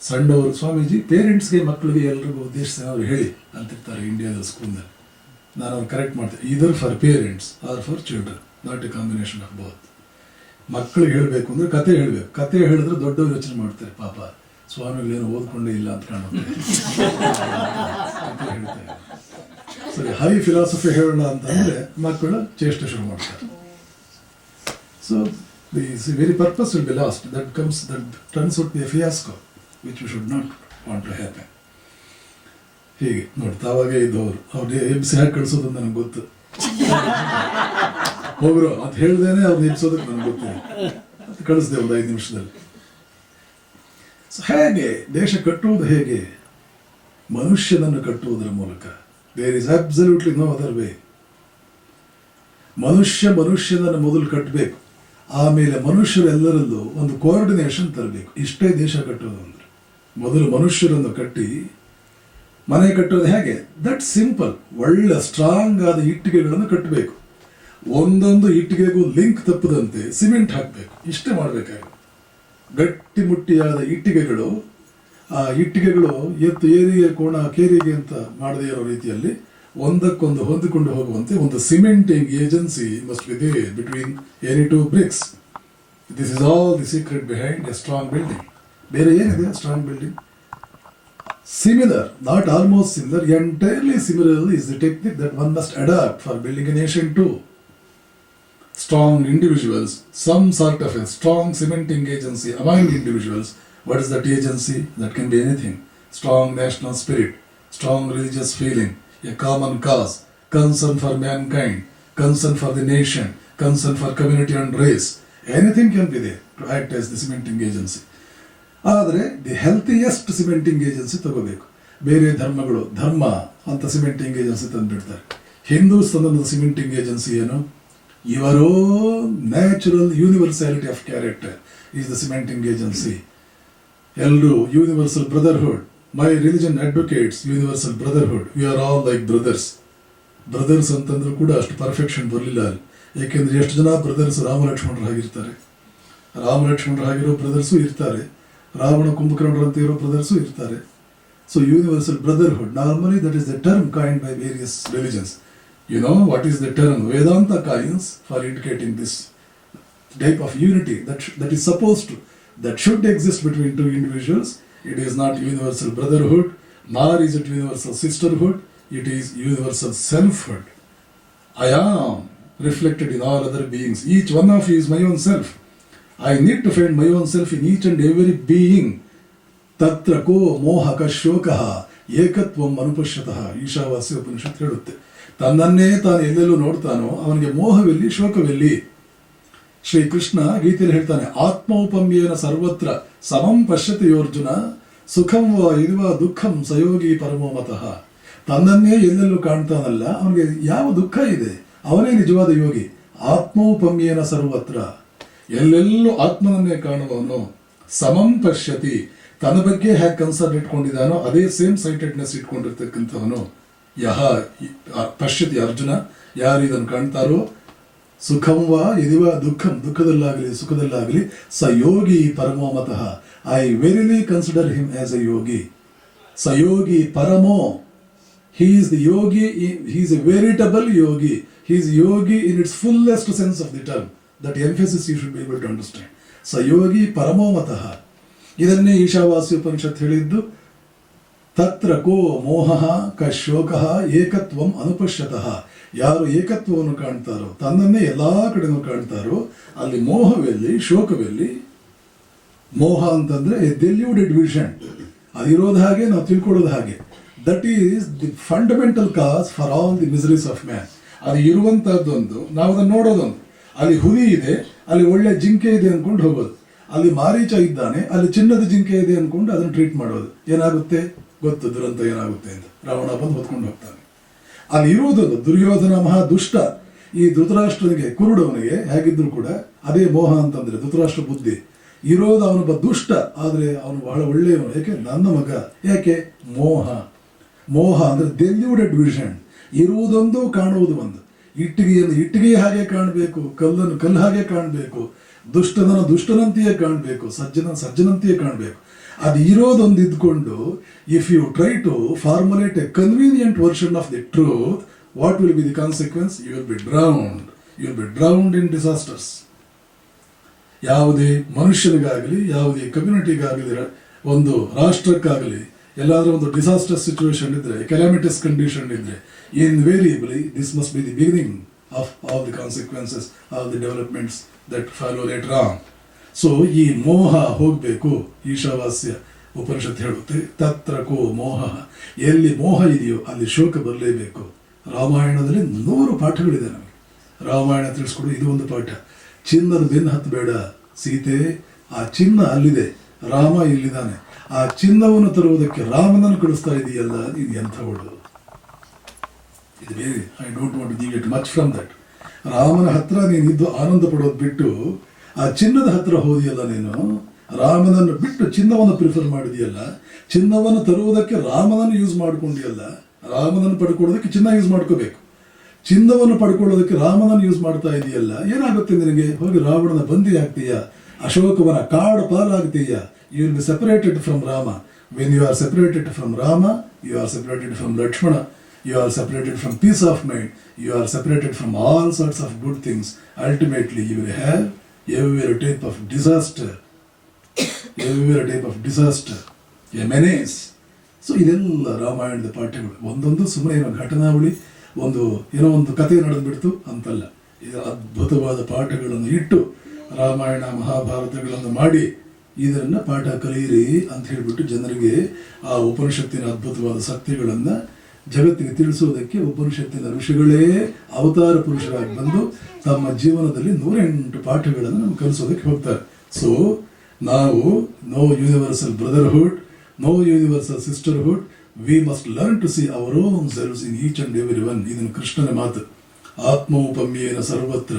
ಸಣ್ಣವರು ಸ್ವಾಮೀಜಿ ಪೇರೆಂಟ್ಸ್ಗೆ ಮಕ್ಕಳಿಗೆ ಎಲ್ರಿಗೂ ಉದ್ದೇಶಿಸಿ ಅವ್ರು ಹೇಳಿ ಅಂತಿರ್ತಾರೆ ಇಂಡಿಯಾದ ಸ್ಕೂಲ್ನಲ್ಲಿ. ನಾನು ಅವ್ರು ಕರೆಕ್ಟ್ ಮಾಡ್ತೇನೆ, ಇದರ್ for parents are for children, not A combination of both. ಮಕ್ಕಳಿಗೆ ಹೇಳಬೇಕು ಅಂದರೆ ಕತೆ ಹೇಳಬೇಕು. ಕತೆ ಹೇಳಿದ್ರೆ ದೊಡ್ಡವರು ಯೋಚನೆ ಮಾಡ್ತಾರೆ, ಪಾಪ ಸ್ವಾಮಿಗಳೇನು ಓದ್ಕೊಂಡೇ ಇಲ್ಲ ಅಂತ ಕಾಣುತ್ತೆ. ಹೇಳ್ತಾರೆ ಸರಿ, ಹೈ ಫಿಲಾಸಫಿ ಹೇಳೋಣ ಅಂತಂದರೆ ಮಕ್ಕಳು ಚೇಷ್ಟೆ ಶುರು ಮಾಡ್ತಾರೆ. So the very purpose will be lost. That turns out to be a fiasco, which we should not want to happen. ಹೀಗೆ ನೋಡಿ, ತಾವಾಗೇ ಇದ್ದವರು ಅವ್ರು ಎಬ್ಸಿ ಹಾಕಿ ಕಳಿಸೋದು ನನಗೆ ಗೊತ್ತು. ಹೋಗ್ರು ಅಂತ ಹೇಳ್ದೇನೆ ಅವ್ರನ್ನ ಎಬ್ಸೋದಕ್ಕೆ ನನಗೆ ಗೊತ್ತಿಲ್ಲ, ಅದು ಕಳಿಸ್ದೆ ಒಂದು 5 ನಿಮಿಷದಲ್ಲಿ. ಸೊ ಹೇಗೆ ದೇಶ ಕಟ್ಟುವುದು? ಹೇಗೆ ಮನುಷ್ಯನನ್ನು ಕಟ್ಟುವುದರ ಮೂಲಕ. There is absolutely no other way. ಮನುಷ್ಯನನ್ನು ಮೊದಲು ಕಟ್ಟಬೇಕು, ಆಮೇಲೆ ಮನುಷ್ಯರೆಲ್ಲರಲ್ಲೂ ಒಂದು ಕೋಆರ್ಡಿನೇಷನ್ ತರಬೇಕು. ಇಷ್ಟೇ ದೇಶ ಕಟ್ಟೋದು ಅಂದರೆ. ಮೊದಲು ಮನುಷ್ಯರನ್ನು ಕಟ್ಟಿ ಮನೆ ಕಟ್ಟೋದು ಹೇಗೆ? That simple. ಒಳ್ಳೆ ಸ್ಟ್ರಾಂಗ್ ಆದ ಇಟ್ಟಿಗೆಗಳನ್ನು ಕಟ್ಟಬೇಕು. ಒಂದೊಂದು ಇಟ್ಟಿಗೆಗೂ ಲಿಂಕ್ ತಪ್ಪದಂತೆ ಸಿಮೆಂಟ್ ಹಾಕಬೇಕು. ಇಷ್ಟೇ ಮಾಡಬೇಕಾಗುತ್ತೆ. ಗಟ್ಟಿಮುಟ್ಟಿಯಾದ ಇಟ್ಟಿಗೆಗಳು, ಆ ಇಟ್ಟಿಗೆಗಳು ಎತ್ತು ಏರಿಗೆ ಕೋಣ ಕೇರಿಗೆ ಅಂತ ಮಾಡದೇ ಇರೋ ರೀತಿಯಲ್ಲಿ ಒಂದಕ್ಕೊಂದು ಹೊಂದಿಕೊಂಡು ಹೋಗುವಂತೆ ಒಂದು cementing agency must be there between any two bricks. This is all the secret behind a strong building. ಬೇರೆ ಏನಿದೆ strong building? Similar, not almost similar, entirely similar is the technique that one must adapt for building a nation too. Strong individuals, some sort of a strong cementing agency among individuals. What is that agency? That can be anything. Strong national spirit, strong religious feeling, a common cause, concern for mankind, concern for the nation, concern for community and race. Anything can be there to act as the cementing agency. ಆದರೆ the healthiest cementing agency ತಗೋಬೇಕು. ಬೇರೆ ಧರ್ಮಗಳು ಧರ್ಮ ಅಂತ cementing agency ತಂದುಬಿಡ್ತಾರೆ. ಹಿಂದೂಸ್ತಾನದ cementing agency ಏನು? Your own natural universality of character is the cementing agency. ಎಲ್ಲರೂ universal brotherhood. My religion advocates universal brotherhood. We are all like brothers. Brothers ಅಂತಂದ್ರೂ ಕೂಡ ಅಷ್ಟು ಪರ್ಫೆಕ್ಷನ್ ಬರಲಿಲ್ಲ ಅಲ್ಲಿ. ಯಾಕೆಂದರೆ ಎಷ್ಟು ಜನ ಬ್ರದರ್ಸ್ ರಾಮಲಕ್ಷ್ಮಣರು ಆಗಿರ್ತಾರೆ. ರಾಮಲಕ್ಷ್ಮಣರು ಆಗಿರೋ ಬ್ರದರ್ಸು ಇರ್ತಾರೆ, ರಾವಣ ಕುಂಭಕರ್ಣರಂತೆ ಇರೋ ಬ್ರದರ್ಸು ಇರ್ತಾರೆ. So universal brotherhood, normally that is the term coined by various religions. You know what is the term Vedanta coins for indicating this type of unity that is supposed to, that should exist between two individuals. It is not universal brotherhood, nor is it universal sisterhood. It is universal selfhood. I am reflected in all other beings. Each one of you is my own self. I need to find my own self in each and every being. Tatra ko moha ka shokaha ekatvam anupashyatah. Ishavasya Upanishad ಹೇಳುತ್ತೆ, ತನ್ನನ್ನೇ ತಾನು ಎಲ್ಲೆಲ್ಲೂ ನೋಡ್ತಾನೋ ಅವನಿಗೆ ಮೋಹವೆಲ್ಲಿ, ಶೋಕವೆಲ್ಲಿ. ಶ್ರೀಕೃಷ್ಣ ಗೀತೆಯಲ್ಲಿ ಹೇಳ್ತಾನೆ, ಆತ್ಮೌಪಮ್ಯೇನ ಸರ್ವತ್ರ ಸಮಂ ಪಶ್ಯತಿ ಯೋರ್ಜುನ ಸುಖಂ ವಾ ಇದ್ವಾ ದುಃಖಂ ಸಯೋಗಿ ಪರಮೋಮತಃ. ತನ್ನನ್ನೇ ಎಲ್ಲೆಲ್ಲೂ ಕಾಣ್ತಾನಲ್ಲ, ಅವನಿಗೆ ಯಾವ ದುಃಖ ಇದೆ? ಅವನೇ ನಿಜವಾದ ಯೋಗಿ. ಆತ್ಮೌಪಮ್ಯೇನ ಸರ್ವತ್ರ, ಎಲ್ಲೆಲ್ಲೂ ಆತ್ಮನನ್ನೇ ಕಾಣುವವನು. ಸಮಂ ಪಶ್ಯತಿ, ತನ್ನ ಬಗ್ಗೆ ಹೇಗೆ ಕನ್ಸರ್ನ್ ಇಟ್ಕೊಂಡಿದ್ದಾನೋ ಅದೇ ಸೇಮ್ ಸೈಟೆಡ್ನೆಸ್ ಇಟ್ಕೊಂಡಿರ್ತಕ್ಕಂಥವನು. ಯಹ ಪಶ್ಯತಿ ಅರ್ಜುನ, ಯಾರು ಇದನ್ನು ಕಾಣ್ತಾರೋ, ಸುಖಂ ವಾ ಯದಿವಾ ದುಃಖಂ, ದುಃಖದಲ್ಲಾಗಲಿ ಸುಖದಲ್ಲಾಗಲಿ, ಸ ಯೋಗಿ ಪರಮೋಮತಃ. I verily consider him as a yogi. ಸ ಯೋಗಿ ಪರಮೋ, he is the yogi, he is a veritable yogi. He is yogi in its fullest sense of the term. That emphasis you should be able to understand. ಸ ಯೋಗಿ ಪರಮೋಮತಃ. ಇದನ್ನೇ ಈಶಾವಾಸ್ಯ ಉಪನಿಷತ್ ಹೇಳಿದ್ದು. ತತ್ರ ಕೋ ಮೋಹ ಕ ಶೋಕಃ ಏಕತ್ವಂ ಅನುಪಶ್ಯತಃ. ಯಾರು ಏಕತ್ವವನ್ನು ಕಾಣ್ತಾರೋ, ತನ್ನನ್ನೇ ಎಲ್ಲಾ ಕಡೆನೂ ಕಾಣ್ತಾರೋ, ಅಲ್ಲಿ ಮೋಹವೆಲ್ಲಿ, ಶೋಕವೆಲ್ಲಿ. ಮೋಹ ಅಂತಂದ್ರೆ ಎ ಡೆಲ್ಯೂಡೆಡ್ ವಿಷನ್, ಅದಿರೋದು ಹಾಗೆ ನಾವು ತಿಳ್ಕೊಳ್ಳೋದು ಹಾಗೆ. That is the fundamental cause for all the miseries of man. ಅದು ಇರುವಂತಹದ್ದೊಂದು, ನಾವು ಅದನ್ನು ನೋಡೋದೊಂದು. ಅಲ್ಲಿ ಹುಲಿ ಇದೆ, ಅಲ್ಲಿ ಒಳ್ಳೆ ಜಿಂಕೆ ಇದೆ ಅಂದ್ಕೊಂಡು ಹೋಗೋದು. ಅಲ್ಲಿ ಮಾರೀಚ ಇದ್ದಾನೆ, ಅಲ್ಲಿ ಚಿನ್ನದ ಜಿಂಕೆ ಇದೆ ಅಂದ್ಕೊಂಡು ಅದನ್ನು ಟ್ರೀಟ್ ಮಾಡೋದು. ಏನಾಗುತ್ತೆ ಗೊತ್ತು ದುರಂತ ಏನಾಗುತ್ತೆ ಅಂತ. ರಾವಣ ಬಂದು ಹೊತ್ಕೊಂಡು ಹೋಗ್ತಾನೆ. ಅಲ್ಲಿ ಇರುವುದೊಂದು ದುರ್ಯೋಧನ ಮಹಾ ದುಷ್ಟ. ಈ ಧೃತರಾಷ್ಟ್ರನಿಗೆ, ಕುರುಡವನಿಗೆ ಹೇಗಿದ್ರು ಕೂಡ ಅದೇ ಮೋಹ ಅಂತಂದ್ರೆ ಧೃತರಾಷ್ಟ್ರ ಬುದ್ಧಿ. ಇರೋದು ಅವನೊಬ್ಬ ದುಷ್ಟ, ಆದರೆ ಅವನು ಬಹಳ ಒಳ್ಳೆಯವನು. ಯಾಕೆ? ನನ್ನ ಮಗ. ಯಾಕೆ? ಮೋಹ. ಮೋಹ ಅಂದ್ರೆ ಡೆಲ್ಯೂಡೆಡ್ ವಿಷನ್. ಇರುವುದೊಂದು, ಕಾಣುವುದು ಒಂದು. ಇಟ್ಟಿಗೆಯನ್ನು ಇಟ್ಟಿಗೆ ಹಾಗೆ ಕಾಣಬೇಕು, ಕಲ್ಲನ್ನು ಕಲ್ಲು ಹಾಗೆ ಕಾಣಬೇಕು, ದುಷ್ಟನನ್ನು ದುಷ್ಟನಂತೆಯೇ ಕಾಣಬೇಕು, ಸಜ್ಜನಂತೆಯೇ ಕಾಣಬೇಕು. ಅದು ಇರೋದೊಂದು ಇದ್ಕೊಂಡು if you try to formulate a convenient version of the truth, what will be the consequence? You will be drowned in disasters. ಯಾವುದೇ ಮನುಷ್ಯನಿಗಾಗಲಿ, ಯಾವುದೇ ಕಮ್ಯುನಿಟಿಗಾಗಲಿ, ಒಂದು ರಾಷ್ಟ್ರಕ್ಕಾಗಲಿ ಎಲ್ಲಾದ್ರೂ ಒಂದು ಡಿಸಾಸ್ಟರ್ ಸಿಚುವೇಶನ್ ಇದ್ರೆ, ಕೆಲಾಮಿಟಸ್ ಕಂಡೀಷನ್ ಇದ್ರೆ, invariably this must be the beginning of all the consequences all the developments that follow later on. So ಈ ಮೋಹ ಹೋಗಬೇಕು. ಈಶಾವಾಸ್ಯ ಉಪನಿಷತ್ ಹೇಳುತ್ತೆ, ತತ್ರ ಕೋ ಮೋಹ, ಎಲ್ಲಿ ಮೋಹ ಇದೆಯೋ ಅಲ್ಲಿ ಶೋಕ ಬರಲೇಬೇಕು. ರಾಮಾಯಣದಲ್ಲಿ 100 ಪಾಠಗಳಿದೆ ನಮಗೆ. ರಾಮಾಯಣ ತಿಳಿಸ್ಕೊಡು, ಇದು ಒಂದು ಪಾಠ. ಚಿನ್ನದ ಬೆನ್ನು ಹತ್ತಬೇಡ ಸೀತೆ, ಆ ಚಿನ್ನ ಅಲ್ಲಿದೆ, ರಾಮ ಇಲ್ಲಿದ್ದಾನೆ. ಆ ಚಿನ್ನವನ್ನು ತರುವುದಕ್ಕೆ ರಾಮನನ್ನು ಕಳಿಸ್ತಾ ಇದೆಯಲ್ಲ, ಇದು ಎಂಥವಳು. ಇದು ಬೇರೆ. I don't want to get much from that. ರಾಮನ ಹತ್ರ ನೀನಿದ್ದು ಆನಂದ ಪಡೋದು ಬಿಟ್ಟು ಆ ಚಿನ್ನದ ಹತ್ರ ಹೋದಿಯಲ್ಲ ನೀನು. ರಾಮನನ್ನು ಬಿಟ್ಟು ಚಿನ್ನವನ್ನು ಪ್ರಿಫರ್ ಮಾಡಿದೆಯಲ್ಲ, ಚಿನ್ನವನ್ನು ತರುವುದಕ್ಕೆ ರಾಮನನ್ನು ಯೂಸ್ ಮಾಡ್ಕೊಂಡಿಯಲ್ಲ. ರಾಮನನ್ನು ಪಡ್ಕೊಳ್ಳೋದಕ್ಕೆ ಚಿನ್ನ ಯೂಸ್ ಮಾಡ್ಕೋಬೇಕು, ಚಿನ್ನವನ್ನು ಪಡ್ಕೊಳ್ಳೋದಕ್ಕೆ ರಾಮನನ್ನು ಯೂಸ್ ಮಾಡ್ತಾ ಇದೆಯಲ್ಲ. ಏನಾಗುತ್ತೆ ನಿನಗೆ? ಹೋಗಿ ರಾವಣನ ಬಂದಿ ಆಗ್ತೀಯ, ಅಶೋಕವನ ಕಾಡು ಪಾಲಾಗ್ತೀಯ. You will be separated from Rama. When you are separated from Rama, you are separated from Lakshmana, you are separated from peace of mind, you are separated from all sorts of good things. Ultimately you will have every type of disaster, a menace. So ಇದೆಲ್ಲ ರಾಮಾಯಣದ ಪಾಠಗಳು. ಒಂದೊಂದು ಸುಮ್ಮನೆ ಏನೋ ಘಟನಾವಳಿ, ಏನೋ ಒಂದು ಕಥೆ ನಡೆದ್ಬಿಡ್ತು ಅಂತಲ್ಲ. ಇದರ ಅದ್ಭುತವಾದ ಪಾಠಗಳನ್ನು ಇಟ್ಟು ರಾಮಾಯಣ ಮಹಾಭಾರತಗಳನ್ನು ಮಾಡಿ ಇದನ್ನ ಪಾಠ ಕಲಿಯಿರಿ ಅಂತ ಹೇಳಿಬಿಟ್ಟು ಜನರಿಗೆ ಆ ಉಪನಿಷತ್ತಿನ ಅದ್ಭುತವಾದ ಸತ್ಯಗಳನ್ನು ಜಗತ್ತಿಗೆ ತಿಳಿಸುವುದಕ್ಕೆ ಉಪನಿಷತ್ತಿನ ಋಷಿಗಳೇ ಅವತಾರ ಪುರುಷರಾಗಿ ಬಂದು ತಮ್ಮ ಜೀವನದಲ್ಲಿ 108 ಪಾಠಗಳನ್ನು ನಮ್ಗೆ ಕಲಿಸೋದಕ್ಕೆ ಹೋಗ್ತಾರೆ. ಸೊ ನಾವು no universal brotherhood, no universal sisterhood, we must learn to see our own selves in each and every one. ಇದನ್ನು ಕೃಷ್ಣನ ಮಾತು. ಆತ್ಮೌಪಮ್ಯೇನ ಸರ್ವತ್ರ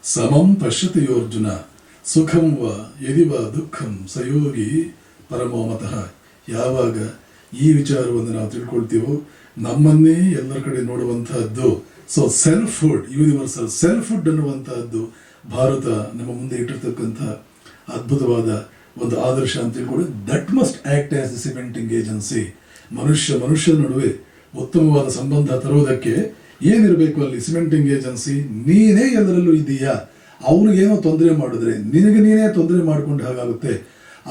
ಸಮಂ ಪಶ್ಯತಿ ಯೋರ್ಜುನ, ಸುಖಂ ವ ಯದಿವ ದುಃಖಂ ಸಯೋಗಿ ಪರಮೋಮತಃ. ಯಾವಾಗ ಈ ವಿಚಾರವನ್ನು ನಾವು ತಿಳ್ಕೊಳ್ತೀವೋ ನಮ್ಮನ್ನೇ ಎಲ್ಲರ ಕಡೆ ನೋಡುವಂತಹದ್ದು. ಸೊ ಸೆಲ್ಫ್ಹುಡ್, ಯೂನಿವರ್ಸಲ್ ಸೆಲ್ಫ್ಹುಡ್ ಅನ್ನುವಂತಹದ್ದು ಭಾರತ ನಮ್ಮ ಮುಂದೆ ಇಟ್ಟಿರ್ತಕ್ಕಂಥ ಅದ್ಭುತವಾದ ಒಂದು ಆದರ್ಶ ಅಂತ ತಿಳ್ಕೊಂಡು, that must act as the cementing agency. ಮನುಷ್ಯನ ನಡುವೆ ಉತ್ತಮವಾದ ಸಂಬಂಧ ತರುವುದಕ್ಕೆ ಏನಿರಬೇಕು ಅಲ್ಲಿ? Cementing agency. ನೀನೇ ಎಲ್ಲರಲ್ಲೂ ಇದೆಯಾ, ಅವ್ರಿಗೇನೋ ತೊಂದರೆ ಮಾಡಿದ್ರೆ ನಿನಗೆ ನೀನೇ ತೊಂದರೆ ಮಾಡಿಕೊಂಡು ಹಾಗಾಗುತ್ತೆ.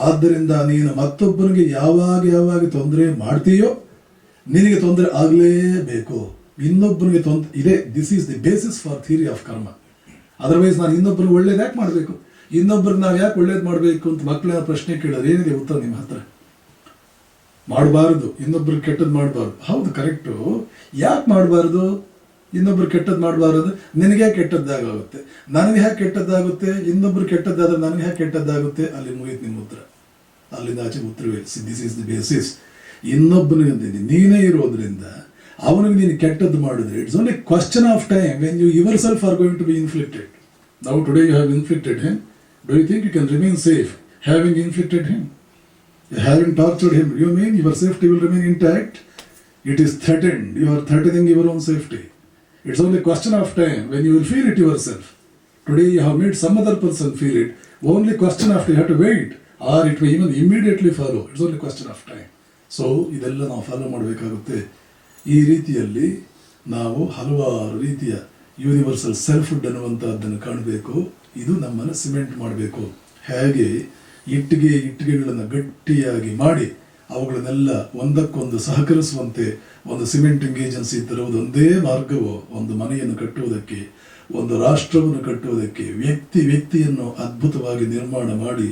ಆದ್ದರಿಂದ ನೀನು ಮತ್ತೊಬ್ಬನಿಗೆ ಯಾವಾಗ ತೊಂದರೆ ಮಾಡ್ತೀಯೋ ನಿನಗೆ ತೊಂದರೆ ಆಗಲೇಬೇಕು. ಇನ್ನೊಬ್ಬನಿಗೆ ಇದೆ. This is the basis for theory of ಕರ್ಮ. ಅದರ್ವೈಸ್ ನಾನು ಇನ್ನೊಬ್ಬರಿಗೆ ಒಳ್ಳೇದು ಯಾಕೆ ಮಾಡಬೇಕು, ಇನ್ನೊಬ್ಬರಿಗೆ ನಾವು ಯಾಕೆ ಒಳ್ಳೇದು ಮಾಡಬೇಕು ಅಂತ ಮಕ್ಕಳ ಪ್ರಶ್ನೆ ಕೇಳೋದು. ಏನಿದೆ ಉತ್ತರ ನಿಮ್ಮ ಹತ್ರ? ಮಾಡಬಾರ್ದು, ಇನ್ನೊಬ್ಬರಿಗೆ ಕೆಟ್ಟದ್ದು ಮಾಡಬಾರ್ದು. ಹೌದು, ಕರೆಕ್ಟು. ಯಾಕೆ ಮಾಡಬಾರ್ದು? ಇನ್ನೊಬ್ರು ಕೆಟ್ಟದ್ದು ಮಾಡಬಾರದು. ನಿನಗೆ ಕೆಟ್ಟದ್ದಾಗುತ್ತೆ, ನನಗೆ ಹ್ಯಾಕೆ ಕೆಟ್ಟದ್ದಾಗುತ್ತೆ? ಇನ್ನೊಬ್ರು ಕೆಟ್ಟದ್ದಾದ್ರೆ ನನಗೆ ಹ್ಯಾಕೆ ಕೆಟ್ಟದ್ದಾಗುತ್ತೆ? ಅಲ್ಲಿ ಮುಗಿತು ನಿಮ್ಮ ಉತ್ತರ. ಅಲ್ಲಿಂದ ಆಚೆ ಉತ್ತರವೇ. This is the basis. ಇನ್ನೊಬ್ಬನಿಗೆ ನೀನೇ ಇರೋದ್ರಿಂದ ಅವನಿಗೆ ನೀನು ಕೆಟ್ಟದ್ದು ಮಾಡಿದ್ರೆ it's only question of time when you your self are going to be inflicted. Now today you have inflicted him. Do you think you can remain safe having inflicted him? Having tortured him, you mean your safety will remain intact? It is threatened. You are threatening your own safety. It's only a question of time when you will feel it yourself. Today you have made some other person feel it. Only question of time. You have to wait, or it may even immediately follow. It's only a question of time. So ಇದೆಲ್ಲ ನಾವು follow ಮಾಡಬೇಕಾಗುತ್ತೆ. ಈ ರೀತಿಯಲ್ಲಿ ನಾವು ಹಲವಾರು ರೀತಿಯ universal ಸೆಲ್ಫ್ಹುಡ್ ಅನ್ನುವಂಥದ್ದನ್ನು ಕಾಣಬೇಕು. ಇದು ನಮ್ಮನ್ನು ಸಿಮೆಂಟ್ ಮಾಡಬೇಕು. ಹೇಗೆ ಇಟ್ಟಿಗೆಗಳನ್ನು ಗಟ್ಟಿಯಾಗಿ ಮಾಡಿ ಅವುಗಳನ್ನೆಲ್ಲ ಒಂದಕ್ಕೊಂದು ಸಹಕರಿಸುವಂತೆ ಒಂದು ಸಿಮೆಂಟಿಂಗ್ ಏಜೆನ್ಸಿ ತರುವುದು ಒಂದೇ ಮಾರ್ಗವು ಒಂದು ಮನೆಯನ್ನು ಕಟ್ಟುವುದಕ್ಕೆ, ಒಂದು ರಾಷ್ಟ್ರವನ್ನು ಕಟ್ಟುವುದಕ್ಕೆ. ವ್ಯಕ್ತಿಯನ್ನು ಅದ್ಭುತವಾಗಿ ನಿರ್ಮಾಣ ಮಾಡಿ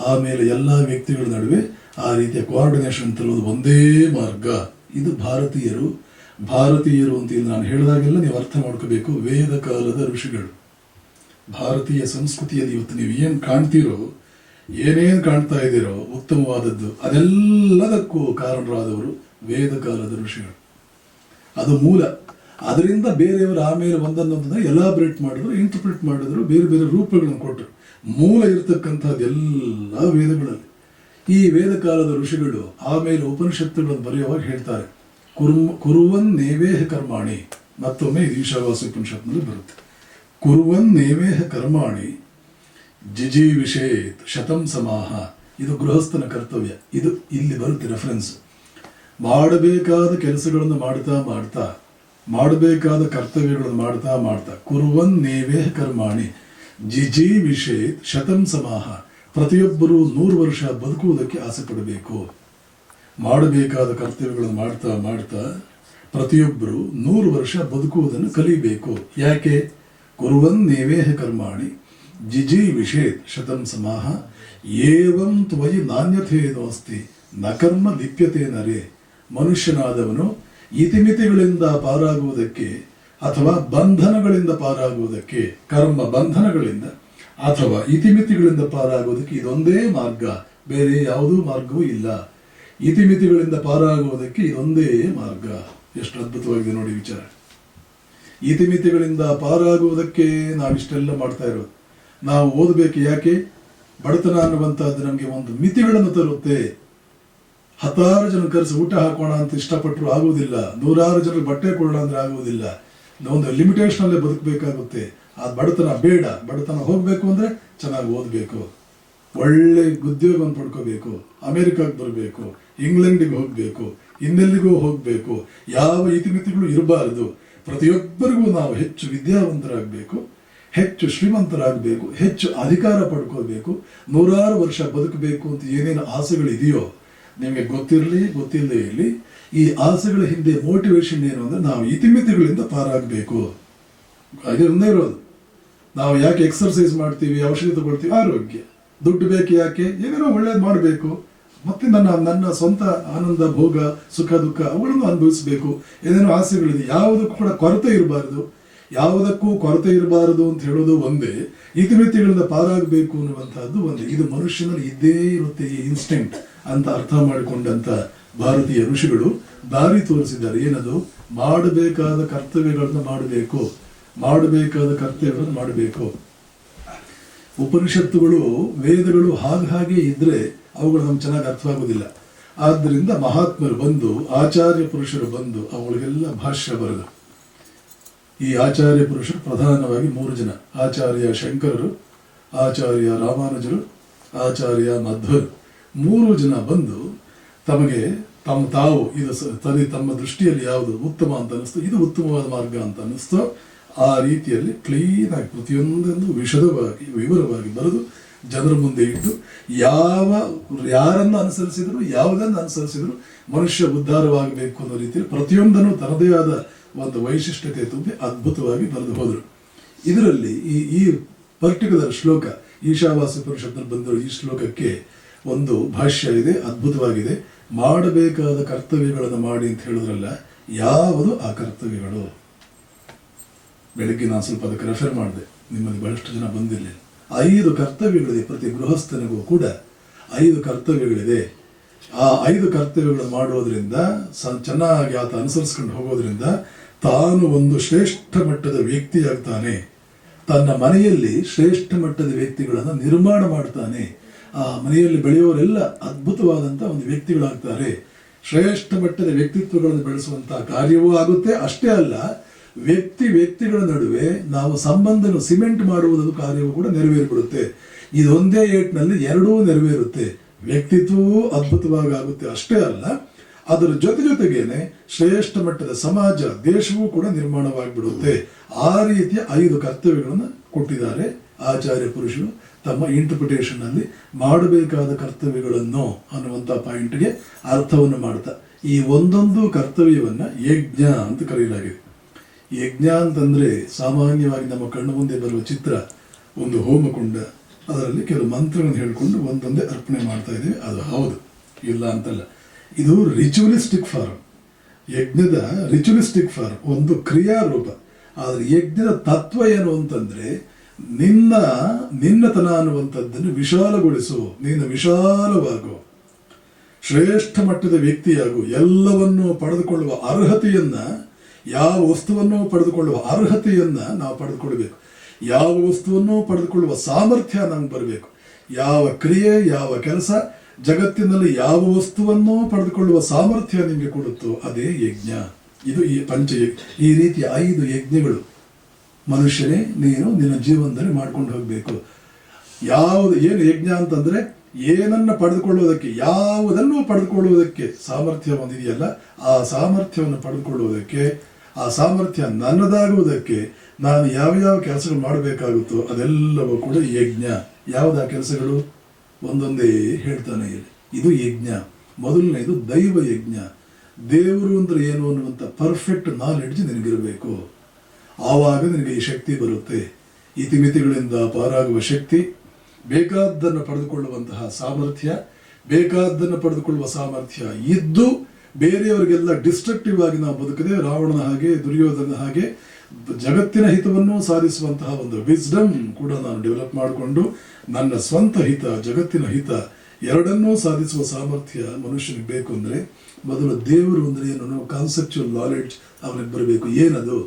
ಆಮೇಲೆ ಎಲ್ಲ ವ್ಯಕ್ತಿಗಳ ನಡುವೆ ಆ ರೀತಿಯ ಕೋಆರ್ಡಿನೇಷನ್ ತರುವುದು ಒಂದೇ ಮಾರ್ಗ. ಇದು ಭಾರತೀಯರು ಅಂತ ನಾನು ಹೇಳಿದಾಗೆಲ್ಲ ನೀವು ಅರ್ಥ ಮಾಡ್ಕೋಬೇಕು. ವೇದ ಕಾಲದ ಋಷಿಗಳು. ಭಾರತೀಯ ಸಂಸ್ಕೃತಿಯಲ್ಲಿ ಇವತ್ತು ನೀವು ಏನು ಕಾಣ್ತೀರೋ, ಏನೇನು ಕಾಣ್ತಾ ಇದ್ದೀರೋ ಉತ್ತಮವಾದದ್ದು, ಅದೆಲ್ಲದಕ್ಕೂ ಕಾರಣರಾದವರು ವೇದ ಕಾಲದ ಋಷಿಗಳು. ಅದು ಮೂಲ. ಅದರಿಂದ ಬೇರೆಯವರು ಆಮೇಲೆ ಒಂದನ್ನೊಂದನ್ನು ಎಲಾಬ್ರೇಟ್ ಮಾಡಿದ್ರು, ಇಂಟರ್ಪ್ರಿಟ್ ಮಾಡಿದ್ರು, ಬೇರೆ ಬೇರೆ ರೂಪಗಳನ್ನು ಕೊಟ್ಟರು. ಮೂಲ ಇರತಕ್ಕಂಥದ್ದೆಲ್ಲ ವೇದಗಳಲ್ಲಿ. ಈ ವೇದ ಕಾಲದ ಋಷಿಗಳು ಆಮೇಲೆ ಉಪನಿಷತ್ತುಗಳನ್ನು ಬರೆಯುವಾಗ ಹೇಳ್ತಾರೆ, ಕುರುವನ್ ನೇವೇಹ ಕರ್ಮಾಣಿ. ಮತ್ತೊಮ್ಮೆ ಇದು ಈಶಾವಾಸ್ಯ ಉಪನಿಷತ್ನಲ್ಲಿ ಬರುತ್ತೆ. ಕುರುವನ್ ನೇವೇಹ ಕರ್ಮಾಣಿ ಜಿಜೀವಿಷೇತ್ ಶತಂ ಸಮಾಹ. ಇದು ಗೃಹಸ್ಥನ ಕರ್ತವ್ಯ. ಇದು ಇಲ್ಲಿ ಬರುತ್ತೆ ರೆಫರೆನ್ಸ್. ಮಾಡಬೇಕಾದ ಕೆಲಸಗಳನ್ನು ಮಾಡ್ತಾ ಮಾಡ್ತಾ, ಮಾಡಬೇಕಾದ ಕರ್ತವ್ಯಗಳನ್ನು ಮಾಡ್ತಾ ಮಾಡ್ತಾ, ಕುರುವನ್ ನೇವೇ ಕರ್ಮಾಣಿ ಜಿಜಿ ವಿಷೇತ್ ಶತಂ ಸಮಾಹ. ಪ್ರತಿಯೊಬ್ಬರೂ 100 ವರ್ಷ ಬದುಕುವುದಕ್ಕೆ ಆಸೆ ಪಡಬೇಕು. ಮಾಡಬೇಕಾದ ಕರ್ತವ್ಯಗಳನ್ನು ಮಾಡ್ತಾ ಮಾಡ್ತಾ ಪ್ರತಿಯೊಬ್ಬರು 100 ವರ್ಷ ಬದುಕುವುದನ್ನು ಕಲಿಬೇಕು. ಯಾಕೆ? ಕುರುವನ್ ನೇವೇಹ ಕರ್ಮಾಣಿ ಜಿಜಿ ವಿಷೇತ್ ಶತಂ ಸಮಾಹ ಏವಂ ತ್ವಯಿ ನಾಣ್ಯಥೇನೋಸ್ತಿ ನ ಕರ್ಮ ಲಿಪ್ಯತೆ ನರೇ. ಮನುಷ್ಯನಾದವನು ಇತಿಮಿತಿಗಳಿಂದ ಪಾರಾಗುವುದಕ್ಕೆ ಅಥವಾ ಬಂಧನಗಳಿಂದ ಪಾರಾಗುವುದಕ್ಕೆ, ಕರ್ಮ ಬಂಧನಗಳಿಂದ ಅಥವಾ ಇತಿಮಿತಿಗಳಿಂದ ಪಾರಾಗುವುದಕ್ಕೆ ಇದೊಂದೇ ಮಾರ್ಗ, ಬೇರೆ ಯಾವುದೂ ಮಾರ್ಗವೂ ಇಲ್ಲ. ಇತಿಮಿತಿಗಳಿಂದ ಪಾರಾಗುವುದಕ್ಕೆ ಇದೊಂದೇ ಮಾರ್ಗ. ಎಷ್ಟು ಅದ್ಭುತವಾಗಿದೆ ನೋಡಿ ವಿಚಾರ. ಇತಿಮಿತಿಗಳಿಂದ ಪಾರಾಗುವುದಕ್ಕೆ ನಾವಿಷ್ಟೆಲ್ಲ ಮಾಡ್ತಾ ಇರೋದು. ನಾವು ಓದಬೇಕು. ಯಾಕೆ? ಬಡತನ ಅನ್ನುವಂತಹದ್ದು ನಮಗೆ ಒಂದು ಮಿತಿಗಳನ್ನು ತರುತ್ತೆ. 10 ಜನ ಕರೆಸಿ ಊಟ ಹಾಕೋಣ ಅಂತ ಇಷ್ಟಪಟ್ಟರು ಆಗುವುದಿಲ್ಲ. 100 ಜನರು ಬಟ್ಟೆ ಕೊಡೋಣ ಅಂದ್ರೆ ಆಗುವುದಿಲ್ಲ. ಒಂದು ಲಿಮಿಟೇಷನ್ ಅಲ್ಲೇ ಬದುಕಬೇಕಾಗುತ್ತೆ. ಆ ಬಡತನ ಬೇಡ. ಬಡತನ ಹೋಗ್ಬೇಕು ಅಂದ್ರೆ ಚೆನ್ನಾಗಿ ಓದಬೇಕು, ಒಳ್ಳೆ ಉದ್ಯೋಗವನ್ನು ಪಡ್ಕೋಬೇಕು, ಅಮೆರಿಕಕ್ಕೆ ಬರಬೇಕು, ಇಂಗ್ಲೆಂಡಿಗೆ ಹೋಗ್ಬೇಕು, ಇನ್ನೆಲ್ಲಿಗೂ ಹೋಗ್ಬೇಕು. ಯಾವ ಇತಿಮಿತಿಗಳು ಇರಬಾರದು. ಪ್ರತಿಯೊಬ್ಬರಿಗೂ ನಾವು ಹೆಚ್ಚು ವಿದ್ಯಾವಂತರಾಗಬೇಕು, ಹೆಚ್ಚು ಶ್ರೀಮಂತರಾಗಬೇಕು, ಹೆಚ್ಚು ಅಧಿಕಾರ ಪಡ್ಕೋಬೇಕು, 100 ವರ್ಷ ಬದುಕಬೇಕು ಅಂತ ಏನೇನು ಆಸೆಗಳಿದೆಯೋ ನಿಮಗೆ ಗೊತ್ತಿರಲಿ ಗೊತ್ತಿಲ್ಲದೆ ಇರಲಿ, ಈ ಆಸೆಗಳ ಹಿಂದೆ ಮೋಟಿವೇಶನ್ ಏನು ಅಂದ್ರೆ ನಾವು ಇತಿಮಿತಿಗಳಿಂದ ಪಾರಾಗಬೇಕು. ಅದೊಂದೇ ಇರೋದು. ನಾವು ಯಾಕೆ ಎಕ್ಸರ್ಸೈಸ್ ಮಾಡ್ತೀವಿ, ಔಷಧಿ ತಗೊಳ್ತೀವಿ? ಆರೋಗ್ಯ. ದುಡ್ಡು ಬೇಕು ಯಾಕೆ? ಏನೇನೋ ಒಳ್ಳೇದು ಮಾಡಬೇಕು, ಮತ್ತೆ ನನ್ನ ಸ್ವಂತ ಆನಂದ, ಭೋಗ, ಸುಖ, ದುಃಖ ಅವುಗಳನ್ನು ಅನುಭವಿಸಬೇಕು. ಏನೇನೋ ಆಸೆಗಳಿದೆ. ಯಾವುದಕ್ಕೂ ಕೂಡ ಕೊರತೆ ಇರಬಾರದು. ಯಾವುದಕ್ಕೂ ಕೊರತೆ ಇರಬಾರದು ಅಂತ ಹೇಳೋದು ಒಂದೇ, ಇತಿಮಿತಿಗಳಿಂದ ಪಾರಾಗಬೇಕು ಅನ್ನುವಂತಹದ್ದು ಒಂದೇ. ಇದು ಮನುಷ್ಯನಲ್ಲಿ ಇದ್ದೇ ಇರುತ್ತೆ, ಈ ಇನ್ಸ್ಟಿಂಕ್ಟ್ ಅಂತ ಅರ್ಥ ಮಾಡಿಕೊಂಡಂತ ಭಾರತೀಯ ಋಷಿಗಳು ದಾರಿ ತೋರಿಸಿದ್ದಾರೆ. ಏನದು? ಮಾಡಬೇಕಾದ ಕರ್ತವ್ಯಗಳನ್ನು ಮಾಡಬೇಕು, ಮಾಡಬೇಕಾದ ಕರ್ತವ್ಯಗಳನ್ನು ಮಾಡಬೇಕು. ಉಪನಿಷತ್ತುಗಳು, ವೇದಗಳು ಹಾಗೆ ಇದ್ರೆ ಅವುಗಳು ನಮ್ಗೆ ಚೆನ್ನಾಗಿ ಅರ್ಥವಾಗುವುದಿಲ್ಲ. ಆದ್ದರಿಂದ ಮಹಾತ್ಮರು ಬಂದು, ಆಚಾರ್ಯ ಪುರುಷರು ಬಂದು ಅವುಗಳಿಗೆಲ್ಲ ಭಾಷ್ಯ ಬರೆದು. ಈ ಆಚಾರ್ಯ ಪುರುಷರು ಪ್ರಧಾನವಾಗಿ 3 ಜನ: ಆಚಾರ್ಯ ಶಂಕರರು, ಆಚಾರ್ಯ ರಾಮಾನುಜರು, ಆಚಾರ್ಯ ಮಧ್ವರು. 3 ಜನ ಬಂದು ತಮಗೆ ತಾವು ಇದು ತಮ್ಮ ದೃಷ್ಟಿಯಲ್ಲಿ ಯಾವುದು ಉತ್ತಮ ಅಂತ ಅನ್ನಿಸ್ತು, ಇದು ಉತ್ತಮವಾದ ಮಾರ್ಗ ಅಂತ ಅನ್ನಿಸ್ತೋ ಆ ರೀತಿಯಲ್ಲಿ ಕ್ಲೀನ್ ಆಗಿ ಪ್ರತಿಯೊಂದನ್ನು ವಿಶದವಾಗಿ ವಿವರವಾಗಿ ಬರೆದು ಜನರ ಮುಂದೆ ಇಟ್ಟು, ಯಾರನ್ನು ಅನುಸರಿಸಿದ್ರು, ಯಾವುದನ್ನು ಅನುಸರಿಸಿದ್ರು ಮನುಷ್ಯ ಉದ್ಧಾರವಾಗಬೇಕು ಅನ್ನೋ ರೀತಿಯಲ್ಲಿ ಪ್ರತಿಯೊಂದನ್ನು ತನ್ನದೇ ಆದ ಒಂದು ವೈಶಿಷ್ಟ್ಯತೆ ತುಂಬಿ ಅದ್ಭುತವಾಗಿ ಬರೆದು ಹೋದರು. ಇದರಲ್ಲಿ ಈ ಪರ್ಟಿಕ್ಯುಲರ್ ಶ್ಲೋಕ, ಈಶಾವಾಸ್ಯ ಪರಿಷತ್ನಲ್ಲಿ ಬಂದಿರೋ ಈ ಶ್ಲೋಕಕ್ಕೆ ಒಂದು ಭಾಷ್ಯ ಇದೆ, ಅದ್ಭುತವಾಗಿದೆ. ಮಾಡಬೇಕಾದ ಕರ್ತವ್ಯಗಳನ್ನು ಮಾಡಿ ಅಂತ ಹೇಳಿದ್ರಲ್ಲ, ಯಾವುದು ಆ ಕರ್ತವ್ಯಗಳು? ಬೆಳಗ್ಗೆ ನಾನು ಸ್ವಲ್ಪ ಅದಕ್ಕೆ ರೆಫರ್ ಮಾಡಿದೆ, ನಿಮ್ಮಲ್ಲಿ ಬಹಳಷ್ಟು ಜನ ಬಂದಿಲ್ಲ. 5 ಕರ್ತವ್ಯಗಳಿದೆ. ಪ್ರತಿ ಗೃಹಸ್ಥನಿಗೂ ಕೂಡ 5 ಕರ್ತವ್ಯಗಳಿದೆ. ಆ 5 ಕರ್ತವ್ಯಗಳನ್ನು ಮಾಡೋದ್ರಿಂದ, ಚೆನ್ನಾಗಿ ಆತ ಅನುಸರಿಸ್ಕೊಂಡು ಹೋಗೋದ್ರಿಂದ ತಾನು ಒಂದು ಶ್ರೇಷ್ಠ ಮಟ್ಟದ ವ್ಯಕ್ತಿಯಾಗ್ತಾನೆ. ತನ್ನ ಮನೆಯಲ್ಲಿ ಶ್ರೇಷ್ಠ ಮಟ್ಟದ ವ್ಯಕ್ತಿಗಳನ್ನು ನಿರ್ಮಾಣ ಮಾಡ್ತಾನೆ. ಆ ಮನೆಯಲ್ಲಿ ಬೆಳೆಯೋರೆಲ್ಲ ಅದ್ಭುತವಾದಂಥ ಒಂದು ವ್ಯಕ್ತಿಗಳಾಗ್ತಾರೆ. ಶ್ರೇಷ್ಠ ಮಟ್ಟದ ವ್ಯಕ್ತಿತ್ವಗಳನ್ನು ಬೆಳೆಸುವಂತಹ ಕಾರ್ಯವೂ ಆಗುತ್ತೆ. ಅಷ್ಟೇ ಅಲ್ಲ, ವ್ಯಕ್ತಿಗಳ ನಡುವೆ ನಾವು ಸಂಬಂಧನ ಸಿಮೆಂಟ್ ಮಾಡುವುದನ್ನು ಕಾರ್ಯವೂ ಕೂಡ ನೆರವೇರಿಬಿಡುತ್ತೆ. ಇದೊಂದೇ ಏಟ್ನಲ್ಲಿ 2 ನೆರವೇರುತ್ತೆ. ವ್ಯಕ್ತಿತ್ವವೂ ಅದ್ಭುತವಾಗಿ ಆಗುತ್ತೆ. ಅಷ್ಟೇ ಅಲ್ಲ, ಅದರ ಜೊತೆಗೇನೆ ಶ್ರೇಷ್ಠ ಮಟ್ಟದ ಸಮಾಜ, ದೇಶವೂ ಕೂಡ ನಿರ್ಮಾಣವಾಗಿಬಿಡುತ್ತೆ. ಆ ರೀತಿಯ 5 ಕರ್ತವ್ಯಗಳನ್ನು ಕೊಟ್ಟಿದ್ದಾರೆ ಆಚಾರ್ಯ ಪುರುಷರು ತಮ್ಮ ಇಂಟರ್ಪ್ರಿಟೇಷನ್ ಅಲ್ಲಿ. ಮಾಡಬೇಕಾದ ಕರ್ತವ್ಯಗಳನ್ನು ಅನ್ನುವಂಥ ಪಾಯಿಂಟ್ಗೆ ಅರ್ಥವನ್ನು ಮಾಡ್ತಾ ಈ ಒಂದೊಂದು ಕರ್ತವ್ಯವನ್ನ ಯಜ್ಞ ಅಂತ ಕರೆಯಲಾಗಿದೆ. ಯಜ್ಞ ಅಂತಂದ್ರೆ ಸಾಮಾನ್ಯವಾಗಿ ನಮ್ಮ ಕಣ್ಣು ಮುಂದೆ ಬರುವ ಚಿತ್ರ ಒಂದು ಹೋಮಕುಂಡ, ಅದರಲ್ಲಿ ಕೆಲವು ಮಂತ್ರಗಳನ್ನು ಹೇಳಿಕೊಂಡು ಒಂದೊಂದೇ ಅರ್ಪಣೆ ಮಾಡ್ತಾ ಇದ್ದೀವಿ. ಅದು ಹೌದು, ಇಲ್ಲ ಅಂತಲ್ಲ. ಇದು ರಿಚುವಲಿಸ್ಟಿಕ್ ಫಾರ್ಮ್. ಯಜ್ಞದ ರಿಚುವಲಿಸ್ಟಿಕ್ ಫಾರ್ಮ್, ಒಂದು ಕ್ರಿಯಾರೂಪ. ಆದರೆ ಯಜ್ಞದ ತತ್ವ ಏನು ಅಂತಂದ್ರೆ, ನಿನ್ನತನ ಅನ್ನುವಂಥದ್ದನ್ನು ವಿಶಾಲಗೊಳಿಸು, ನೀನು ವಿಶಾಲವಾಗು, ಶ್ರೇಷ್ಠ ಮಟ್ಟದ ವ್ಯಕ್ತಿಯಾಗು, ಎಲ್ಲವನ್ನೂ ಪಡೆದುಕೊಳ್ಳುವ ಅರ್ಹತೆಯನ್ನ, ಯಾವ ವಸ್ತುವನ್ನು ಪಡೆದುಕೊಳ್ಳುವ ಅರ್ಹತೆಯನ್ನ ನಾವು ಪಡೆದುಕೊಳ್ಬೇಕು. ಯಾವ ವಸ್ತುವನ್ನು ಪಡೆದುಕೊಳ್ಳುವ ಸಾಮರ್ಥ್ಯ ನಮ್ಗೆ ಬರಬೇಕು. ಯಾವ ಕ್ರಿಯೆ, ಯಾವ ಕೆಲಸ, ಜಗತ್ತಿನಲ್ಲಿ ಯಾವ ವಸ್ತುವನ್ನು ಪಡೆದುಕೊಳ್ಳುವ ಸಾಮರ್ಥ್ಯ ನಿಮಗೆ ಕೊಡುತ್ತೋ ಅದೇ ಯಜ್ಞ. ಇದು ಈ ಪಂಚಯಜ್ಞ. ಈ ರೀತಿಯ 5 ಯಜ್ಞಗಳು ಮನುಷ್ಯನೇ ನೀನು ನಿನ್ನ ಜೀವನದಲ್ಲಿ ಮಾಡ್ಕೊಂಡು ಹೋಗಬೇಕು. ಏನು ಯಜ್ಞ ಅಂತಂದ್ರೆ ಏನನ್ನ ಪಡೆದುಕೊಳ್ಳುವುದಕ್ಕೆ, ಯಾವುದನ್ನು ಪಡೆದುಕೊಳ್ಳುವುದಕ್ಕೆ ಸಾಮರ್ಥ್ಯ ಹೊಂದಿದೆಯಲ್ಲ, ಆ ಸಾಮರ್ಥ್ಯವನ್ನು ಪಡೆದುಕೊಳ್ಳುವುದಕ್ಕೆ, ಆ ಸಾಮರ್ಥ್ಯ ನನ್ನದಾಗುವುದಕ್ಕೆ ನಾನು ಯಾವ ಕೆಲಸಗಳು ಮಾಡಬೇಕಾಗುತ್ತೋ ಅದೆಲ್ಲವೂ ಕೂಡ ಯಜ್ಞ. ಯಾವುದಾ ಕೆಲಸಗಳು? ಒಂದೊಂದೇ ಹೇಳ್ತಾನೆ ಇಲ್ಲಿ. ಇದು ಯಜ್ಞ. ಮೊದಲನೇದು ದೈವ ಯಜ್ಞ. ದೇವರು ಅಂದ್ರೆ ಏನು ಅನ್ನುವಂಥ ಪರ್ಫೆಕ್ಟ್ ನಾಲೆಡ್ಜ್ ನಿನಗಿರಬೇಕು. ಆವಾಗ ನಿನಗೆ ಈ ಶಕ್ತಿ ಬರುತ್ತೆ. ಇತಿಮಿತಿಗಳಿಂದ ಪಾರಾಗುವ ಶಕ್ತಿ, ಬೇಕಾದ್ದನ್ನು ಪಡೆದುಕೊಳ್ಳುವಂತಹ ಸಾಮರ್ಥ್ಯ, ಬೇಕಾದ್ದನ್ನು ಪಡೆದುಕೊಳ್ಳುವ ಸಾಮರ್ಥ್ಯ ಇದ್ದು ಬೇರೆಯವರಿಗೆಲ್ಲ ಡಿಸ್ಟ್ರಕ್ಟಿವ್ ಆಗಿ ನಾವು ಬದುಕದೆ ರಾವಣನ ಹಾಗೆ, ದುರ್ಯೋಧನ ಹಾಗೆ ಜಗತ್ತಿನ ಹಿತವನ್ನು ಸಾಧಿಸುವಂತಹ ಒಂದು ವಿಸ್ಡಮ್ ಕೂಡ ನಾನು ಡೆವಲಪ್ ಮಾಡಿಕೊಂಡು ನನ್ನ ಸ್ವಂತ ಹಿತ, ಜಗತ್ತಿನ ಹಿತ ಎರಡನ್ನೂ ಸಾಧಿಸುವ ಸಾಮರ್ಥ್ಯ ಮನುಷ್ಯನಿಗೆ ಬೇಕು. ಅಂದರೆ ಮೊದಲು ದೇವರು ಅಂದರೆ ಏನು ಕಾನ್ಸೆಪ್ಚುವಲ್ ನಾಲೆಡ್ಜ್ ಅವನಿಗೆ ಬರಬೇಕು. ಏನದು?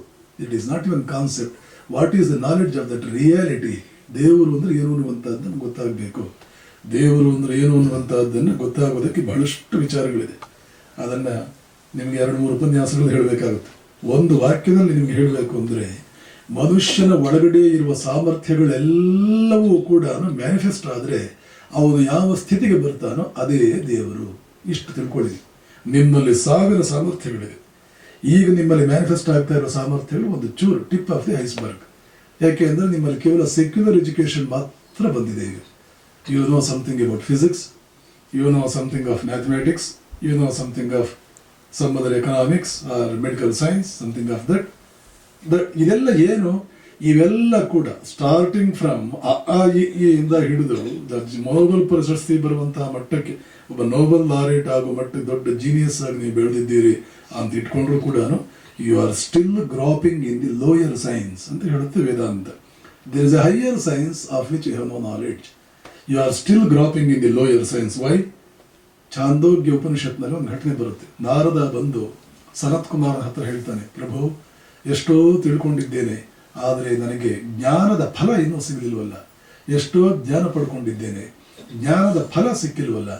It is not even concept. What is the knowledge of that reality? ದೇವರು ಅಂದರೆ ಏನು ಅನ್ನುವಂಥದ್ದನ್ನು ಗೊತ್ತಾಗಬೇಕು. ದೇವರು ಅಂದರೆ ಏನು ಅನ್ನುವಂಥದ್ದನ್ನು ಗೊತ್ತಾಗೋದಕ್ಕೆ ಬಹಳಷ್ಟು ವಿಚಾರಗಳಿದೆ. ಅದನ್ನು ನಿಮಗೆ 2-3 ಉಪನ್ಯಾಸಗಳು ಹೇಳಬೇಕಾಗುತ್ತೆ. ಒಂದು ವಾಕ್ಯದಲ್ಲಿ ನಿಮಗೆ ಹೇಳಬೇಕು ಅಂದರೆ, ಮನುಷ್ಯನ ಒಳಗಡೆ ಇರುವ ಸಾಮರ್ಥ್ಯಗಳೆಲ್ಲವೂ ಕೂಡ ಮ್ಯಾನಿಫೆಸ್ಟ್ ಆದರೆ ಅವನು ಯಾವ ಸ್ಥಿತಿಗೆ ಬರ್ತಾನೋ ಅದೇ ದೇವರು. ಇಷ್ಟು ತಿಳ್ಕೊಳ್ಳಿ. ನಿಮ್ಮಲ್ಲಿ 1000 ಸಾಮರ್ಥ್ಯಗಳಿವೆ. ಈಗ ನಿಮ್ಮಲ್ಲಿ ಮ್ಯಾನಿಫೆಸ್ಟ್ ಆಗ್ತಾ ಇರೋ ಸಾಮರ್ಥ್ಯಗಳು ಒಂದು ಚೂರು, ಟಿಪ್ ಆಫ್ ದಿ ಐಸ್ಬರ್ಗ್. ಯಾಕೆ ಅಂದರೆ ನಿಮ್ಮಲ್ಲಿ ಕೇವಲ ಸೆಕ್ಯುಲರ್ ಎಜುಕೇಶನ್ ಮಾತ್ರ ಬಂದಿದೆ. ಈಗ you know something about physics, you know something of mathematics, you know something of some other economics or medical science, something of that. ಇದೆಲ್ಲ ಏನು? ಇವೆಲ್ಲ ಕೂಡ ಸ್ಟಾರ್ಟಿಂಗ್ ಫ್ರಮ್ ಇಂದ ಹಿಡಿದು ನೋಬೆಲ್ ಪ್ರಶಸ್ತಿ ಬರುವಂತಹ ಮಟ್ಟಕ್ಕೆ, ಒಬ್ಬ ನೋಬೆಲ್ ಲಾರೇಟ್ ಆಗೋ ಮಟ್ಟಕ್ಕೆ ದೊಡ್ಡ ಜೀನಿಯಸ್ ಆಗಿ ನೀವು ಬೆಳೆದಿದ್ದೀರಿ ಅಂತ ಇಟ್ಕೊಂಡ್ರು ಕೂಡ you are still groping in the lower science ಅಂತ ಹೇಳುತ್ತೆ Vedanta. There is a higher science of which you have no knowledge. You are still groping in the lower science. Why? Chandogya ಉಪನಿಷತ್ನಲ್ಲಿ ಒಂದು ಘಟನೆ ಬರುತ್ತೆ. ನಾರದ ಬಂದು ಸನತ್ ಕುಮಾರನ ಹತ್ರ ಹೇಳ್ತಾನೆ, ಪ್ರಭು ಎಷ್ಟೋ ತಿಳ್ಕೊಂಡಿದ್ದೇನೆ, ಆದರೆ ನನಗೆ ಜ್ಞಾನದ ಫಲ ಇನ್ನೂ ಸಿಗಲಿಲ್ವಲ್ಲ. ಎಷ್ಟೋ ಜ್ಞಾನ ಪಡ್ಕೊಂಡಿದ್ದೇನೆ, ಜ್ಞಾನದ ಫಲ ಸಿಕ್ಕಿಲ್ವಲ್ಲ.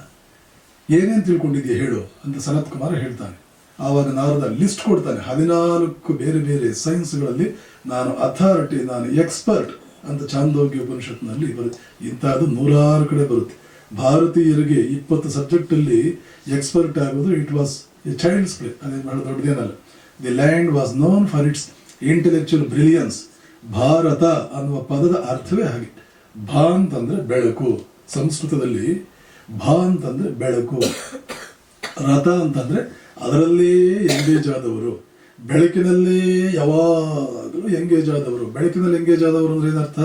ಏನೇನು ತಿಳ್ಕೊಂಡಿದ್ಯಾ ಹೇಳು ಅಂತ ಸನತ್ ಕುಮಾರ ಹೇಳ್ತಾನೆ. ಆವಾಗ ನಾರದ ಲಿಸ್ಟ್ ಕೊಡ್ತಾನೆ. 14 ಬೇರೆ ಬೇರೆ ಸೈನ್ಸ್ಗಳಲ್ಲಿ ನಾನು ಅಥಾರಿಟಿ, ನಾನು ಎಕ್ಸ್ಪರ್ಟ್ ಅಂತ ಛಾಂದೋಗ್ಯ ಉಪನಿಷತ್ನಲ್ಲಿ ಬರುತ್ತೆ. ಇಂಥದ್ದು 106 ಕಡೆ ಬರುತ್ತೆ. ಭಾರತೀಯರಿಗೆ 20 ಸಬ್ಜೆಕ್ಟಲ್ಲಿ ಎಕ್ಸ್ಪರ್ಟ್ ಆಗೋದು it was a child's play. ಅದೇ ಬಹಳ ದೊಡ್ಡದೇನಲ್ಲ. The land was known for its intellectual brilliance. Bharat ಅನ್ನುವ ಪದದ ಅರ್ಥವೇ ಹಾಗೆ. ಭಾ ಅಂತಂದ್ರೆ ಬೆಳಕು. ಸಂಸ್ಕೃತದಲ್ಲಿ ಭಾ ಅಂತಂದ್ರೆ ಬೆಳಕು, ರಥ ಅಂತಂದ್ರೆ ಅದರಲ್ಲೇ ಎಂಗೇಜ್ ಆದವರು, ಬೆಳಕಿನಲ್ಲೇ ಯಾವಾಗಲೂ ಎಂಗೇಜ್ ಆದವರು. ಬೆಳಕಿನಲ್ಲಿ ಎಂಗೇಜ್ ಆದವರು ಅಂದ್ರೆ ಏನರ್ಥ?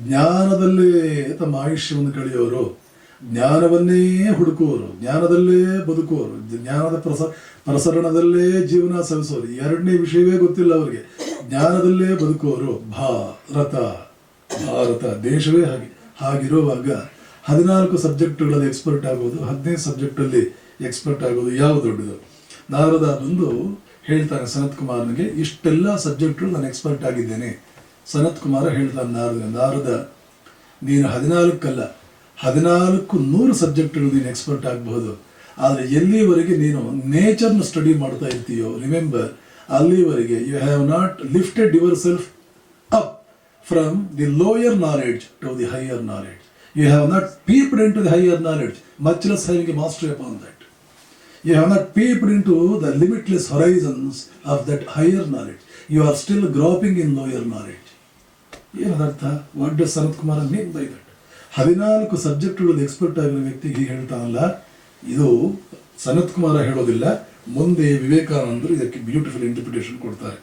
ಜ್ಞಾನದಲ್ಲೇ ತಮ್ಮ ಆಯುಷ್ಯವನ್ನು ಕಳೆಯೋರು, ಜ್ಞಾನವನ್ನೇ ಹುಡುಕುವವರು, ಜ್ಞಾನದಲ್ಲೇ ಬದುಕುವವರು, ಜ್ಞಾನದ ಪ್ರಸರಣದಲ್ಲೇ ಜೀವನ ಸವಿಸೋರು. ಎರಡನೇ ವಿಷಯವೇ ಗೊತ್ತಿಲ್ಲ ಅವರಿಗೆ. ಜ್ಞಾನದಲ್ಲೇ ಬದುಕುವವರು ಭಾರತ. ಭಾರತ ದೇಶವೇ ಹಾಗೆ. ಹಾಗಿರುವಾಗ 14 ಸಬ್ಜೆಕ್ಟ್ಗಳಲ್ಲಿ ಎಕ್ಸ್ಪರ್ಟ್ ಆಗೋದು, 15 ಸಬ್ಜೆಕ್ಟಲ್ಲಿ ಎಕ್ಸ್ಪರ್ಟ್ ಆಗೋದು ಯಾವ ದೊಡ್ಡದು? ನಾರದ ಬಂದು ಹೇಳ್ತಾನೆ ಸನತ್ ಕುಮಾರನಿಗೆ, ಇಷ್ಟೆಲ್ಲ ಸಬ್ಜೆಕ್ಟ್ಗಳು ನಾನು ಎಕ್ಸ್ಪರ್ಟ್ ಆಗಿದ್ದೇನೆ. ಸನತ್ ಕುಮಾರ ಹೇಳ್ತಾನೆ ನಾರದ ನೀನು 14 ಅಲ್ಲ 1400 ಸಬ್ಜೆಕ್ಟ್ಗಳು ನೀನು ಎಕ್ಸ್ಪರ್ಟ್ ಆಗಬಹುದು. ಆದರೆ ಎಲ್ಲಿವರೆಗೆ ನೀನು ನೇಚರ್ನ ಸ್ಟಡಿ ಮಾಡ್ತಾ ಇರ್ತೀಯೋ, ರಿಮೆಂಬರ್, ಅಲ್ಲಿವರೆಗೆ you have not lifted yourself up from the lower knowledge to the higher knowledge. You have not peeped into the higher knowledge, much less having a mastery upon that. You have not peeped into the limitless horizons of that higher knowledge. You are still groping in lower knowledge. ಏನದರ್ಥ? What does Sanat Kumara mean by that? 14 ಸಬ್ಜೆಕ್ಟ್ಗಳಲ್ಲಿ expert ಆಗಿರೋ ವ್ಯಕ್ತಿಗೆ ಹೀಗೆ ಹೇಳ್ತಾನಲ್ಲ, ಇದು ಸನತ್ ಕುಮಾರ ಹೇಳೋದಿಲ್ಲ. ಮುಂದೆ ವಿವೇಕಾನಂದರು ಇದಕ್ಕೆ ಬ್ಯೂಟಿಫುಲ್ ಇಂಟರ್ಪ್ರಿಟೇಷನ್ ಕೊಡ್ತಾರೆ.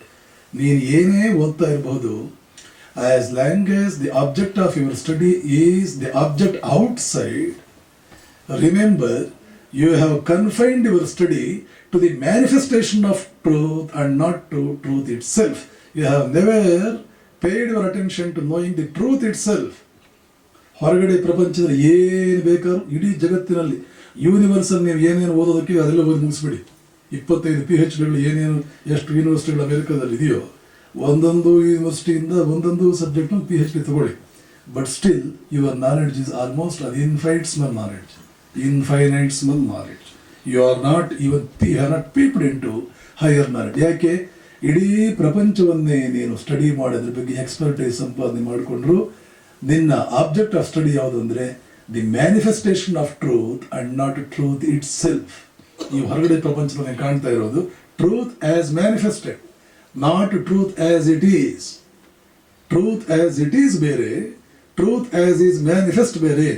ನೀನು ಏನೇ ಓದ್ತಾ ಇರಬಹುದು, as long as the object of your study is the object outside, remember you have confined your study to the manifestation of truth and not to truth itself. You have never paid your attention to knowing the truth itself. ಹೊರಗಡೆ ಪ್ರಪಂಚದಲ್ಲಿ ಏನು ಬೇಕಾದ್ರೂ ಇಡೀ ಜಗತ್ತಿನಲ್ಲಿ universal ನೀವು ಏನೇನು ಓದೋದಕ್ಕೆ ಅದೆಲ್ಲ ಓದಿ ಮುಗಿಸ್ಬಿಡಿ. 25 PhDಗಳು ಏನೇನು ಎಷ್ಟು ಯೂನಿವರ್ಸಿಟಿಗಳು ಅಮೆರಿಕದಲ್ಲಿ ಇದೆಯೋ ಒಂದೊಂದು ಯೂನಿವರ್ಸಿಟಿಯಿಂದ ಒಂದೊಂದು ಸಬ್ಜೆಕ್ಟ್ PhD ತಗೊಳ್ಳಿ. But still your knowledge is almost ಅದು infinite small knowledge. You are not even you have not peeped in to higher knowledge. ಯಾಕೆ? ಇಡೀ ಪ್ರಪಂಚವನ್ನೇ ನೀನು ಸ್ಟಡಿ ಮಾಡೋದ್ರ ಬಗ್ಗೆ ಎಕ್ಸ್ಪರ್ಟೈಸ್ ಸಂಪಾದನೆ ಮಾಡಿಕೊಂಡ್ರು ನಿನ್ನ ಆಬ್ಜೆಕ್ಟ್ ಆಫ್ ಸ್ಟಡಿ ಯಾವುದು ಅಂದರೆ the manifestation of truth and not truth it self. ಈ ಹೊರಗಡೆ ಪ್ರಪಂಚದಲ್ಲಿ ಕಾಣ್ತಾ ಇರೋದು truth as manifested, not truth as it is. Truth as it is ಬೇರೆ, ಟ್ರೂತ್ ಆಸ್ ಈಸ್ ಮ್ಯಾನಿಫೆಸ್ಟ್ ಬೇರೆ.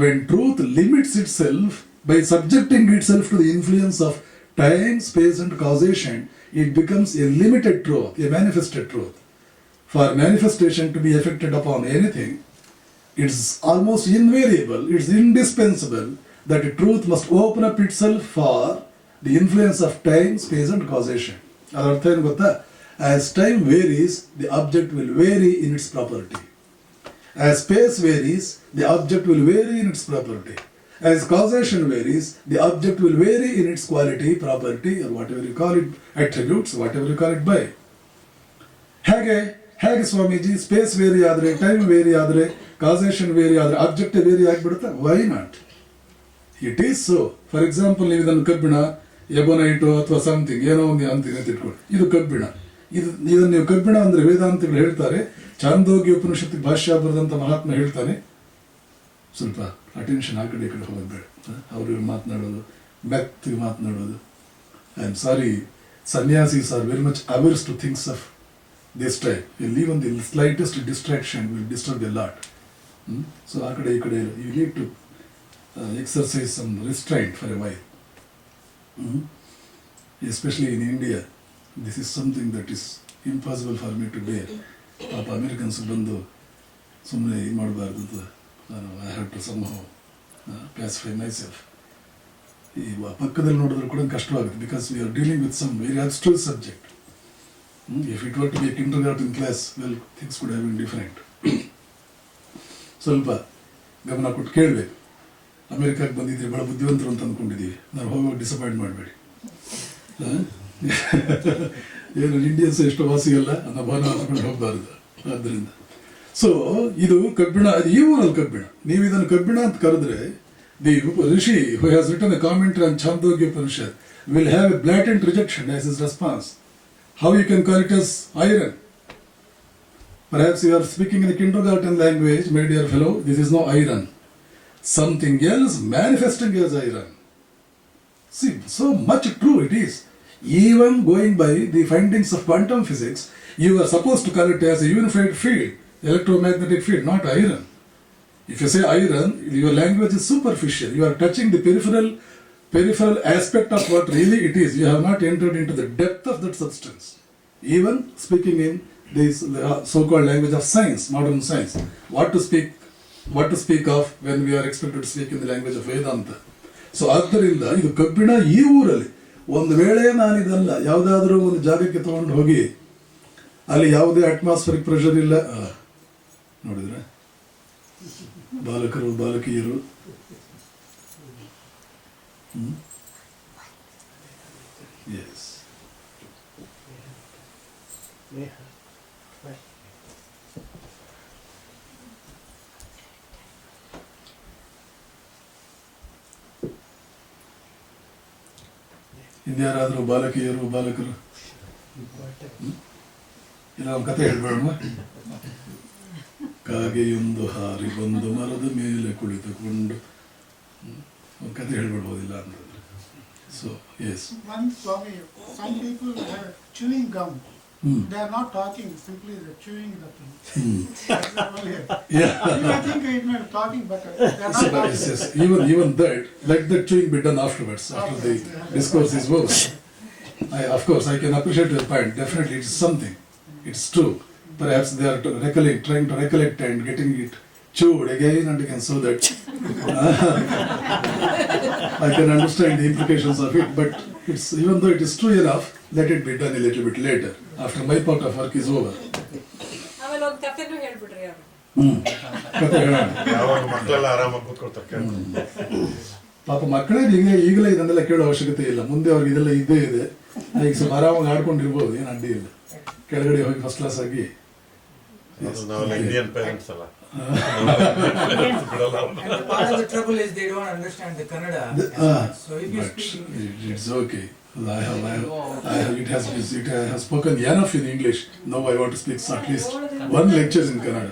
When truth limits itself by subjecting itself to the influence of time, space and causation, it becomes a limited truth, a manifested truth. For manifestation to be effected upon anything, it's almost invariable, it's indispensable that a truth must open up itself for the influence of time, space and causation. ಅದರ ಅರ್ಥ ಏನು ಗೊತ್ತಾ? As time varies, the object will vary in its property. As space varies, the object will vary in its property. As causation varies, the object will vary in its quality, property, or whatever you call it, attributes, whatever you call it by. ಹೇಗೆ Swamiji space very ಆದರೆ, time very ಆದರೆ, causation very ಆದರೆ object very ಆಗಿಬಿಡುತ್ತೆ? Why not? It is so. For example, ನೀವು ಇದನ್ನು ಕಬ್ಬಿಣ, ಎಬೋನೈಟು ಅಥವಾ something ಏನೋ ಒಂದು ಅಂತೀನಿ ಅಂತ ಇಟ್ಕೊಳ್ಳಿ, ಇದು ಕಬ್ಬಿಣ. ಇದನ್ನು ನೀವು ಕಬ್ಬಿಣ ಅಂದರೆ ವೇದಾಂತಗಳು ಹೇಳ್ತಾರೆ. ಚಾಂದೋಗ್ಯ ಉಪನಿಷತ್ತಿಗೆ ಭಾಷ್ಯ ಬರೆದಂಥ ಮಹಾತ್ಮ ಹೇಳ್ತಾನೆ, ಸ್ವಲ್ಪ ಅಟೆನ್ಷನ್ ಆ ಕಡೆ ಈ ಕಡೆ ಹೋಗೋದು ಬೇಡ, ಅವರು ಮಾತನಾಡೋದು ಮೆತ್ತಿಗೆ ಮಾತನಾಡೋದು. I am sorry, sannyasis are very much averse to things of this type. even the slightest distraction will disturb a lot. So ಆ ಕಡೆ ಈ ಕಡೆ you need to exercise some restraint for a while. Especially in India, this is something that is impossible for me to bear. ಪಾಪ Americans ಬಂದು ಸುಮ್ಮನೆ ಇದು ಮಾಡಬಾರ್ದು ಅಂತ I have to somehow pacify myself. ಈ ಪಕ್ಕದಲ್ಲಿ ನೋಡಿದ್ರೆ ಕೂಡ ಕಷ್ಟವಾಗುತ್ತೆ, because we are dealing with some very abstruse subject. If it were to be kindergarten class, well things could have been different. ಸ್ವಲ್ಪ ಗಮನ ಕೊಟ್ಟು ಕೇಳಬೇಕು. ಅಮೇರಿಕಾಗೆ ಬಂದಿದ್ದೀವಿ, ಭಾಳ ಬುದ್ಧಿವಂತರು ಅಂತ ಅಂದ್ಕೊಂಡಿದ್ದೀವಿ, ನಾವು ಹೋಗೋಗಿ ಡಿಸಪಾಯಿಂಟ್ ಮಾಡಬೇಡಿ. ಏನು ಇಂಡಿಯನ್ಸ್ ಎಷ್ಟು ವಾಸಿಗಲ್ಲ ಅನ್ನೋ ಭಾವನೆ ಹಾಕೊಂಡು ಹೋಗಬಾರ್ದು. ಆದ್ದರಿಂದ ಸೊ ಇದು ಕಬ್ಬಿಣ, ಈ ಊರಲ್ಲಿ ಕಬ್ಬಿಣ. ನೀವು ಇದನ್ನು ಕಬ್ಬಿಣ ಅಂತ ಕರೆದ್ರೆ, the rishi who has written a commentary on Chandogya Upanishad will have a blatant rejection as his response. How you can call it as iron? Perhaps you are speaking in the kindergarten language, my dear fellow. This is no iron. Something else manifesting as iron. See, so much true it is. Even going by the findings of quantum physics, you are supposed to call it as a unified field, electromagnetic field, not iron. If you say iron, your language is superficial. You are touching the peripheral aspect of what really it is. You have not entered into the depth of that substance. Even speaking in this so-called language of science, modern science, what to speak of when we are expected to speak in the language of Vedanta. So ಆದ್ದರಿಂದ ಇದು ಕಬ್ಬಿಣ ಈ ಊರಲ್ಲಿ. ಒಂದು ವೇಳೆ ನಾನು ಇದಲ್ಲ ಯಾವುದಾದ್ರೂ ಒಂದು ಜಾಗಕ್ಕೆ ತಗೊಂಡು ಹೋಗಿ ಅಲ್ಲಿ ಯಾವುದೇ ಅಟ್ಮಾಸ್ಫರಿಕ್ ಪ್ರೆಷರ್ ಇಲ್ಲ, ನೋಡಿದ್ರೆ ಬಾಲಕರು ಬಾಲಕಿಯರು ಎಸ್ ಇನ್ಯಾರಾದರೂ ಬಾಲಕಿಯರು ಬಾಲಕರು ಇಲ್ಲ ಒಂದು ಕತೆ ಹೇಳ್ಬೇಡಮ್ಮ. ಕಾಗೆಯೊಂದು ಹಾರಿ ಬಂದು ಮರದ ಮೇಲೆ ಕುಳಿತುಕೊಂಡು ಒಂದು ಕತೆ ಹೇಳ್ಬಿಡ್ಬೋದಿಲ್ಲ ಅಂತಂದ್ರೆ. So yes, some people are chewing gum. They are not talking, simply they're chewing the thing. That's the only. I think it may be talking, but they are not talking. yes. Even that, let that chewing be done afterwards, after the discourse is over. Of course, I can appreciate your point. Definitely, it's something. It's true. Perhaps they are trying to recollect and getting it chewed again and again, so that I can understand the implications of it. But it's, even though it is true enough, let it be done a little bit later, after my part of work is over. ಆಮೇಲೆ ಒಂದು ಕಥೆನೂ ಹೇಳ್ಬಿಟ್ರಿ ಅವರು. ಕತೆ ಹೇಳೋಣ. ಯಾವಾಗ ಮಕ್ಕಳೆಲ್ಲ ಆರಾಮಾಗಿ ಕೂತ್ಕೊಳ್ತಾರೆ. ಪಾಪ ಮಕ್ಕಳೇ ಈಗಲೇ ಇದನ್ನೆಲ್ಲ ಕೇಳೋ ಅವಶ್ಯಕತೆ ಇಲ್ಲ. ಮುಂದೆ ಅವ್ರಿಗೆ ಇದೆಲ್ಲ ಇದ್ದೇ ಇದೆ. ಈಗ ಸ್ವಲ್ಪ ಆರಾಮಾಗಿ ಆಡ್ಕೊಂಡಿರ್ಬೋದು, ಏನು ಅಡ್ಡಿ ಇಲ್ಲ. ಕೆಳಗಡೆ ಹೋಗಿ ಫಸ್ಟ್ ಕ್ಲಾಸ್ ಆಗಿ. ನಾವೆಲ್ಲ ಇಂಡಿಯನ್ ಪೇರೆಂಟ್ಸ್ ಅಲ್ಲ. And part of the trouble is they don't understand the Kannada. So if you speak It's okay. It has spoken enough in English. Now I want to speak at least one lecture in Kannada.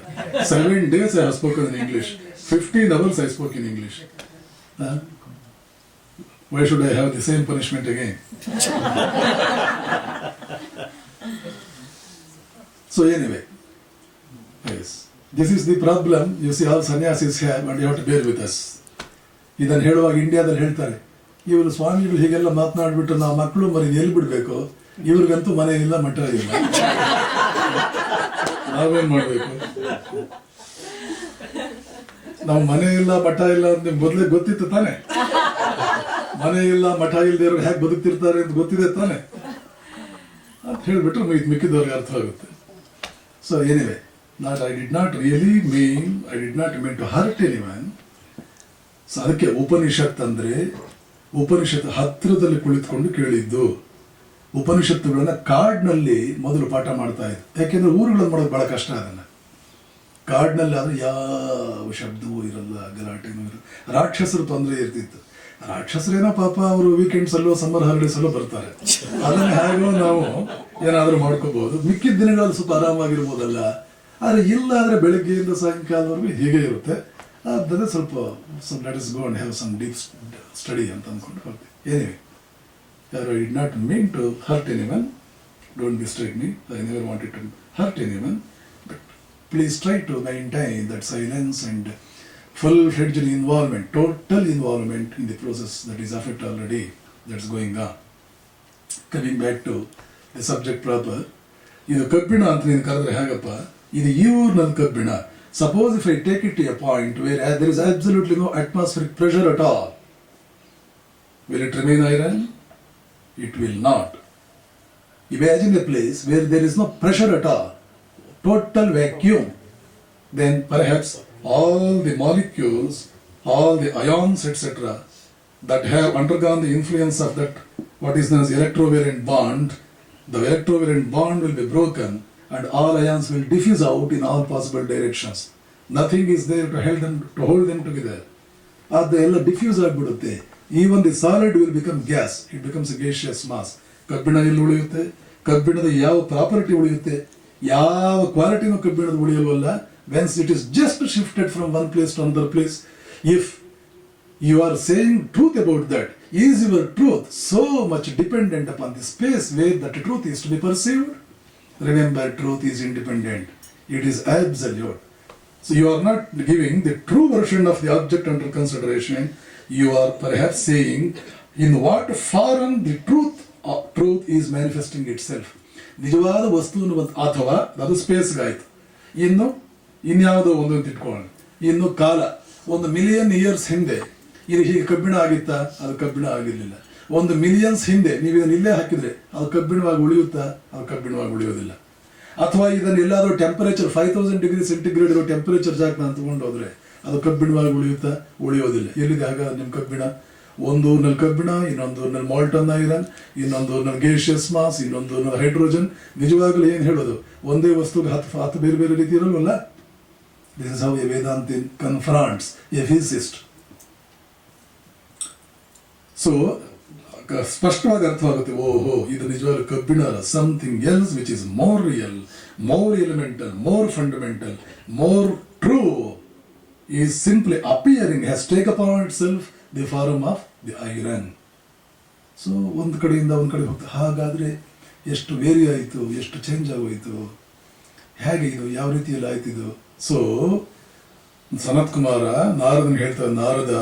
7 days I have spoken in English. 15 hours I spoke in English. Why should I have the same punishment again? So anyway, yes, this is the problem you see all sannyasis have, and you have to bear with us. ಇದನ್ನು ಹೇಳುವಾಗ ಇಂಡಿಯಾದಲ್ಲಿ ಹೇಳ್ತಾರೆ, ಇವರು ಸ್ವಾಮಿಗಳು ಹೀಗೆಲ್ಲ ಮಾತನಾಡ್ಬಿಟ್ಟು ನಾವು ಮಕ್ಕಳು ಮರಿ ಎಲ್ಲಿ ಬಿಡಬೇಕು, ಇವ್ರಿಗಂತೂ ಮನೆ ಇಲ್ಲ ಮಠ ಇಲ್ಲ, ನಾವೇನ್ ಮಾಡಬೇಕು? ನಾವು ಮನೆ ಇಲ್ಲ ಮಠ ಇಲ್ಲ ಅಂತ ಮೊದಲೇ ಗೊತ್ತಿತ್ತು ತಾನೆ? ಮನೆ ಇಲ್ಲ ಮಠ ಇಲ್ಲದೆ ಇರೋ ಹೇಗೆ ಬದುಕ್ತಿರ್ತಾರೆ ಅಂತ ಗೊತ್ತಿದೆ ತಾನೆ ಅಂತ ಹೇಳ್ಬಿಟ್ರೆ ಮಿಕ್ಕಿದವ್ರಿಗೆ ಅರ್ಥ ಆಗುತ್ತೆ. So anyway, I did not mean to hurt anyone. So ಅದಕ್ಕೆ ಉಪನಿಷತ್ ಅಂದ್ರೆ ಉಪನಿಷತ್ ಹತ್ತಿರದಲ್ಲಿ ಕುಳಿತುಕೊಂಡು ಕೇಳಿದ್ದು. ಉಪನಿಷತ್ತುಗಳನ್ನ ಕಾಡ್ನಲ್ಲಿ ಮೊದಲು ಪಾಠ ಮಾಡ್ತಾ ಇದ್ದು, ಯಾಕೆಂದ್ರೆ ಊರುಗಳನ್ನು ಮಾಡೋದು ಬಹಳ ಕಷ್ಟ. ಅದನ್ನ ಕಾಡ್ನಲ್ಲಿ ಆದ್ರೆ ಯಾವ ಶಬ್ದವೂ ಇರಲ್ಲ, ಗಲಾಟೆನೂ ಇರಲ್ಲ. ರಾಕ್ಷಸರು ತೊಂದರೆ ಇರ್ತಿತ್ತು. ರಾಕ್ಷಸರೇನೋ ಪಾಪ ಅವರು ವೀಕೆಂಡ್ಸ್ ಅಲ್ಲೋ ಸಮ್ಮರ್ ಹಾಲಿಡೇಸ್ ಅಲ್ಲೋ ಬರ್ತಾರೆ, ಅದನ್ನ ಹೇಗೋ ನಾವು ಏನಾದ್ರೂ ಮಾಡ್ಕೋಬಹುದು. ಮಿಕ್ಕಿದ ದಿನಗಳಲ್ಲಿ ಸ್ವಲ್ಪ ಆರಾಮಾಗಿರ್ಬೋದಲ್ಲ. ಆದ್ರೆ ಇಲ್ಲ ಆದ್ರೆ ಬೆಳಗ್ಗೆಯಿಂದ ಸಾಯಂಕಾಲವರೆಗೂ ಹೀಗೆ ಇರುತ್ತೆ. ಅದನ್ನ ಸ್ವಲ್ಪ let us go and have some deep study ಅಂತ ಅಂದ್ಕೊಂಡು ಹೋಗ್ತೀವಿ. Anyway, I did not mean to hurt anyone. Don't mistake me. I never wanted to hurt anyone. But please try to maintain that silence and full-fledged involvement, total involvement in the process that is afoot already, that's going on. Coming back to the subject proper, ಇದು ಕಬ್ಬಿಣ ಅಂತ ನೀನು ಕರೆದ್ರೆ ಹೇಗಪ್ಪ, ಇದು ಈ ಊರಿನ ಕಬ್ಬಿಣ. Suppose if I take it to a point where there is absolutely no atmospheric pressure at all, will it remain iron? It will not. Imagine a place where there is no pressure at all, total vacuum. Then perhaps all the molecules, all the ions, etc., that have undergone the influence of that, what is known as electrovariant bond, the electrovariant bond will be broken and all ions will diffuse out in all possible directions. Nothing is there to hold them together. ಅದೆಲ್ಲ diffuse ಆಗಿಬಿಡುತ್ತೆ. Even the solid will become gas. It becomes a gaseous mass. ಕಬ್ಬಿಣ ಎಲ್ಲಿ ಉಳಿಯುತ್ತೆ? ಕಬ್ಬಿಣದ ಯಾವ property ಉಳಿಯುತ್ತೆ? ಯಾವ ಕ್ವಾಲಿಟಿನೂ ಕಬ್ಬಿಣದ ಉಳಿಯಲ್ವಲ್ಲ. Once it is just shifted from one place to another place, if you are saying truth about that, is your truth so much dependent upon the space where that truth is to be perceived? Remember, truth is independent. It is absolute. So you are not giving the true version of the object under consideration. You are perhaps saying in what form the truth is manifesting itself. ನಿಜವಾದ ವಸ್ತುವನ್ನು ಅಥವಾ ಅದು ಸ್ಪೇಸ್ಗಾಯ್ತು, ಇನ್ಯಾವುದೋ ಒಂದು ಅಂತ ಇಟ್ಕೊಳ್ಳೋಣ. ಇನ್ನು ಕಾಲ 1 ಮಿಲಿಯನ್ ಇಯರ್ಸ್ ಹಿಂದೆ ಇದು ಹೀಗೆ ಕಬ್ಬಿಣ ಆಗಿತ್ತಾ? ಅದು ಕಬ್ಬಿಣ ಆಗಿರಲಿಲ್ಲ. 1 ಮಿಲಿಯನ್ಸ್ ಹಿಂದೆ ನೀವು ಇದನ್ನು ಇಲ್ಲೇ ಹಾಕಿದ್ರೆ ಅದು ಕಬ್ಬಿಣವಾಗಿ ಉಳಿಯುತ್ತಾ? ಅದು ಕಬ್ಬಿಣವಾಗಿ ಉಳಿಯೋದಿಲ್ಲ. ಅಥವಾ ಇದನ್ನು ಎಲ್ಲಾದರೂ ಟೆಂಪರೇಚರ್ 5000 ಡಿಗ್ರಿ ಸೆಂಟಿಗ್ರೇಡ್ ಇರೋ ಟೆಂಪರೇಚರ್ ಜಾಗನ ತಗೊಂಡು ಹೋದ್ರೆ ಅದು ಕಬ್ಬಿಣವಾಗಿ ಉಳಿಯುತ್ತಾ? ಉಳಿಯೋದಿಲ್ಲ. ಎಲ್ಲಿದೆ ಆಗ ನಿಮ್ಮ ಕಬ್ಬಿಣ? ಒಂದು ಊರಿನಲ್ಲಿ ಕಬ್ಬಿಣ, ಇನ್ನೊಂದು ಊರಿನಲ್ಲಿ ಮಾಲ್ಟನ್ ಐರನ್, ಇನ್ನೊಂದು ಊರಿನಲ್ಲಿ ಗೇಷಿಯಸ್ ಮಾಸ್, ಇನ್ನೊಂದು ಊರಿನಲ್ಲಿ ಹೈಡ್ರೋಜನ್. ನಿಜವಾಗ್ಲೂ ಏನು ಹೇಳೋದು? ಒಂದೇ ವಸ್ತುಗೆ 10 ಬೇರೆ ಬೇರೆ ರೀತಿ ಇರಲ್ವಲ್ಲ. This is how a Vedanta confronts a physicist. So ಸ್ಪಷ್ಟವಾಗಿ ಅರ್ಥವಾಗುತ್ತೆ, ಓಹೋ ಇದು ನಿಜವಾಗ್ಲೂ ಕಬ್ಬಿಣ ಅಲ್ಲ, something else which is more real, more elemental, more fundamental, more true is simply appearing, has taken upon itself the form of the iron. So ಒಂದು ಕಡೆಯಿಂದ ಒಂದು ಕಡೆ ಹೋಗ್ತಾ. ಹಾಗಾದರೆ ಎಷ್ಟು ವೇರಿ ಆಯಿತು, ಎಷ್ಟು ಚೇಂಜ್ ಆಗೋಯಿತು, ಹೇಗೆ ಇದು, ಯಾವ ರೀತಿಯಲ್ಲಿ ಆಯ್ತಿದು? ಸೊ ಸನತ್ ಕುಮಾರ ನಾರದನ್ ಹೇಳ್ತಾರೆ, ನಾರದ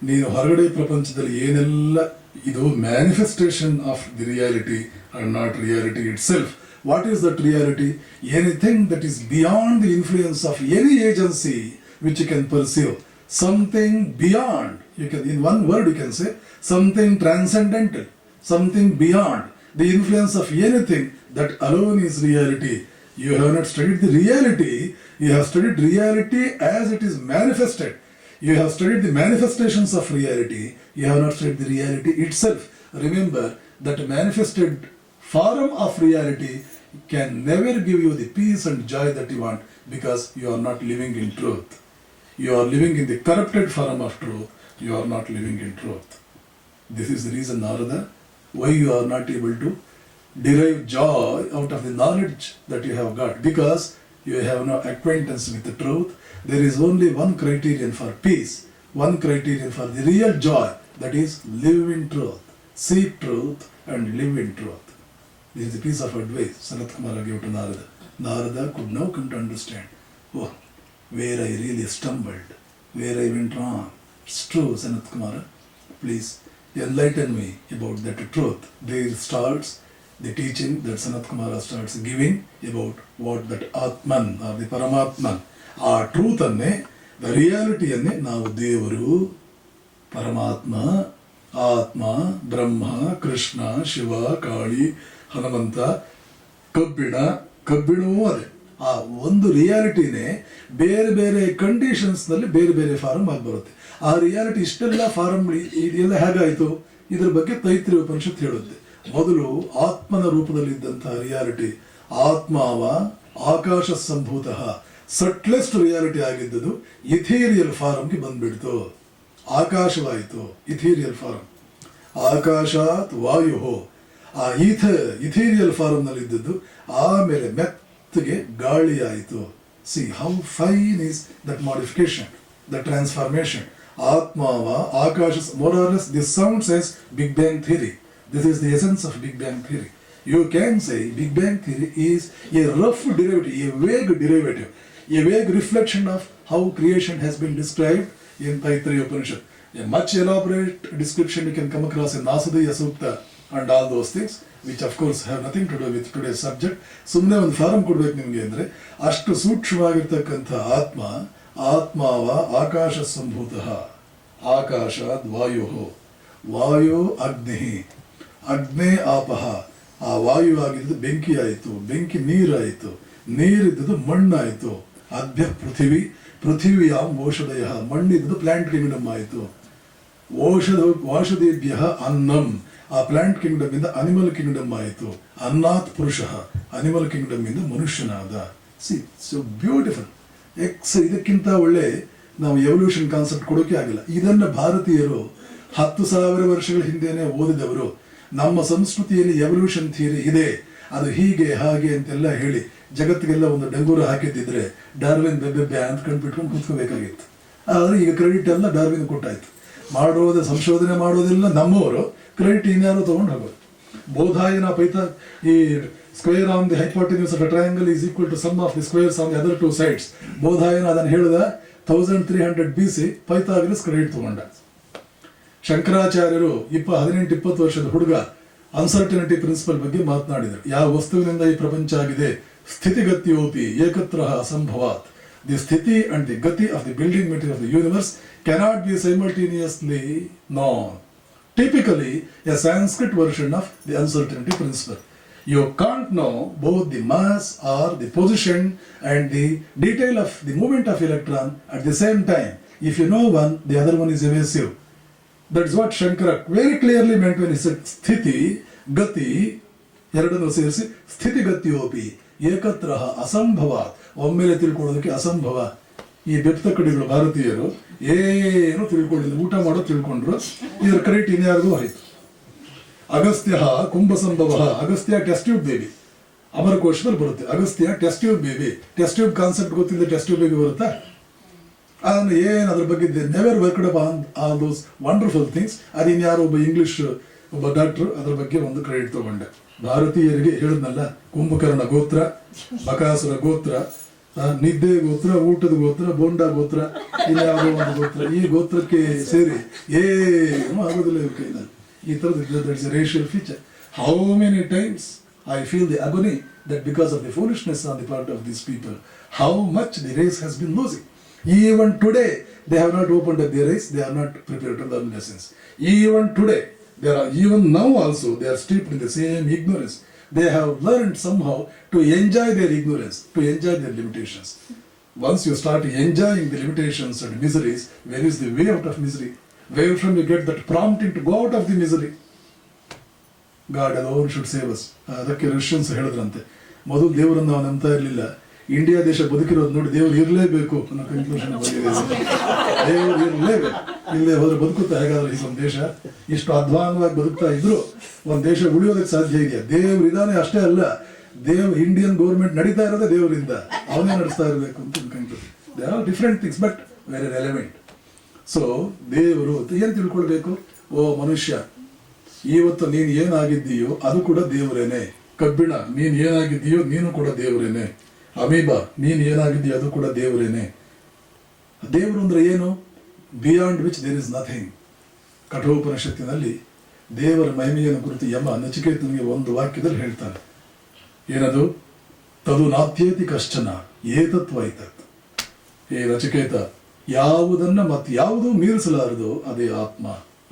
ನೀನು ಹೊರಗಡೆ ಪ್ರಪಂಚದಲ್ಲಿ ಏನೆಲ್ಲ ಇದು manifestation of the reality and not reality it self. What is that reality? Anything that is beyond the influence of any agency which you can perceive. Something beyond. You can, in one word you can say, something transcendental, something beyond the influence of anything, that alone is reality. You have not studied the reality, you have studied reality as it is manifested. You have studied the manifestations of reality, you have not studied the reality itself. Remember that manifested form of reality can never give you the peace and joy that you want, because you are not living in truth. You are living in the corrupted form of truth. You are not living in truth. This is the reason, Narada, why you are not able to derive joy out of the knowledge that you have got, because you have no acquaintance with the truth. There is only one criterion for peace, one criterion for the real joy, that is live in truth, seek truth and live in truth. This is the piece of advice Sanat Kumara gave to Narada. Narada could now come to understand, oh, where I really stumbled, where I went wrong. It's true, Sanat Kumara. Please enlighten me about that truth. There starts the teaching that Sanat Kumara starts giving about what that Atman or the Paramatman, ಆ truth ಅನ್ನೇ, the ರಿಯಾಲಿಟಿಯನ್ನೇ ನಾವು ದೇವರು, ಪರಮಾತ್ಮ, ಆತ್ಮ, ಬ್ರಹ್ಮ, ಕೃಷ್ಣ, ಶಿವ, ಕಾಳಿ, ಹನುಮಂತ, ಕಬ್ಬಿಣವೂ ಅದೇ. ಆ ಒಂದು ರಿಯಾಲಿಟಿನೇ ಬೇರೆ ಬೇರೆ ಕಂಡೀಷನ್ಸ್ನಲ್ಲಿ ಬೇರೆ ಬೇರೆ ಫಾರಮ್ ಆಗಿ ಬರುತ್ತೆ. ಆ ರಿಯಾಲಿಟಿ ಇಷ್ಟೆಲ್ಲ ಫಾರಮ್ ಇದೆಲ್ಲ ಹೇಗಾಯಿತು, ಇದ್ರ ಬಗ್ಗೆ ತೈತ್ರಿಯ ಉಪನಿಷತ್ ಹೇಳುತ್ತೆ. ಮೊದಲು ಆತ್ಮನ ರೂಪದಲ್ಲಿದ್ದಂತಹ ರಿಯಾಲಿಟಿ ಆತ್ಮಾವ ಆಕಾಶ ಸಂಭೂತಃ, ಸಟ್ಲೆಸ್ಟ್ ರಿಯಾಲಿಟಿ ಆಗಿದ್ದದು ಇಥೀರಿಯಲ್ ಫಾರಮ್ಗೆ ಬಂದ್ಬಿಡ್ತು, ಆಕಾಶವಾಯಿತು, ಇಥೀರಿಯಲ್ ಫಾರಮ್. ಆಕಾಶಾತ್ ವಾಯು, ಆ ಇಥೀರಿಯಲ್ ಫಾರಮ್ನಲ್ಲಿ ಇದ್ದದ್ದು ಆಮೇಲೆ ಮೆತ್ತಗೆ ಗಾಳಿ ಆಯಿತು. See how fine is that modification, the transformation. ಆತ್ಮಾವ ಆಕಾಶ, more or less this sound says big bang theory. This is the essence of Big Bang theory. You can say Big Bang theory is a rough derivative, a vague reflection of how creation has been described in Taittiriya Upanishad. A much elaborate description you can come across in Nasadiya Sukta and all those things, which of course have nothing to do with today's subject. ಸುಮ್ಮನೆ ಒಂದು form ಕೊಡ್ಬೇಕು ನಿಮಗೆ ಅಂದರೆ, ಅಷ್ಟು ಸೂಕ್ಷ್ಮವಾಗಿರ್ತಕ್ಕಂಥ ಆತ್ಮ, ಆತ್ಮಾವ ಆಕಾಶ ಸಂಭೂತಃ, ಆಕಾಶಾದ್ ವಾಯು, ವಾಯು ಅಗ್ನಿ, ಅಗ್ನೇ ಆಪಹ, ಆ ವಾಯು ಆಗಿದ್ದು ಬೆಂಕಿ ಆಯಿತು, ಬೆಂಕಿ ನೀರಾಯಿತು, ನೀರಿದ್ದದ್ದು ಮಣ್ಣಾಯಿತು, ಅದ್ಭ್ಯ ಪೃಥಿವಿ, ಪೃಥಿವಿಯಾಂ ಓಷಧಯ, ಮಣ್ಣಿದ್ದು ಪ್ಲಾಂಟ್ ಕಿಂಗ್ಡಮ್ ಆಯಿತು, ಓಷಧೇಭ್ಯ ಅನ್ನಂ, ಆ ಪ್ಲಾಂಟ್ ಕಿಂಗ್ಡಮ್ ಇಂದ ಅನಿಮಲ್ ಕಿಂಗ್ಡಮ್ ಆಯಿತು, ಅನ್ನಾತ್ ಪುರುಷ, ಅನಿಮಲ್ ಕಿಂಗ್ಡಮ್ ಇಂದ ಮನುಷ್ಯನಾದ. C so beautiful. ಇದಕ್ಕಿಂತ ಒಳ್ಳೆ ನಾವು ಎವಲ್ಯೂಷನ್ ಕಾನ್ಸೆಪ್ಟ್ ಕೊಡೋಕೆ ಆಗಿಲ್ಲ. ಇದನ್ನ ಭಾರತೀಯರು 10,000 ವರ್ಷಗಳ ಹಿಂದೆನೆ ಓದಿದವರು. ನಮ್ಮ ಸಂಸ್ಕೃತಿಯಲ್ಲಿ ಎವಲ್ಯೂಷನ್ ಥಿಯರಿ ಇದೆ, ಅದು ಹೀಗೆ ಹಾಗೆ ಅಂತೆಲ್ಲ ಹೇಳಿ ಜಗತ್ತಿಗೆಲ್ಲ ಒಂದು ಡಂಗೂರ ಹಾಕಿದ್ದಿದ್ರೆ ಡಾರ್ವಿನ್ ಬೆಬ್ಬೆ ಅಂತ ಕಂಡುಬಿಟ್ಕೊಂಡು ಕೂತ್ಕೋಬೇಕಾಗಿತ್ತು. ಆದರೆ ಈಗ ಕ್ರೆಡಿಟ್ ಎಲ್ಲ ಡಾರ್ವಿನ್ ಕೊಟ್ಟಾಯ್ತು. ಸಂಶೋಧನೆ ಮಾಡೋದೆಲ್ಲ ನಮ್ಮವರು, ಕ್ರೆಡಿಟ್ ಇನ್ಯಾರು ತಗೊಂಡು ಹೋಗೋದು. ಬೋಧಾಯನ ಈ square on the hypotenuse of a triangle is equal to sum of the squares on the other two sides. Baudhayana ಅದನ್ನು ಹೇಳಿದ 1300 BC, ಪೈಥಾಗರಸ್ ಕ್ರೆಡಿಟ್ ತಗೊಂಡ. ಶಂಕರಾಚಾರ್ಯರು 18-20 ವರ್ಷದ ಹುಡುಗ ಅನ್ಸರ್ಟನಿಟಿ ಪ್ರಿನ್ಸಿಪಲ್ ಬಗ್ಗೆ ಮಾತನಾಡಿದರು. ಯಾವ ವಸ್ತುವಿನಿಂದ ಈ ಪ್ರಪಂಚ ಆಗಿದೆ, ಸ್ಥಿತಿಗತಿಯೋಪಿ ಏಕತ್ರ ಅಸಂಭವಾತ್. ದಿ ಸ್ಥಿತಿ ಅಂಡ್ ದಿ ಗತಿ of the building material of the universe cannot be simultaneously known. Typically a Sanskrit version of the uncertainty principle. You can't know both the mass or the position and the detail of the movement of electron at the same time. If you know one, the other one is evasive. That's what Shankara very clearly meant when he said sthiti gati, ಎರಡನ್ನು ಸೇರಿಸಿ ಸ್ಥಿತಿ ಗತಿಯೋಪಿ ಏಕತ್ರ ಅಸಂಭವಾತ್. ಒಮ್ಮೆಲೆ ತಿಳ್ಕೊಳ್ಳೋದಕ್ಕೆ ಅಸಂಭವ. ಈ ಬೆಪ್ತ ಕಡಿಗಳು ಭಾರತೀಯರು ಏನು ತಿಳ್ಕೊಂಡಿಲ್ಲ, ಊಟ ಮಾಡೋ ತಿಳ್ಕೊಂಡ್ರು, ಇದರ ಕ್ರೆಡಿಟ್ ಇನ್ಯಾರಿಗೂ ಆಯಿತು. Agastya Kumbhasambhava, Agastya test tube baby, ಅಮರಕೋಶದಲ್ಲಿ ಬರುತ್ತೆ. Agastya test tube baby. Test tube concept ಗೊತ್ತಿಲ್ಲ, ಟೆಸ್ಟ್ ಟ್ಯೂಬ್ ಬೇಬಿ ಬರುತ್ತಾ? ಅದನ್ನು ಏನು ಅದ್ರ ಬಗ್ಗೆ never worked up on those wonderful things. ಅದು ಇನ್ಯಾರೋ ಒಬ್ಬ ಇಂಗ್ಲಿಷ್ ಒಬ್ಬ ಡಾಕ್ಟ್ರು ಅದ್ರ ಬಗ್ಗೆ ಒಂದು ಕ್ರೆಡಿಟ್ ತಗೊಂಡೆ. ಭಾರತೀಯರಿಗೆ ಹೇಳಿದ್ನಲ್ಲ, ಕುಂಭಕರ್ಣ ಗೋತ್ರ, ಬಕಾಸುರ ಗೋತ್ರ, ನಿದ್ದೆ ಗೋತ್ರ, ಊಟದ ಗೋತ್ರ, ಬೋಂಡ ಗೋತ್ರ, ಇನ್ಯಾವುದೋ ಒಂದು ಗೋತ್ರ, ಈ ಗೋತ್ರಕ್ಕೆ ಸೇರಿ ಏನೂ ಆಗೋದಿಲ್ಲ ಇವ್ರ ಕೈನಲ್ಲಿ. ಈ ಥರದ್ದು racial feature. How many times I feel the ಅಗೋನಿ that because of the foolishness on the part of these people, how much the race has been losing. Even today, they have not opened up their eyes, they are not prepared to learn lessons. Even today, even now also, they are steeped in the same ignorance. They have learned somehow to enjoy their ignorance, to enjoy their limitations. Once you start enjoying the limitations and miseries, where is the way out of misery? Where from you get that prompting to go out of the misery? God alone should save us. ಅದಕ್ಕೆ Russians ಹೇಳಿದ್ರಂತೆ, ಮೊದಲು ದೇವರನ್ನು ನಾವು ನಂಬ್ತಾ ಇರಲಿಲ್ಲ, India ದೇಶ ಬದುಕಿರೋದು ನೋಡಿ ದೇವರು ಇರಲೇಬೇಕು ಅನ್ನೋ ಕನ್ಕ್ಲೂಷನ್ ಬಂದಿದೆ. ದೇವರು ಇರಲೇಬೇಕು, ಇಲ್ಲದೆ ಹೋದ್ರೆ ಬದುಕುತ್ತಾ ಹೇಗಾದ್ರೆ ಈ ಒಂದು ದೇಶ? ಇಷ್ಟು ಅಧ್ವಾನವಾಗಿ ಬದುಕ್ತಾ ಇದ್ರು ಒಂದು ದೇಶ ಉಳಿಯೋದಕ್ಕೆ ಸಾಧ್ಯ ಇದೆಯಾ? ದೇವರು ಇದಾನೆ ಅಷ್ಟೇ ಅಲ್ಲ, ಇಂಡಿಯನ್ ಗೌರ್ಮೆಂಟ್ ನಡೀತಾ ಇರೋದೇ ದೇವರಿಂದ, ಅವನೇ ನಡೆಸ್ತಾ ಇರಬೇಕು ಅಂತ ಅನ್ಕೊಂಡ್ರು. They are different things but very relevant. So ದೇವರು ಏನು ತಿಳ್ಕೊಳ್ಬೇಕು? ಓ ಮನುಷ್ಯ, ಇವತ್ತು ನೀನು ಏನಾಗಿದ್ದೀಯೋ ಅದು ಕೂಡ ದೇವರೇನೆ. ಕಬ್ಬಿಣ, ನೀನು ಏನಾಗಿದ್ದೀಯೋ ನೀನು ಕೂಡ ದೇವರೇನೆ. ಅಮೀಬಾ, ನೀನು ಏನಾಗಿದ್ದೀಯೋ ಅದು ಕೂಡ ದೇವರೇನೆ. ದೇವರು ಅಂದ್ರೆ ಏನು? Beyond which there is nothing. ಕಠೋಪನಿಷತ್ತಿನಲ್ಲಿ ದೇವರ ಮಹಿಮೆಯನ್ನು ಕುರಿತು ಯಮ ನಚಿಕೇತನಿಗೆ ಒಂದು ವಾಕ್ಯದಲ್ಲಿ ಹೇಳ್ತಾನೆ. ಏನದು? ತದು ನಾತ್ಯೇತಿ ಕಶ್ಚನ ಏತತ್ವೈತತ್. ಹೇ ನಚಿಕೇತ, ಯಾವುದನ್ನ ಮತ್ತೆ ಯಾವುದು ಮೀರಿಸಲಾರದು ಅದೇ ಆತ್ಮ.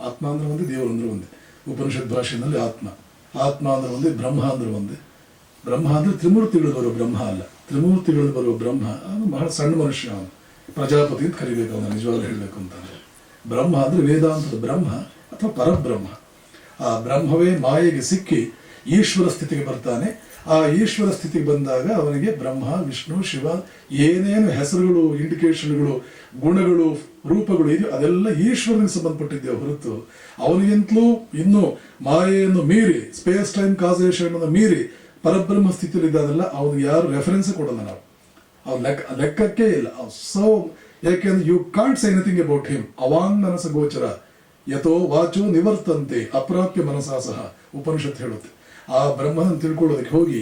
ಆತ್ಮ ಅಂದ್ರೆ ಒಂದೇ, ದೇವರು ಅಂದ್ರೆ ಒಂದೇ. ಉಪನಿಷತ್ ಭಾಷೆಯಲ್ಲಿ ಆತ್ಮ ಅಂದ್ರೆ ಒಂದೇ, ಬ್ರಹ್ಮ ಅಂದ್ರೆ ಒಂದೇ. ಬ್ರಹ್ಮ ಅಂದ್ರೆ ತ್ರಿಮೂರ್ತಿಗಳು ಬರುವ ಬ್ರಹ್ಮ ಅಲ್ಲ. ತ್ರಿಮೂರ್ತಿಗಳು ಬರುವ ಬ್ರಹ್ಮ ಅವನು ಬಹಳ ಸಣ್ಣ ಮನುಷ್ಯ, ಅವನು ಪ್ರಜಾಪತಿ ಅಂತ ಕರಿಬೇಕು, ಅವನ ನಿಜವಾಗ್ಲೂ ಹೇಳಬೇಕು ಅಂತಂದ್ರೆ. ಬ್ರಹ್ಮ ಅಂದ್ರೆ ವೇದಾಂತದ ಬ್ರಹ್ಮ ಅಥವಾ ಪರಬ್ರಹ್ಮ. ಆ ಬ್ರಹ್ಮವೇ ಮಾಯೆಗೆ ಸಿಕ್ಕಿ ಈಶ್ವರ ಸ್ಥಿತಿಗೆ ಬರ್ತಾನೆ. ಆ ಈಶ್ವರ ಸ್ಥಿತಿಗೆ ಬಂದಾಗ ಅವನಿಗೆ ಬ್ರಹ್ಮ, ವಿಷ್ಣು, ಶಿವ ಏನೇನು ಹೆಸರುಗಳು, ಇಂಡಿಕೇಶನ್ಗಳು, ಗುಣಗಳು, ರೂಪಗಳು ಇದೆಯೋ ಅದೆಲ್ಲ ಈಶ್ವರನಿಗೆ ಸಂಬಂಧಪಟ್ಟಿದ್ದೇವೆ ಹೊರತು ಅವನಿಗಿಂತಲೂ ಇನ್ನು ಮಾಯೆಯನ್ನು ಮೀರಿ, ಸ್ಪೇಸ್ ಟೈಮ್ ಕಾಸೇಷನ್ ಅನ್ನು ಮೀರಿ ಪರಬ್ರಹ್ಮ ಸ್ಥಿತಿಯಲ್ಲಿ ಇದ್ದಾನಲ್ಲ, ಅವನಿಗೆ ಯಾರು ರೆಫರೆನ್ಸ್ ಕೊಡಲ್ಲ. ನಾವು ಅವ್ನ ಲೆಕ್ಕಕ್ಕೆ ಇಲ್ಲ. ಸೊ ಯಾಕೆಂದ್ರೆ you can't say anything about him. ಅವಾಂಗ್ ಮನಸ ಗೋಚರ ಯಥೋ ವಾಚೋ ನಿವರ್ತಂತೆ ಅಪ್ರಾಪ್ಯ ಮನಸಾ ಸಹ ಉಪನಿಷತ್ ಹೇಳುತ್ತೆ. ಆ ಬ್ರಹ್ಮನನ್ನು ತಿಳ್ಕೊಳ್ಳೋದಕ್ಕೆ ಹೋಗಿ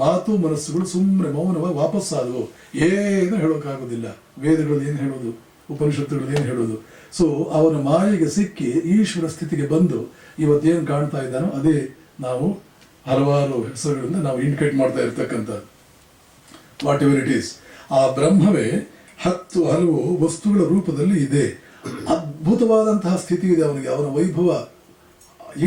ಮಾತು ಮನಸ್ಸುಗಳು ಸುಮ್ಮನೆ ಮೌನವಾಗಿ ವಾಪಸ್ಸಾದವು. ಏನು ಹೇಳೋಕ್ಕಾಗೋದಿಲ್ಲ. ವೇದಗಳು ಏನು ಹೇಳೋದು, ಉಪನಿಷತ್ತುಗಳು ಏನು ಹೇಳೋದು. ಸೊ ಅವನ ಮಾಯೆಗೆ ಸಿಕ್ಕಿ ಈಶ್ವರ ಸ್ಥಿತಿಗೆ ಬಂದು ಇವತ್ತೇನು ಕಾಣ್ತಾ ಇದ್ದಾನೋ ಅದೇ ನಾವು ಹಲವಾರು ಹೆಸರುಗಳಿಂದ ನಾವು ಇಂಡಿಕೇಟ್ ಮಾಡ್ತಾ ಇರ್ತಕ್ಕಂಥದ್ದು. ವಾಟ್ ಎವರ್ ಇಟ್ ಈಸ್, ಆ ಬ್ರಹ್ಮವೇ 10 ಹಲವು ವಸ್ತುಗಳ ರೂಪದಲ್ಲಿ ಇದೆ. ಅದ್ಭುತವಾದಂತಹ ಸ್ಥಿತಿ ಇದೆ ಅವನಿಗೆ. ಅವನ ವೈಭವ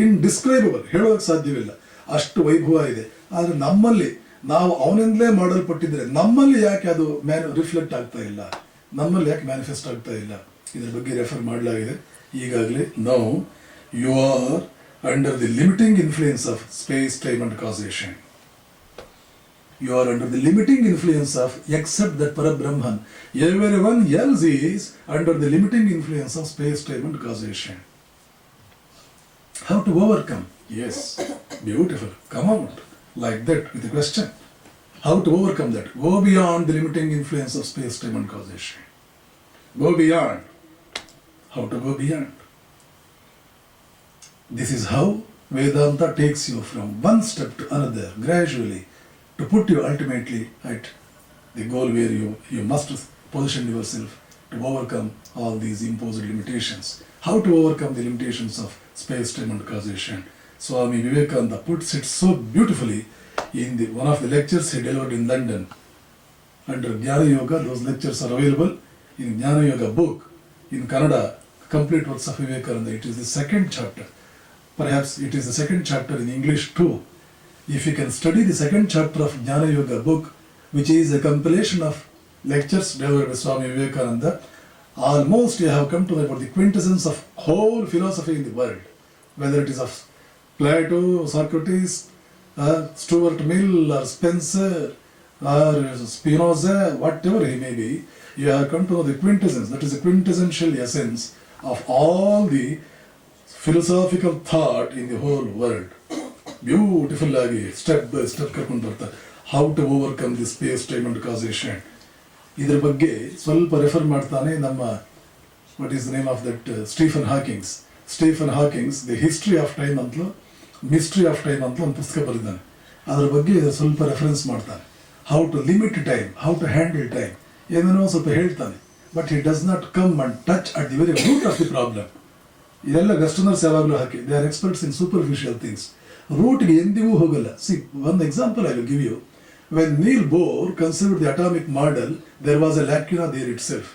ಇನ್ಡಿಸ್ಕ್ರೈಬಲ್, ಹೇಳೋದಕ್ಕೆ ಸಾಧ್ಯವಿಲ್ಲ, ಅಷ್ಟು ವೈಭವ ಇದೆ. ಆದರೆ ನಮ್ಮಲ್ಲಿ ನಾವು ಅವನಿಂದಲೇ ಮಾಡಲ್ಪಟ್ಟಿದ್ರೆ ನಮ್ಮಲ್ಲಿ ಯಾಕೆ ಅದು ರಿಫ್ಲೆಕ್ಟ್ ಆಗ್ತಾ ಇಲ್ಲ, ನಮ್ಮಲ್ಲಿ ಯಾಕೆ ಮ್ಯಾನಿಫೆಸ್ಟ್ ಆಗ್ತಾ ಇಲ್ಲ? ಇದರ ಬಗ್ಗೆ ರೆಫರ್ ಮಾಡಲಾಗಿದೆ ಈಗಾಗಲೇ. Now you are under the limiting influence of space, time and causation. You are under the limiting influence of, except that Parabrahman. Everyone else is under the limiting influence of space, time and causation. How to overcome? Yes, beautiful. Come out like that with a question. How to overcome that? Go beyond the limiting influence of space, time and causation. Go beyond. How to go beyond? This is how Vedanta takes you from one step to another gradually, to put you ultimately at the goal where you must position yourself to overcome all these imposed limitations. How to overcome the limitations of space, time and causation? Swami Vivekananda puts it so beautifully in one of the lectures he delivered in London. Under Jnana Yoga, those lectures are available in Jnana Yoga book, in Kannada, Complete Works of Vivekananda. It is the second chapter. Perhaps it is the second chapter in English too. If you can study the second chapter of Jnana Yoga book, which is a compilation of lectures delivered by Swami Vivekananda, almost you have come to know about the quintessence of whole philosophy in the world. Whether it is of Plato, Socrates, Stuart Mill or Spencer or Spinoza, whatever he may be, you have come to know the quintessence, that is the quintessential essence of all the philosophical thought in the whole world. Beautiful ಆಗಿ step by step ಕರ್ಕೊಂಡು ಬರ್ತಾರೆ. How to overcome the space, time and causation. ಇದ್ರ ಬಗ್ಗೆ ಸ್ವಲ್ಪ refer ಮಾಡ್ತಾನೆ ನಮ್ಮ what is the name of that Stephen Hawking's the history of time ಅಂತಲೂ mystery of time ಅಂತಲೂ ಒಂದು ಪುಸ್ತಕ ಬರೆದಿದ್ದಾನೆ. ಅದ್ರ ಬಗ್ಗೆ ಸ್ವಲ್ಪ ರೆಫರೆನ್ಸ್ ಮಾಡ್ತಾನೆ. How to limit time, how to handle time, ಏನೇನೋ ಸ್ವಲ್ಪ ಹೇಳ್ತಾನೆ. But he does not come and touch at the very root of the problem. ಇದೆಲ್ಲ ವೆಸ್ಟರ್ನರ್ಸ್ ಯಾವಾಗಲೂ ಹಾಕಿ they are experts in superficial things. ರೂಟ್ಗೆ ಎಂದಿಗೂ ಹೋಗಲ್ಲ. See, one example I will give you. When Niels Bohr considered the atomic model, there was a lacuna there itself.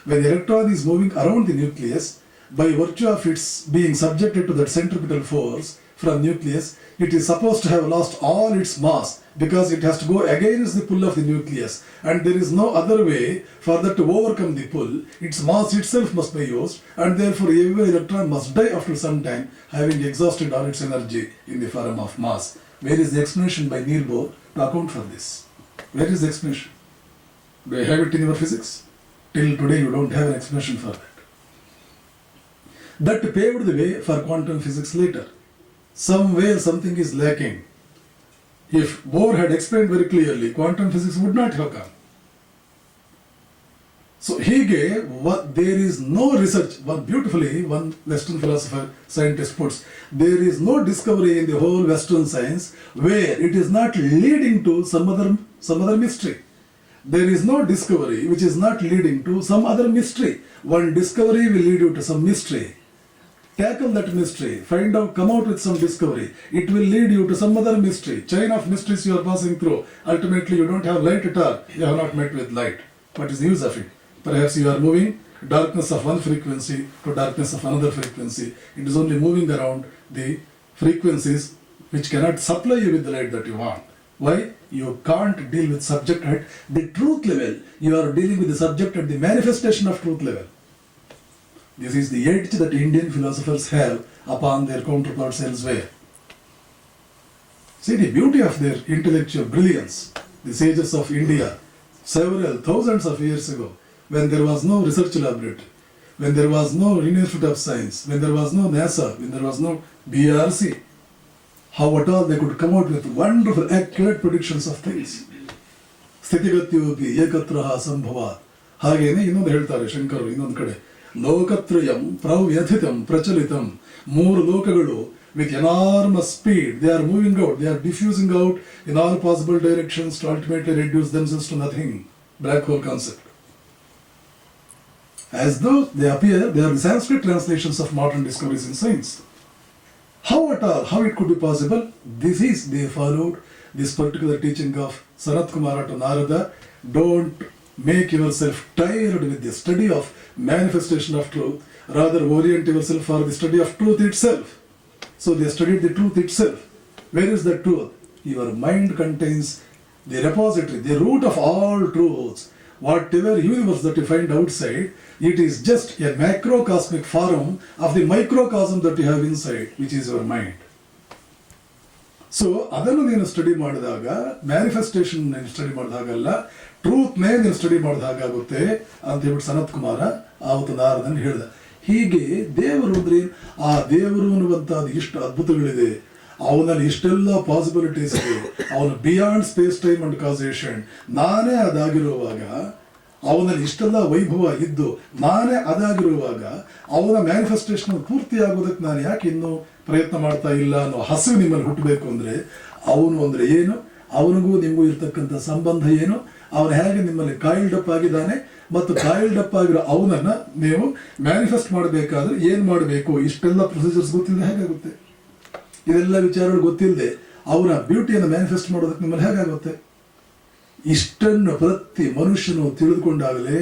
When the electron is moving around the nucleus, by virtue of its being subjected to that centripetal force from nucleus, it is supposed to have lost all its mass because it has to go against the pull of the nucleus, and there is no other way for that to overcome the pull. Its mass itself must be used, and therefore every electron must die after some time, having exhausted all its energy in the form of mass. Where is the explanation by Niels Bohr to account for this? Where is the explanation? Do you have it in your physics? Till today you don't have an explanation for that. That paved the way for quantum physics later. Somewhere something is lacking. If Bohr had explained very clearly, quantum physics would not have come. So there is no research, one Western philosopher, scientist puts, there is no discovery in the whole Western science where it is not leading to some other mystery. There is no discovery which is not leading to some other mystery. One discovery will lead you to some mystery. Tackle that mystery, come out with some discovery. It will lead you to some other mystery. Chain of mysteries you are passing through. Ultimately, you don't have light at all. You have not met with light. What is the use of it? Perhaps you are moving darkness of one frequency to darkness of another frequency. It is only moving around the frequencies which cannot supply you with the light that you want. Why? You can't deal with subject at the truth level. You are dealing with the subject at the manifestation of truth level. This is the edge that Indian philosophers have upon their counterparts elsewhere. See the beauty of their intellectual brilliance. The sages of India, several thousands of years ago, when there was no research laboratory, when there was no Institute of Science, when there was no NASA, when there was no BRC, how at all they could come out with wonderful, accurate predictions of things. ಸ್ಥಿತಿಗತ್ಯೋಪಿ ಏಕತ್ರಃ ಸಂಭವ. ಹಾಗೇನೆ ಇನ್ನೊಂದು ಹೇಳ್ತಾರೆ ಶಂಕರರು ಇನ್ನೊಂದು ಕಡೆ, ಲೋಕತ್ರಯಂ ಪ್ರವ್ಯಥಿತಂ ಪ್ರಚಲಿತಂ. ಮೂರು ಲೋಕಗಳು with enormous speed, they are moving out, they are diffusing out in all possible directions to ultimately reduce themselves to nothing. Black hole concept. As though they are the Sanskrit translations of modern discoveries in science. How it could be possible? They followed this particular teaching of Sanat Kumara to Narada. Don't make yourself tired with the study of manifestation of truth. Rather orient yourself for the study of truth itself. So they studied the truth itself. Where is the truth? Your mind contains the repository, the root of all truths. Whatever universe that you find outside, it is just a macrocosmic form of the microcosm that you have inside, which is your mind. So ಅದನ್ನು ನೀನು study ಮಾಡಿದಾಗ, manifestation ನೀನು study ಮಾಡಿದಾಗಲ್ಲ, ಟ್ರೂತ್ನೇ ನೀನು study ಮಾಡಿದ ಹಾಗಾಗುತ್ತೆ ಅಂತ ಹೇಳ್ಬಿಟ್ಟು ಸನತ್ ಕುಮಾರ ಆವತ್ತು ನಾರದನ್ ಹೇಳ್ದ. ಹೀಗೆ ದೇವರು ಅಂದ್ರೆ ಆ ದೇವರು ಅನ್ನುವಂಥದ್ದು ಇಷ್ಟು ಅದ್ಭುತಗಳಿದೆ, ಅವನಲ್ಲಿ ಇಷ್ಟೆಲ್ಲ ಪಾಸಿಬಿಲಿಟೀಸ್ ಇದೆ, ಅವನು beyond space time and causation. ನಾನೇ ಅದಾಗಿರುವಾಗ, ಅವನಲ್ಲಿ ಇಷ್ಟೆಲ್ಲ ವೈಭವ ಇದ್ದು ನಾನೇ ಅದಾಗಿರುವಾಗ ಅವನ ಮ್ಯಾನಿಫೆಸ್ಟೇಷನ್ ಪೂರ್ತಿ ಆಗೋದಕ್ಕೆ ನಾನು ಯಾಕೆ ಇನ್ನೂ ಪ್ರಯತ್ನ ಮಾಡ್ತಾ ಇಲ್ಲ ಅನ್ನೋ ಹಸಿವು ನಿಮ್ಮಲ್ಲಿ ಹುಟ್ಟಬೇಕು ಅಂದರೆ, ಅವನು ಅಂದರೆ ಏನು, ಅವನಿಗೂ ನಿಮಗೂ ಇರ್ತಕ್ಕಂಥ ಸಂಬಂಧ ಏನು, ಅವನು ಹೇಗೆ ನಿಮ್ಮಲ್ಲಿ ಕಾಯಿಲ್ಡ್ ಅಪ್ ಆಗಿದ್ದಾನೆ, ಮತ್ತು ಕಾಯಿಲ್ಡ್ ಅಪ್ ಆಗಿರೋ ಅವನನ್ನು ನೀವು ಮ್ಯಾನಿಫೆಸ್ಟ್ ಮಾಡಬೇಕಾದ್ರೆ ಏನು ಮಾಡಬೇಕು, ಇಷ್ಟೆಲ್ಲ ಪ್ರೊಸೀಜರ್ಸ್ ಗೊತ್ತಿಲ್ಲದೆ ಹೇಗಾಗುತ್ತೆ? ಇದೆಲ್ಲ ವಿಚಾರಗಳು ಗೊತ್ತಿಲ್ಲದೆ ಅವನ ಬ್ಯೂಟಿಯನ್ನು ಮ್ಯಾನಿಫೆಸ್ಟ್ ಮಾಡೋದಕ್ಕೆ ನಿಮ್ಮಲ್ಲಿ ಹೇಗಾಗುತ್ತೆ? ಇಷ್ಟನ್ನು ಪ್ರತಿ ಮನುಷ್ಯನು ತಿಳಿದುಕೊಂಡಾಗಲೇ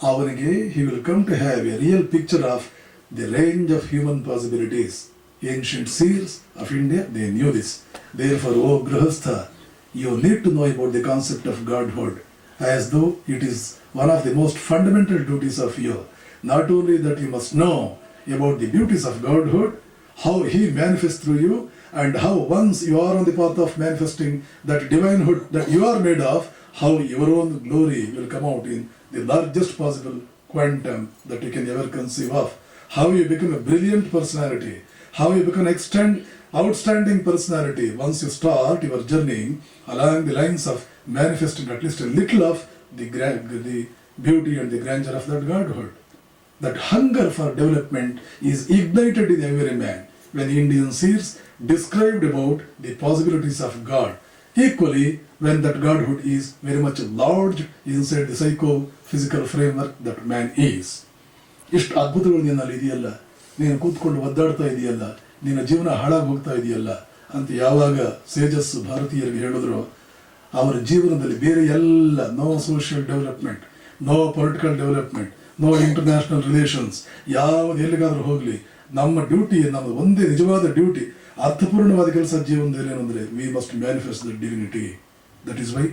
ಅವನಿಗೆ he will come to have a real picture of the range of human possibilities. Ancient seers of India, they knew this. Therefore, O Grahastha, you need to know about the concept of Godhood, as though it is one of the most fundamental duties of you. Not only that you must know about the beauties of Godhood, how He manifests through you, and how once you are on the path of manifesting that divinehood that you are made of, how your own glory will come out in the largest possible quantum that you can ever conceive of. How you become a brilliant personality, how you become an outstanding personality once you start your journey along the lines of manifesting at least a little of the beauty and the grandeur of that Godhood. That hunger for development is ignited in every man when Indian seers described about the possibilities of God. Equally, when that Godhood is very much lodged inside the psycho-physical framework that man is. ಇಷ್ಟು ಅದ್ಭುತಗಳು ನಿನ್ನಲ್ಲಿ ಇದೆಯಲ್ಲ, ನೀನು ಕೂತ್ಕೊಂಡು ಒದ್ದಾಡ್ತಾ ಇದೆಯಲ್ಲ, ನಿನ್ನ ಜೀವನ ಹಾಳಾಗಿ ಹೋಗ್ತಾ ಇದೆಯಲ್ಲ ಅಂತ ಯಾವಾಗ ಸೇಜಸ್ ಭಾರತೀಯರಿಗೆ ಹೇಳಿದ್ರು, ಅವರ ಜೀವನದಲ್ಲಿ ಬೇರೆ ಎಲ್ಲ, no social development, no political development, no international relations, ಯಾವುದು ಎಲ್ಲಿಗಾದ್ರೂ ಹೋಗಲಿ, ನಮ್ಮ ಡ್ಯೂಟಿ, ನಮ್ಮ ಒಂದೇ ನಿಜವಾದ ಡ್ಯೂಟಿ, ಅರ್ಥಪೂರ್ಣವಾದ ಕೆಲಸ ಜೀವನದಲ್ಲಿ ಏನಂದರೆ we must manifest the divinity. That is why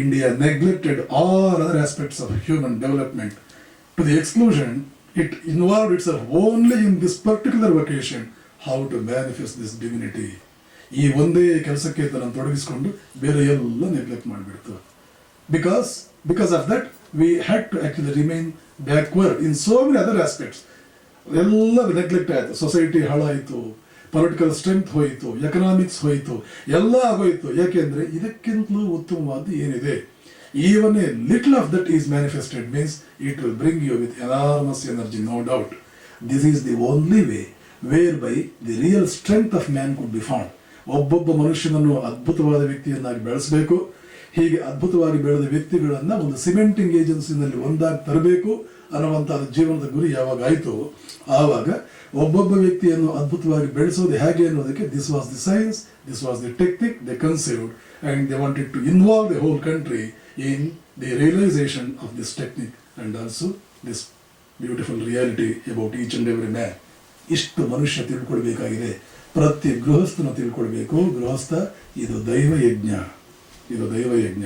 India neglected all other aspects of human development to the exclusion. It involved itself only in this particular vocation, how to manifest this divinity. ಈ ಒಂದೇ ಕೆಲಸಕ್ಕೆ ತನ್ನ ತೊಡಗಿಸಿಕೊಂಡು ಬೇರೆ ಎಲ್ಲ neglect ಮಾಡಿಬಿಡ್ತು. Because of that, we had to actually remain backward in so many other aspects. ಎಲ್ಲ neglect ಆಯಿತು, society ಹಾಳಾಯಿತು, ಪೊಲಿಟಿಕಲ್ ಸ್ಟ್ರೆಂತ್ ಹೋಯಿತು, ಎಕನಾಮಿಕ್ಸ್ ಹೋಯಿತು, ಎಲ್ಲ ಆಗೋಯ್ತು. ಯಾಕೆಂದ್ರೆ ಇದಕ್ಕಿಂತಲೂ ಉತ್ತಮವಾದ ಏನಿದೆ? Even a little of that is manifested means it will bring you with enormous energy, no doubt. This is the only way whereby the real strength of man could be found. ಒಬ್ಬೊಬ್ಬ ಮನುಷ್ಯನನ್ನು ಅದ್ಭುತವಾದ ವ್ಯಕ್ತಿಯನ್ನಾಗಿ ಬೆಳೆಸಬೇಕು. ಹೀಗೆ ಅದ್ಭುತವಾಗಿ ಬೆಳೆದ ವ್ಯಕ್ತಿಗಳನ್ನ ಒಂದು cementing ಏಜೆನ್ಸಿನಲ್ಲಿ ಒಂದಾಗಿ ತರಬೇಕು ಅನ್ನುವಂತಹ ಜೀವನದ ಗುರಿ ಯಾವಾಗ ಆಯಿತು, ಆವಾಗ ಒಬ್ಬೊಬ್ಬ ವ್ಯಕ್ತಿಯನ್ನು ಅದ್ಭುತವಾಗಿ ಬೆಳೆಸೋದು ಹೇಗೆ ಅನ್ನೋದಕ್ಕೆ this was the science, this was the technique they conceived and they wanted to involve the whole country in the realization of this technique and also this beautiful reality about each and every man. ಇಷ್ಟು ಮನುಷ್ಯ ತಿಳ್ಕೊಳ್ಬೇಕಾಗಿದೆ. ಪ್ರತಿ ಗೃಹಸ್ಥನ ತಿಳ್ಕೊಳ್ಬೇಕು. ಗೃಹಸ್ಥ ಇದು ದೈವಯಜ್ಞ, ಇದು ದೈವಯಜ್ಞ.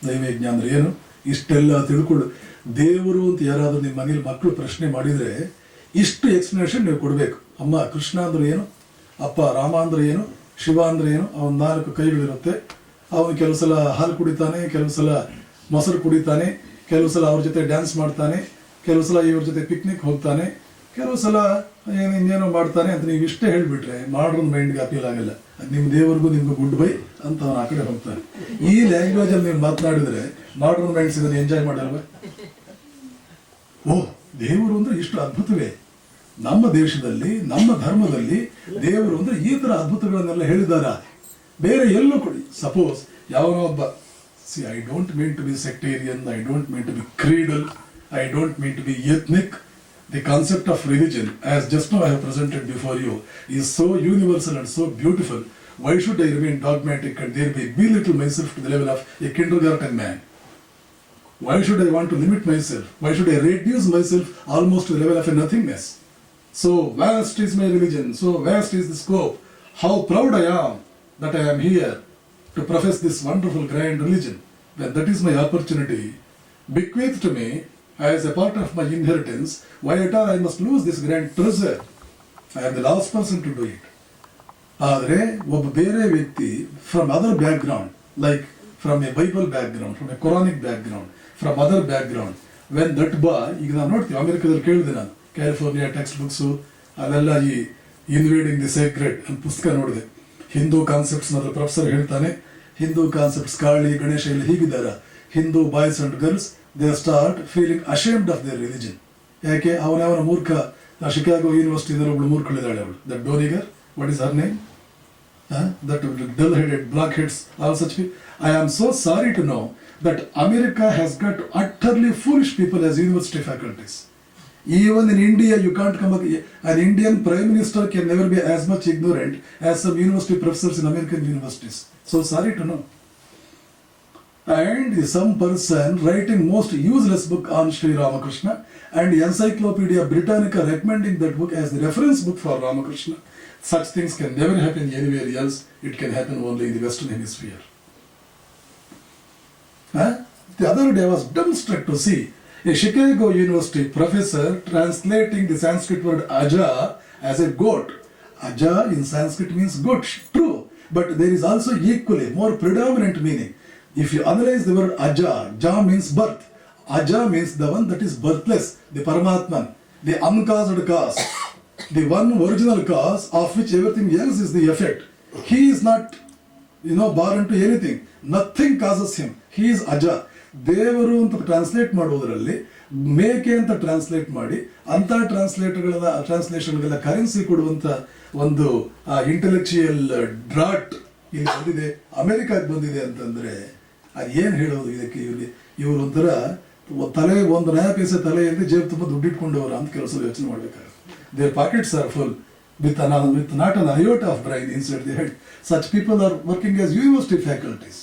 ದೈವಯಜ್ಞ ಅಂದ್ರೆ ಏನು? ಇಷ್ಟೆಲ್ಲ ತಿಳ್ಕೊಳ್ಳು. ದೇವರು ಅಂತ ಯಾರಾದ್ರೂ ನಿಮ್ಮ ಮನೇಲಿ ಮಕ್ಕಳು ಪ್ರಶ್ನೆ ಮಾಡಿದ್ರೆ ಇಷ್ಟು ಎಕ್ಸ್ಪ್ಲನೇಷನ್ ನೀವು ಕೊಡಬೇಕು. ಅಮ್ಮ ಕೃಷ್ಣ ಅಂದ್ರೆ ಏನು, ಅಪ್ಪ ರಾಮ ಅಂದ್ರೆ ಏನು, ಶಿವ ಅಂದ್ರೆ ಏನು, ಅವನ 4 ಕೈಗಳಿರುತ್ತೆ, ಅವನು ಕೆಲವು ಸಲ ಹಾಲು ಕುಡಿತಾನೆ, ಕೆಲವು ಸಲ ಮೊಸರು ಕುಡಿತಾನೆ, ಕೆಲವು ಸಲ ಅವ್ರ ಜೊತೆ ಡ್ಯಾನ್ಸ್ ಮಾಡ್ತಾನೆ, ಕೆಲವು ಸಲ ಇವ್ರ ಜೊತೆ ಪಿಕ್ನಿಕ್ ಹೋಗ್ತಾನೆ, ಕೆಲವು ಸಲ ಇನ್ನೇನೋ ಮಾಡ್ತಾನೆ ಅಂತ ನೀವು ಇಷ್ಟೇ ಹೇಳ್ಬಿಟ್ರೆ ಮಾಡ್ರನ್ ಮೈಂಡ್ಗೆ ಅಪೀಲ್ ಆಗಲ್ಲ. ನಿಮ್ಮ ದೇವರಿಗೂ ನಿಮ್ಗೂ ಗುಡ್ ಬೈ ಅಂತ ಅವನು ಆ ಕಡೆ ಹೋಗ್ತಾನೆ. ಈ ಲ್ಯಾಂಗ್ವೇಜ್ ಅಲ್ಲಿ ನೀವು ಮಾತನಾಡಿದ್ರೆ ಮಾಡ್ರನ್ ಮೈಂಡ್ಸ್ ಇದನ್ನು ಎಂಜಾಯ್ ಮಾಡಲ್ವ? ಓಹ್, ದೇವರು ಅಂದ್ರೆ ಇಷ್ಟು ಅದ್ಭುತವೇ? ನಮ್ಮ ದೇಶದಲ್ಲಿ, ನಮ್ಮ ಧರ್ಮದಲ್ಲಿ ದೇವರು ಅಂದ್ರೆ ಈ ತರ ಅದ್ಭುತಗಳನ್ನೆಲ್ಲ ಹೇಳಿದಾರ? ಬೇರೆ ಎಲ್ಲೂ ಕೊಡಿ. ಸಪೋಸ್ ಯಾವನೋ ಒಬ್ಬ, see I don't mean to be sectarian, I don't mean to be creedal, I don't mean to be ethnic. The concept of religion, as just now I have presented before you, is so universal and so beautiful. Why should I remain dogmatic and thereby belittle myself to the level of a kindergarten man? Why should I want to limit myself? Why should I reduce myself almost to the level of a nothingness? So vast is my religion, so vast is the scope. How proud I am that I am here to profess this wonderful grand religion. When that is my opportunity bequeathed to me as a part of my inheritance, why at all I must lose this grand treasure? I am the last person to do it. ಆದರೆ ಒಬ್ಬ ಬೇರೆ ವ್ಯಕ್ತಿ from other background, like from a Bible background, from a Koranic background, from other background, when that ಈಗ ನಾವು ನೋಡ್ತೀವಿ ಅಮೆರಿಕದಲ್ಲಿ ಕೇಳಿದೆ ನಾನು, ಕ್ಯಾಲಿಫೋರ್ನಿಯಾ ಟೆಕ್ಸ್ಟ್ ಬುಕ್ಸು ಅವೆಲ್ಲ ಈ ಇನ್ವೇಡಿಂಗ್ ದಿ ಸೀಕ್ರೆಟ್ ಅಂತ ಪುಸ್ತಕ ನೋಡಿದೆ. ಹಿಂದೂ ಕಾನ್ಸೆಪ್ಟ್ಸ್ ಅದ್ರ ಪ್ರೊಫೆಸರ್ ಹೇಳ್ತಾನೆ, ಹಿಂದೂ ಕಾನ್ಸೆಪ್ಟ್ಸ್ ಕಾಳಿ ಗಣೇಶ ಎಲ್ಲ ಹೀಗಿದ್ದಾರೆ. Hindu boys and girls they start feeling ashamed of their religion. ಯಾಕೆ? ಅವನ ಮೂರ್ಖ, ಶಿಕಾಗೋ ಯೂನಿವರ್ಸಿಟಿದಲ್ಲಿ ಒಬ್ಳು ಮೂರ್ಖಳಿದ್ದಾಳೆ ಅವಳು, that Doniger, what is her name? That dull-headed, blockheads, all such people. I am so sorry to know that America has got utterly foolish people as university faculties. Even in India, you can't come up. An Indian prime minister can never be as much ignorant as some university professors in American universities. So sorry to know. And some person writing most useless book on Sri Ramakrishna and Encyclopedia Britannica recommending that book as the reference book for Ramakrishna. Such things can never happen anywhere else. It can happen only in the Western Hemisphere. The other day I was dumbstruck to see a Chicago University professor translating the Sanskrit word aja as a goat. Aja in Sanskrit means goat, true. But there is also equally more predominant meaning. If you analyze the word aja, ja means birth. Aja means the one that is birthless, the Paramatman, the uncaused cause. The one original cause of which everything else is the effect. He is not, born to anything. Nothing causes him. He is Aja. ದೇವರು ಅಂತ translate ಮಾಡೋದ್ರಲ್ಲಿ ಮೇಕೆ ಅಂತ translate ಮಾಡಿ ಅಂತ ಟ್ರಾನ್ಸ್ಲೇಷನ್ಗೆಲ್ಲ currency ಕೊಡುವಂತ ಒಂದು intellectual drought ಇಲ್ಲಿ ಬಂದಿದೆ, ಅಮೆರಿಕಾಗೆ ಬಂದಿದೆ ಅಂತಂದ್ರೆ ಅದು ಏನ್ ಹೇಳೋದು ಇದಕ್ಕೆ? ಇವರು ಒಂಥರ ತಲೆ ಒಂದು ನಯ ಪೈಸೆ ತಲೆಯಲ್ಲಿ ಜೇಬು ತುಂಬ ದುಡ್ಡಿಟ್ಕೊಂಡವರು ಅಂತ ಕೆಲಸ ಯೋಚನೆ ಮಾಡ್ಬೇಕಾಗುತ್ತೆ. Their pockets are full with not an iota of brain inside their head. Such people are working as university faculties.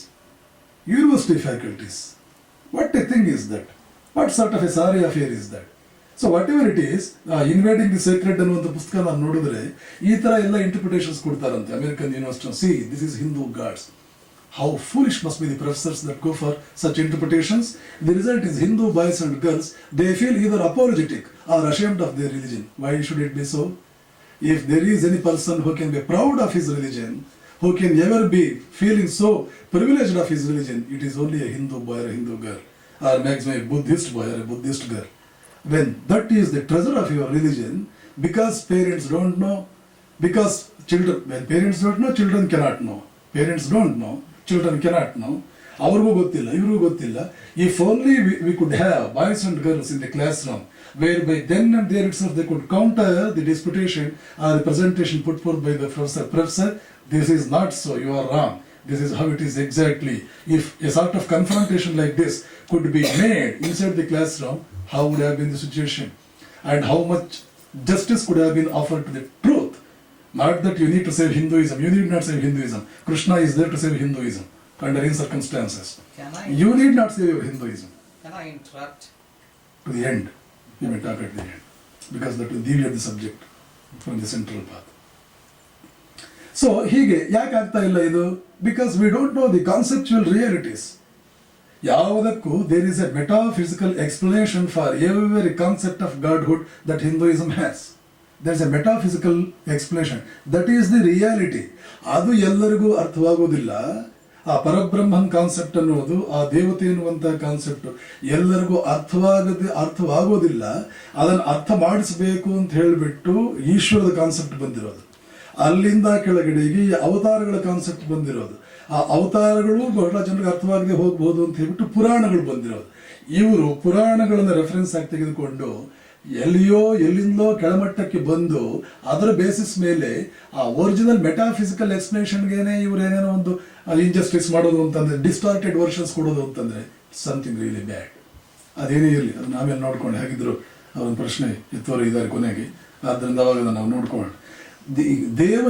University faculties. What a thing is that? What sort of a sorry affair is that? So whatever it is, invading the sacred ಅನ್ನುವಂಥ ಪುಸ್ತಕ ನಾನು ನೋಡಿದ್ರೆ ಈ ತರ ಎಲ್ಲ interpretations ಕೊಡ್ತಾರಂತೆ American university. See, this is Hindu gods. How foolish must be the professors that go for such interpretations. The result is Hindu boys and girls, they feel either apologetic or ashamed of their religion. Why should it be so? If there is any person who can be proud of his religion, who can ever be feeling so privileged of his religion, it is only a Hindu boy or a Hindu girl, or maximum a Buddhist boy or a Buddhist girl. When that is the treasure of your religion, because parents don't know, Because children, when parents don't know, children cannot know. Parents don't know, children cannot know. ಅವ್ರಿಗೂ ಗೊತ್ತಿಲ್ಲ, ಇವ್ರಿಗೂ ಗೊತ್ತಿಲ್ಲ. If only we could have boys and girls in the classroom, whereby then and there itself they could counter the disputation or the presentation put forth by the professor. Professor, this is not so, you are wrong. This is how it is exactly. If a sort of confrontation like this could be made inside the classroom, how would have been the situation? And how much justice could have been offered to the truth? Not that you need to save Hinduism. You need not save Hinduism. Krishna is there to save Hinduism under any circumstances. You need not save your Hinduism. Can I interrupt? To the end. You may talk at the end. Because that will deviate the subject from the central path. So, ಹೀಗೆ ಯಾಕೆ ಆಗ್ತಾ ಇಲ್ಲ ಇದು? Because we don't know the conceptual realities. ಯಾವುದಕ್ಕೂ there is a metaphysical explanation for every concept of godhood that Hinduism has. There is a metaphysical explanation. That is the reality. ಅದು ಎಲ್ಲರಿಗೂ ಅರ್ಥವಾಗೋದಿಲ್ಲ. ಆ ಪರಬ್ರಹ್ಮನ್ concept ಅನ್ನೋದು, ಆ ದೇವತೆ ಎನ್ನುವಂಥ ಕಾನ್ಸೆಪ್ಟ್ ಎಲ್ಲರಿಗೂ ಅರ್ಥವಾಗೋದಿಲ್ಲ. ಅದನ್ನು ಅರ್ಥ ಮಾಡಿಸಬೇಕು ಅಂತ ಹೇಳಿಬಿಟ್ಟು ಈಶ್ವರದ ಕಾನ್ಸೆಪ್ಟ್ ಬಂದಿರೋದು. ಅಲ್ಲಿಂದ ಕೆಳಗಡೆಗೆ ಅವತಾರಗಳ ಕಾನ್ಸೆಪ್ಟ್ ಬಂದಿರೋದು. ಆ ಅವತಾರಗಳು ಬಹಳ ಜನರಿಗೆ ಅರ್ಥವಾಗದೆ ಹೋಗ್ಬೋದು ಅಂತ ಹೇಳ್ಬಿಟ್ಟು ಪುರಾಣಗಳು ಬಂದಿರೋದು. ಇವರು ಪುರಾಣಗಳನ್ನು ರೆಫರೆನ್ಸ್ ಆಗಿ ತೆಗೆದುಕೊಂಡು ಎಲ್ಲಿಂದಲೋ ಕೆಳಮಟ್ಟಕ್ಕೆ ಬಂದು ಅದರ ಬೇಸಿಸ್ ಮೇಲೆ ಆ ಒರಿಜಿನಲ್ ಮೆಟಾಫಿಸಿಕಲ್ ಎಕ್ಸ್ಪ್ಲನೇಷನ್ಗೇನೆ ಇವ್ರು ಏನೇನೋ ಒಂದು ಇಂಜಸ್ಟಿಸ್ ಮಾಡೋದು ಅಂತಂದ್ರೆ, ಡಿಸ್ಟಾರ್ಟೆಡ್ ವರ್ಷನ್ಸ್ ಕೊಡೋದು ಅಂತಂದ್ರೆ ಸಮಥಿಂಗ್ ರಿಯಲಿ ಬ್ಯಾಡ್. ಅದೇನೇ ಇರಲಿ, ಅದು ನಾವೇನು ನೋಡ್ಕೊಂಡು ಹೇಗಿದ್ರು ಅವನ ಪ್ರಶ್ನೆ ಎತ್ತೋರು ಇದ್ದಾರೆ ಕೊನೆಗೆ. ಆದ್ದರಿಂದ ಅವಾಗ ನಾವು ನೋಡ್ಕೊಂಡು ದೈವ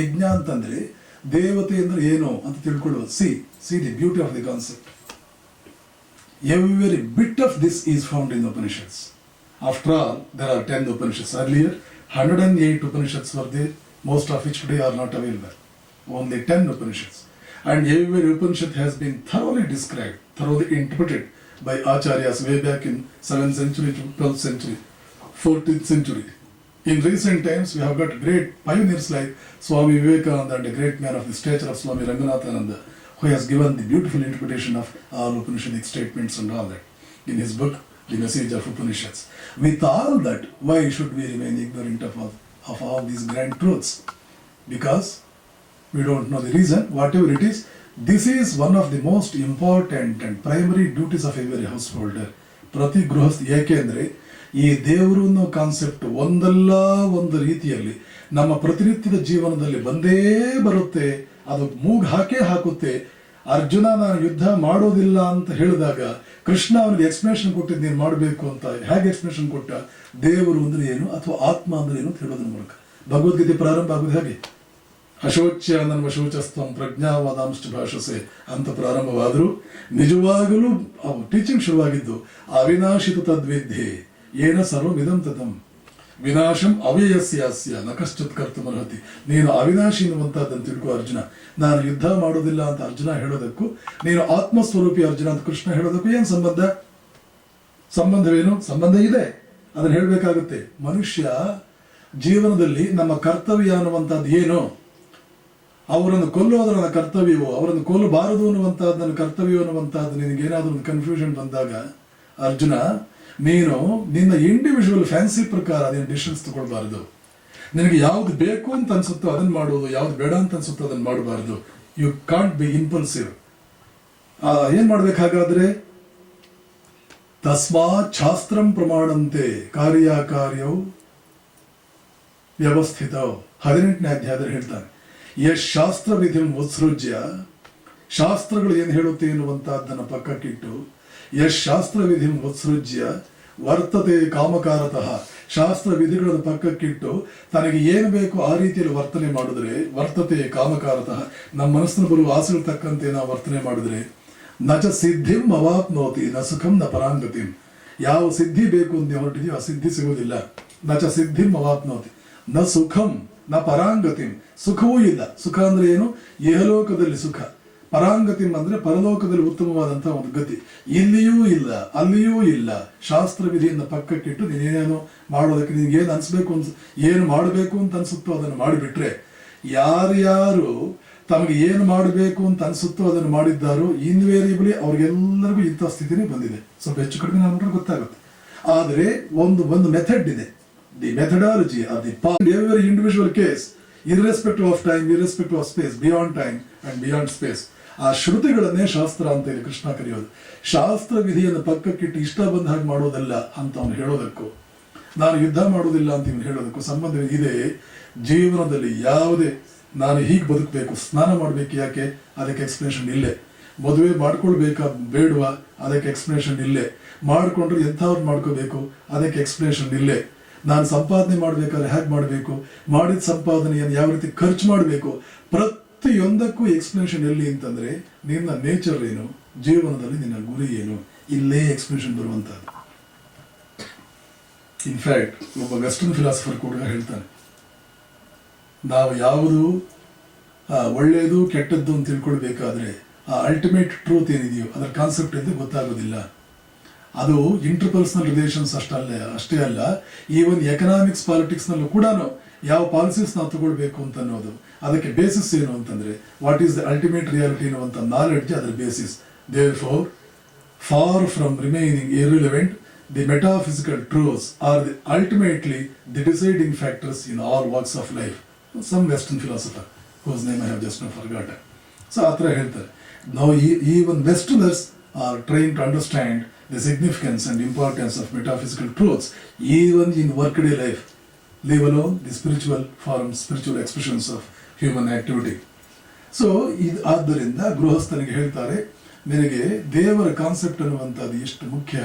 ಯಜ್ಞ ಅಂತಂದ್ರೆ ದೇವತೆ ಅಂದ್ರೆ ಏನು ಅಂತ ತಿಳ್ಕೊಳ್ಳೋದು. See the beauty of the concept. Every bit of this is found in the Upanishads. After all, there are 10 Upanishads. Earlier, 108 Upanishads were there, most of which today are not available. Only 10 Upanishads. And every Upanishad has been thoroughly described, thoroughly interpreted by Acharyas way back in 7th century to 12th century, 14th century. In recent times, we have got great pioneers like Swami Vivekananda and a great man of the stature of Swami Ranganathananda, who has given the beautiful interpretation of all Upanishadic statements and all that in his book, The Message of Upanishads. With all that, why should we remain ignorant of all these grand truths? Because we don't know the reason. Whatever it is, this is one of the most important and primary duties of every householder. ಪ್ರತಿ ಗೃಹಸ್ಥ. ಏಕೆಂದರೆ ಈ ದೇವರು ಅನ್ನೋ concept ಒಂದಲ್ಲ ಒಂದು ರೀತಿಯಲ್ಲಿ ನಮ್ಮ ಪ್ರತಿನಿತ್ಯದ ಜೀವನದಲ್ಲಿ ಬಂದೇ ಬರುತ್ತೆ. ಅದು ಮೂಗು ಹಾಕುತ್ತೆ. ಅರ್ಜುನ ನಾನು ಯುದ್ಧ ಮಾಡೋದಿಲ್ಲ ಅಂತ ಹೇಳಿದಾಗ ಕೃಷ್ಣ ಅವನಿಗೆ ಎಕ್ಸ್ಪ್ಲನೇಷನ್ ಕೊಟ್ಟಿದ್ದು ನೀನು ಮಾಡಬೇಕು ಅಂತ. ಹೇಗೆ ಎಕ್ಸ್ಪ್ಲನೇಷನ್ ಕೊಟ್ಟ? ದೇವರು ಅಂದ್ರೆ ಏನು ಅಥವಾ ಆತ್ಮ ಅಂದ್ರೆ ಏನು ಅಂತ ಹೇಳೋದ್ರ ಮೂಲಕ. ಭಗವದ್ಗೀತೆ ಪ್ರಾರಂಭ ಆಗೋದು ಹೇಗೆ? ಅಶೋಚ್ಯ ನನ್ನ ಶೋಚಸ್ತಂ ಪ್ರಜ್ಞಾವಾದಾಂಶ ಭಾಷಸೆ ಅಂತ ಪ್ರಾರಂಭವಾದರೂ ನಿಜವಾಗಲೂ ಟೀಚಿಂಗ್ ಶುರುವಾಗಿದ್ದು ಅವಿನಾಶಿತ ತದ್ವಿದ್ಯೆ ಏನ ಸರ್ವವಿದಂ ತತಂ ವಿನಾಶಂ ಅವ್ಯಯಸ್ಯಾಸ್ಯ ನ ಕಶ್ಚಿತ್ ಕರ್ತುಮರ್ಹತಿ. ನೀನು ಅವಿನಾಶಿ ಎನ್ನುವಂತಹದ್ದನ್ನು ತಿಳ್ಕೊ ಅರ್ಜುನ. ನಾನು ಯುದ್ಧ ಮಾಡೋದಿಲ್ಲ ಅಂತ ಅರ್ಜುನ ಹೇಳೋದಕ್ಕೂ ನೀನು ಆತ್ಮಸ್ವರೂಪಿ ಅರ್ಜುನ ಅಂತ ಕೃಷ್ಣ ಹೇಳೋದಕ್ಕೂ ಏನು ಸಂಬಂಧವೇನು? ಸಂಬಂಧ ಇದೆ, ಅದನ್ನು ಹೇಳಬೇಕಾಗುತ್ತೆ. ಮನುಷ್ಯ ಜೀವನದಲ್ಲಿ ನಮ್ಮ ಕರ್ತವ್ಯ ಅನ್ನುವಂಥದ್ದು ಏನು? ಅವರನ್ನು ಕೊಲ್ಲೋದ್ರ ನನ್ನ ಕರ್ತವ್ಯವೋ, ಅವರನ್ನು ಕೊಲ್ಲಬಾರದು ಅನ್ನುವಂಥದ್ದು ನನ್ನ ಕರ್ತವ್ಯ ಅನ್ನುವಂಥದ್ದು ನಿನಗೇನಾದ್ರೂ ಒಂದು ಕನ್ಫ್ಯೂಷನ್ ಬಂದಾಗ ಅರ್ಜುನ, ನೀನು ನಿನ್ನ ಇಂಡಿವಿಜುವಲ್ ಫ್ಯಾನ್ಸಿ ಪ್ರಕಾರ ನೀನು ಡಿಸಿಷನ್ಸ್ ತಗೊಳ್ಬಾರ್ದು. ನಿನಗೆ ಯಾವ್ದು ಬೇಕು ಅಂತ ಅನ್ಸುತ್ತೋ ಅದನ್ನು ಮಾಡೋದು, ಯಾವ್ದು ಬೇಡ ಅಂತ ಅನ್ಸುತ್ತೋ ಅದನ್ನು ಮಾಡಬಾರ್ದು. You can't be impulsive. ಏನ್ ಮಾಡ್ಬೇಕಾಗಾದ್ರೆ ತಸ್ಮಾತ್ ಶಾಸ್ತ್ರಂ ಪ್ರಮಾಣಂತೆ ಕಾರ್ಯವು ವ್ಯವಸ್ಥಿತ. 18ನೇ ಅಧ್ಯಾಯದಲ್ಲಿ ಹೇಳ್ತಾನೆ, ಯಶ್ ಶಾಸ್ತ್ರ ವಿಧಿಂ ಉತ್ಸೃಜ್ಯ, ಶಾಸ್ತ್ರಗಳು ಏನು ಹೇಳುತ್ತೆ ಎನ್ನುವಂತಹದ್ದನ್ನು ಪಕ್ಕಕ್ಕಿಟ್ಟು ಯಶ್ ಶಾಸ್ತ್ರ ವಿಧಿಂ ಉತ್ಸೃಜ್ಯ ವರ್ತತೆ ಕಾಮಕಾರತಃ, ಶಾಸ್ತ್ರ ವಿಧಿಗಳನ್ನು ಪಕ್ಕಕ್ಕಿಟ್ಟು ತನಗೆ ಏನು ಬೇಕು ಆ ರೀತಿಯಲ್ಲಿ ವರ್ತನೆ ಮಾಡಿದ್ರೆ ವರ್ತತೆ ಕಾಮಕಾರತಃ, ನಮ್ಮ ಮನಸ್ಸಿನ ಬರುವ ಆಸೆಗಳು ತಕ್ಕಂತೆ ನಾವು ವರ್ತನೆ ಮಾಡಿದ್ರೆ ನಚ ಸಿದ್ಧಿಂ ಅವಾಪ್ನೋತಿ ನ ಸುಖಂ ನ ಪರಾಂಗತಿಂ. ಯಾವ ಸಿದ್ಧಿ ಬೇಕು ಅಂತ ಹೊರಟಿದೆಯೋ ಆ ಸಿದ್ಧಿ ಸಿಗೋದಿಲ್ಲ. ನಚ ಸಿದ್ಧಿಂ ಅವಾಪ್ನೋತಿ ನ ಸುಖಂ ನ ಪರಾಂಗತಿಂ. ಸುಖವೂ ಇಲ್ಲ. ಸುಖ ಅಂದ್ರೆ ಏನು? ಇಹಲೋಕದಲ್ಲಿ ಸುಖ. ಪರಾಂಗತಿಂ ಅಂದ್ರೆ ಪರಲೋಕದಲ್ಲಿ ಉತ್ತಮವಾದಂತಹ ಒಂದು ಗತಿ. ಇಲ್ಲಿಯೂ ಇಲ್ಲ, ಅಲ್ಲಿಯೂ ಇಲ್ಲ. ಶಾಸ್ತ್ರ ವಿಧಿಯನ್ನು ಪಕ್ಕಕ್ಕಿಟ್ಟು ನೀನೇನೇನೋ ಮಾಡೋದಕ್ಕೆ ನಿನ್ಗೇನು ಅನ್ಸ್ಬೇಕು ಏನು ಮಾಡಬೇಕು ಅಂತ ಅನ್ಸುತ್ತೋ ಅದನ್ನು ಮಾಡಿಬಿಟ್ರೆ, ಯಾರ್ಯಾರು ತಮಗೆ ಏನು ಮಾಡಬೇಕು ಅಂತ ಅನ್ಸುತ್ತೋ ಅದನ್ನು ಮಾಡಿದ್ದಾರೋ ಇನ್ವೇರಿಯಬಲಿ ಅವ್ರಿಗೆಲ್ಲರಿಗೂ ಇಂಥ ಸ್ಥಿತಿನೇ ಬಂದಿದೆ. ಸ್ವಲ್ಪ ಹೆಚ್ಚು ಕಡಿಮೆ ನಾವು ಗೊತ್ತಾಗುತ್ತೆ. ಆದರೆ ಒಂದು ಮೆಥಡ್ ಇದೆ. the methodology or the path, every individual case, irrespective of time, irrespective of space, beyond time and beyond space. ಆ ಶ್ರುತಿಗಳನ್ನೇ ಶಾಸ್ತ್ರ ಅಂತ ಇಲ್ಲಿ ಕೃಷ್ಣ ಕರೆಯೋದು. ಶಾಸ್ತ್ರ ವಿಧಿಯನ್ನು ಪಕ್ಕಕ್ಕಿಟ್ಟು ಇಷ್ಟ ಬಂದ ಹಾಗೆ ಮಾಡೋದಲ್ಲ ಅಂತ ಅವನು ಹೇಳೋದಕ್ಕೂ, ನಾನು ಯುದ್ಧ ಮಾಡೋದಿಲ್ಲ ಅಂತ ಇವನು ಹೇಳೋದಕ್ಕೂ ಸಂಬಂಧ ಇದೆ. ಜೀವನದಲ್ಲಿ ಯಾವುದೇ ನಾನು ಹೀಗೆ ಬದುಕಬೇಕು, ಸ್ನಾನ ಮಾಡಬೇಕು ಯಾಕೆ, ಅದಕ್ಕೆ ಎಕ್ಸ್ಪ್ಲನೇಷನ್ ಇಲ್ಲೇ. ಮದುವೆ ಮಾಡ್ಕೊಳ್ಬೇಕಾ ಬೇಡವಾ, ಅದಕ್ಕೆ ಎಕ್ಸ್ಪ್ಲನೇಷನ್ ಇಲ್ಲೇ. ಮಾಡಿಕೊಂಡ್ರೆ ಎಂಥವ್ರು ಮಾಡ್ಕೋಬೇಕು, ಅದಕ್ಕೆ ಎಕ್ಸ್ಪ್ಲನೇಷನ್ ಇಲ್ಲೇ. ನಾನು ಸಂಪಾದನೆ ಮಾಡಬೇಕಾದ್ರೆ ಹೇಗೆ ಮಾಡಬೇಕು, ಮಾಡಿದ ಸಂಪಾದನೆಯನ್ನು ಯಾವ ರೀತಿ ಖರ್ಚು ಮಾಡಬೇಕು, ಪ್ರತಿಯೊಂದಕ್ಕೂ ಎಕ್ಸ್ಪ್ಲನೇಷನ್ ಎಲ್ಲಿ ಅಂತಂದ್ರೆ ನಿನ್ನ ನೇಚರ್ ಏನು, ಜೀವನದಲ್ಲಿ ನಿನ್ನ ಗುರಿ ಏನು, ಇಲ್ಲೇ ಎಕ್ಸ್ಪ್ಲನೇಷನ್ ಬರುವಂತಹದ್ದು. ಇನ್ಫ್ಯಾಕ್ಟ್ ಒಬ್ಬ ವೆಸ್ಟರ್ನ್ ಫಿಲಾಸಫರ್ ಕೂಡ ಹೇಳ್ತಾನೆ, ನಾವು ಯಾವುದು ಒಳ್ಳೆಯದು ಕೆಟ್ಟದ್ದು ಅಂತ ತಿಳ್ಕೊಳ್ಬೇಕಾದ್ರೆ ಆ ಅಲ್ಟಿಮೇಟ್ ಟ್ರೂತ್ ಏನಿದೆಯೋ ಅದರ ಕಾನ್ಸೆಪ್ಟ್ ಎಂದು ಗೊತ್ತಾಗೋದಿಲ್ಲ. ಅದು ಇಂಟರ್ಪರ್ಸನಲ್ ರಿಲೇಷನ್ಸ್ ಅಷ್ಟೇ ಅಲ್ಲ, ಈವನ್ ಎಕನಾಮಿಕ್ಸ್ ಪಾಲಿಟಿಕ್ಸ್ನಲ್ಲೂ ಕೂಡ ಯಾವ ಪಾಲಿಸೀಸ್ ನಾವು ತಗೊಳ್ಬೇಕು ಅಂತ ಅನ್ನೋದು ಅದಕ್ಕೆ ಬೇಸಿಸ್ ಏನು ಅಂತಂದ್ರೆ what is the ultimate reality ಅನ್ನುವಂಥ ನಾಲೆಡ್ಜ್ ಅದರ basis. Therefore far from remaining irrelevant, the metaphysical truths are the ultimately the deciding factors in all works of life. Some western philosopher whose name I have just now forgotten. So ಆ ಥರ ಹೇಳ್ತಾರೆ. Now even Westerners are trying to understand the significance and importance of metaphysical truths even in workaday life, leave alone the spiritual forms, spiritual expressions of human activity. So ಇದು ಆದ್ದರಿಂದ ಗೃಹಸ್ಥನಿಗೆ ಹೇಳ್ತಾರೆ, ನಿನಗೆ ದೇವರ concept ಅನ್ನುವಂಥದ್ದು ಎಷ್ಟು ಮುಖ್ಯ,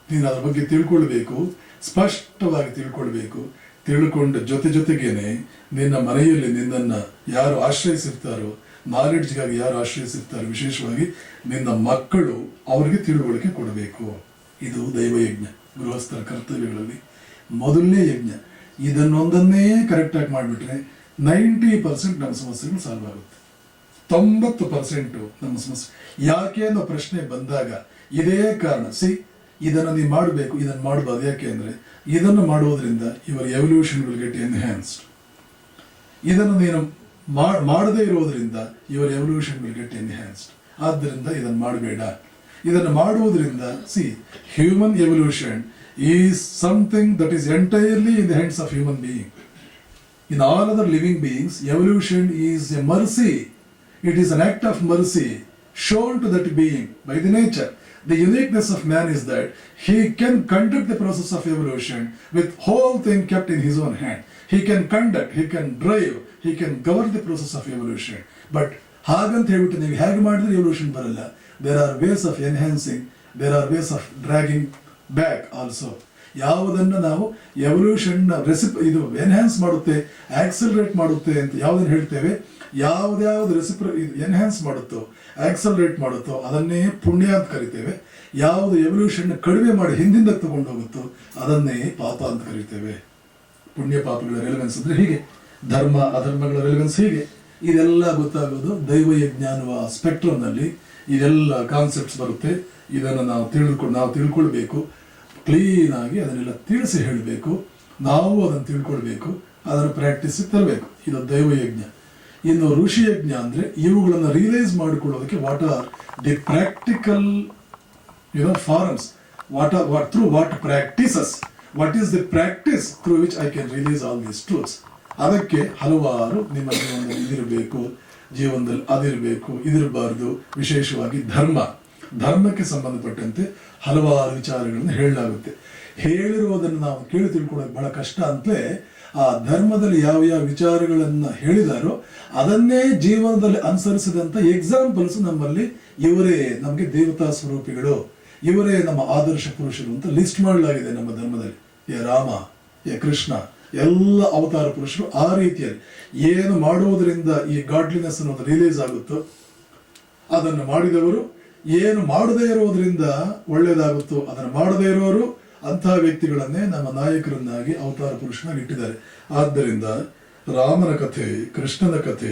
ನೀನು ಅದ್ರ ಬಗ್ಗೆ ತಿಳ್ಕೊಳ್ಬೇಕು, ಸ್ಪಷ್ಟವಾಗಿ ತಿಳ್ಕೊಳ್ಬೇಕು. ತಿಳ್ಕೊಂಡ ಜೊತೆಗೇನೆ ನಿನ್ನ ಮನೆಯಲ್ಲಿ ನಿನ್ನನ್ನು ಯಾರು ಆಶ್ರಯಿಸಿರ್ತಾರೋ, ನಾಲೆಡ್ಜ್ಗಾಗಿ ಯಾರು ಆಶ್ರಯಿಸಿರ್ತಾರೋ, ವಿಶೇಷವಾಗಿ ನಿನ್ನ ಮಕ್ಕಳು, ಅವರಿಗೆ ತಿಳುವಳಿಕೆ ಕೊಡಬೇಕು. ಇದು ದೈವಯಜ್ಞ, ಗೃಹಸ್ಥರ ಕರ್ತವ್ಯಗಳಲ್ಲಿ ಮೊದಲನೇ ಯಜ್ಞ. ಇದನ್ನೊಂದನ್ನೇ ಕರೆಕ್ಟಾಗಿ ಮಾಡಿಬಿಟ್ರೆ 90% ನಮ್ಮ ಸಮಸ್ಯೆಗಳು ಸಾಲ್ವ್ ಆಗುತ್ತೆ. 90% ನಮ್ಮ ಸಮಸ್ಯೆ ಯಾಕೆ ಅನ್ನೋ ಪ್ರಶ್ನೆ ಬಂದಾಗ ಇದೇ ಕಾರಣ. ಇದನ್ನು ನೀವು ಮಾಡಬೇಕು, ಇದನ್ನು ಮಾಡಬಾರ್ದು. ಯಾಕೆ ಅಂದರೆ ಇದನ್ನು ಮಾಡುವುದರಿಂದ ಇವರ ಎವಲ್ಯೂಷನ್ ವಿಲ್ ಗೆಟ್ ಎನ್ಹ್ಯಾನ್ಸ್ಡ್. ಇದನ್ನು ನೀನು ಮಾಡದೇ ಇರೋದ್ರಿಂದ ಇವರ ಎವಲ್ಯೂಷನ್ ವಿಲ್ ಗೆಟ್ ಎನ್ಹ್ಯಾನ್ಸ್ಡ್. ಆದ್ದರಿಂದ ಇದನ್ನು ಮಾಡಬೇಡ. ಇದನ್ನು ಮಾಡುವುದರಿಂದ human evolution is something that is entirely in the hands of human being. In all other living beings, evolution is a mercy. It is an act of mercy shown to that being by the nature. The uniqueness of man is that he can conduct the process of evolution with whole thing kept in his own hand. He can conduct, he can drive, he can govern the process of evolution. But ಹಾಗಂತ ಹೇಳ್ಬಿಟ್ಟು ನೀವು ಹೇಗೆ ಮಾಡಿದ್ರೆ evolution ಬರಲ್ಲ. There are ways of enhancing, there are ways of dragging back also. ಯಾವುದನ್ನು ನಾವು evolution ಇದು enhance ಮಾಡುತ್ತೆ, ಆಕ್ಸಲರೇಟ್ ಮಾಡುತ್ತೆ ಅಂತ ಯಾವುದನ್ನು ಹೇಳ್ತೇವೆ, ಯಾವ್ದು ಎನ್ಹ್ಯಾನ್ಸ್ ಮಾಡುತ್ತೋ, ಆಕ್ಸಲರೇಟ್ ಮಾಡುತ್ತೋ ಅದನ್ನೇ ಪುಣ್ಯ ಅಂತ ಕರಿತೇವೆ. ಯಾವುದು ಎವಲ್ಯೂಷನ್ ಕಡಿಮೆ ಮಾಡಿ ಹಿಂದಿಂದಕ್ಕೆ ತಗೊಂಡು ಹೋಗುತ್ತೋ ಅದನ್ನೇ ಪಾಪ ಅಂತ ಕರಿತೇವೆ. ಪುಣ್ಯ ಪಾಪಗಳ ರೆಲೆವೆನ್ಸ್ ಅಂದ್ರೆ ಹೀಗೆ, ಧರ್ಮ ಅಧರ್ಮಗಳ ರೆಲೆವೆನ್ಸ್ ಹೀಗೆ. ಇದೆಲ್ಲ ಗೊತ್ತಾಗೋದು ದೈವಯಜ್ಞ ಅನ್ನುವ ಸ್ಪೆಕ್ಟ್ರಮ್ನಲ್ಲಿ ಇದೆಲ್ಲ ಕಾನ್ಸೆಪ್ಟ್ಸ್ ಬರುತ್ತೆ. ಇದನ್ನು ನಾವು ತಿಳ್ಕೊಳ್ಬೇಕು, ಕ್ಲೀನ್ ಆಗಿ ಅದನ್ನೆಲ್ಲ ತಿಳಿಸಿ ಹೇಳಬೇಕು, ನಾವು ಅದನ್ನು ತಿಳ್ಕೊಳ್ಬೇಕು, ಅದನ್ನು ಪ್ರಾಕ್ಟೀಸ್ ತರಬೇಕು. ಇದು ದೈವಯಜ್ಞ. ಇನ್ನು ಋಷಿಯಜ್ಞ ಅಂದ್ರೆ ಇವುಗಳನ್ನು ರಿಯಲೈಸ್ ಮಾಡಿಕೊಳ್ಳೋದಕ್ಕೆ what are the practical forms, through what practices, what is the practice through which I can release all these truths. ಅದಕ್ಕೆ ಹಲವಾರು ನಿಮ್ಮ ಜೀವನದಲ್ಲಿ ಇದಿರಬೇಕು, ಜೀವನದಲ್ಲಿ ಅದಿರಬೇಕು, ಇದಿರಬಾರ್ದು. ವಿಶೇಷವಾಗಿ ಧರ್ಮಕ್ಕೆ ಸಂಬಂಧಪಟ್ಟಂತೆ ಹಲವಾರು ವಿಚಾರಗಳನ್ನು ಹೇಳಲಾಗುತ್ತೆ. ಹೇಳಿರುವುದನ್ನು ನಾವು ಕೇಳಿ ತಿಳ್ಕೊಳ್ಳೋದು ಬಹಳ ಕಷ್ಟ ಅಂತಲೇ ಆ ಧರ್ಮದಲ್ಲಿ ಯಾವ ವಿಚಾರಗಳನ್ನು ಹೇಳಿದಾರೋ ಅದನ್ನೇ ಜೀವನದಲ್ಲಿ ಅನುಸರಿಸಿದಂಥ ಎಕ್ಸಾಂಪಲ್ಸ್ ನಮ್ಮಲ್ಲಿ ಇವರೇ ನಮಗೆ ದೇವತಾ ಸ್ವರೂಪಿಗಳು, ಇವರೇ ನಮ್ಮ ಆದರ್ಶ ಪುರುಷರು ಅಂತ ಲಿಸ್ಟ್ ಮಾಡಲಾಗಿದೆ ನಮ್ಮ ಧರ್ಮದಲ್ಲಿ. ರಾಮ, ಕೃಷ್ಣ, ಎಲ್ಲ ಅವತಾರ ಪುರುಷರು ಆ ರೀತಿಯಲ್ಲಿ ಏನು ಮಾಡುವುದರಿಂದ ಈ ಗಾಡ್ಲಿನೆಸ್ ಅನ್ನೋದು ರಿಲೀಸ್ ಆಗುತ್ತೋ ಅದನ್ನು ಮಾಡಿದವರು, ಏನು ಮಾಡದೇ ಇರೋದ್ರಿಂದ ಒಳ್ಳೇದಾಗುತ್ತೋ ಅದನ್ನು ಮಾಡದೇ ಇರೋರು, ಅಂತಹ ವ್ಯಕ್ತಿಗಳನ್ನೇ ನಮ್ಮ ನಾಯಕರನ್ನಾಗಿ ಅವತಾರ ಪುರುಷನಾಗಿ ಇಟ್ಟಿದ್ದಾರೆ. ಆದ್ದರಿಂದ ರಾಮನ ಕಥೆ, ಕೃಷ್ಣನ ಕಥೆ,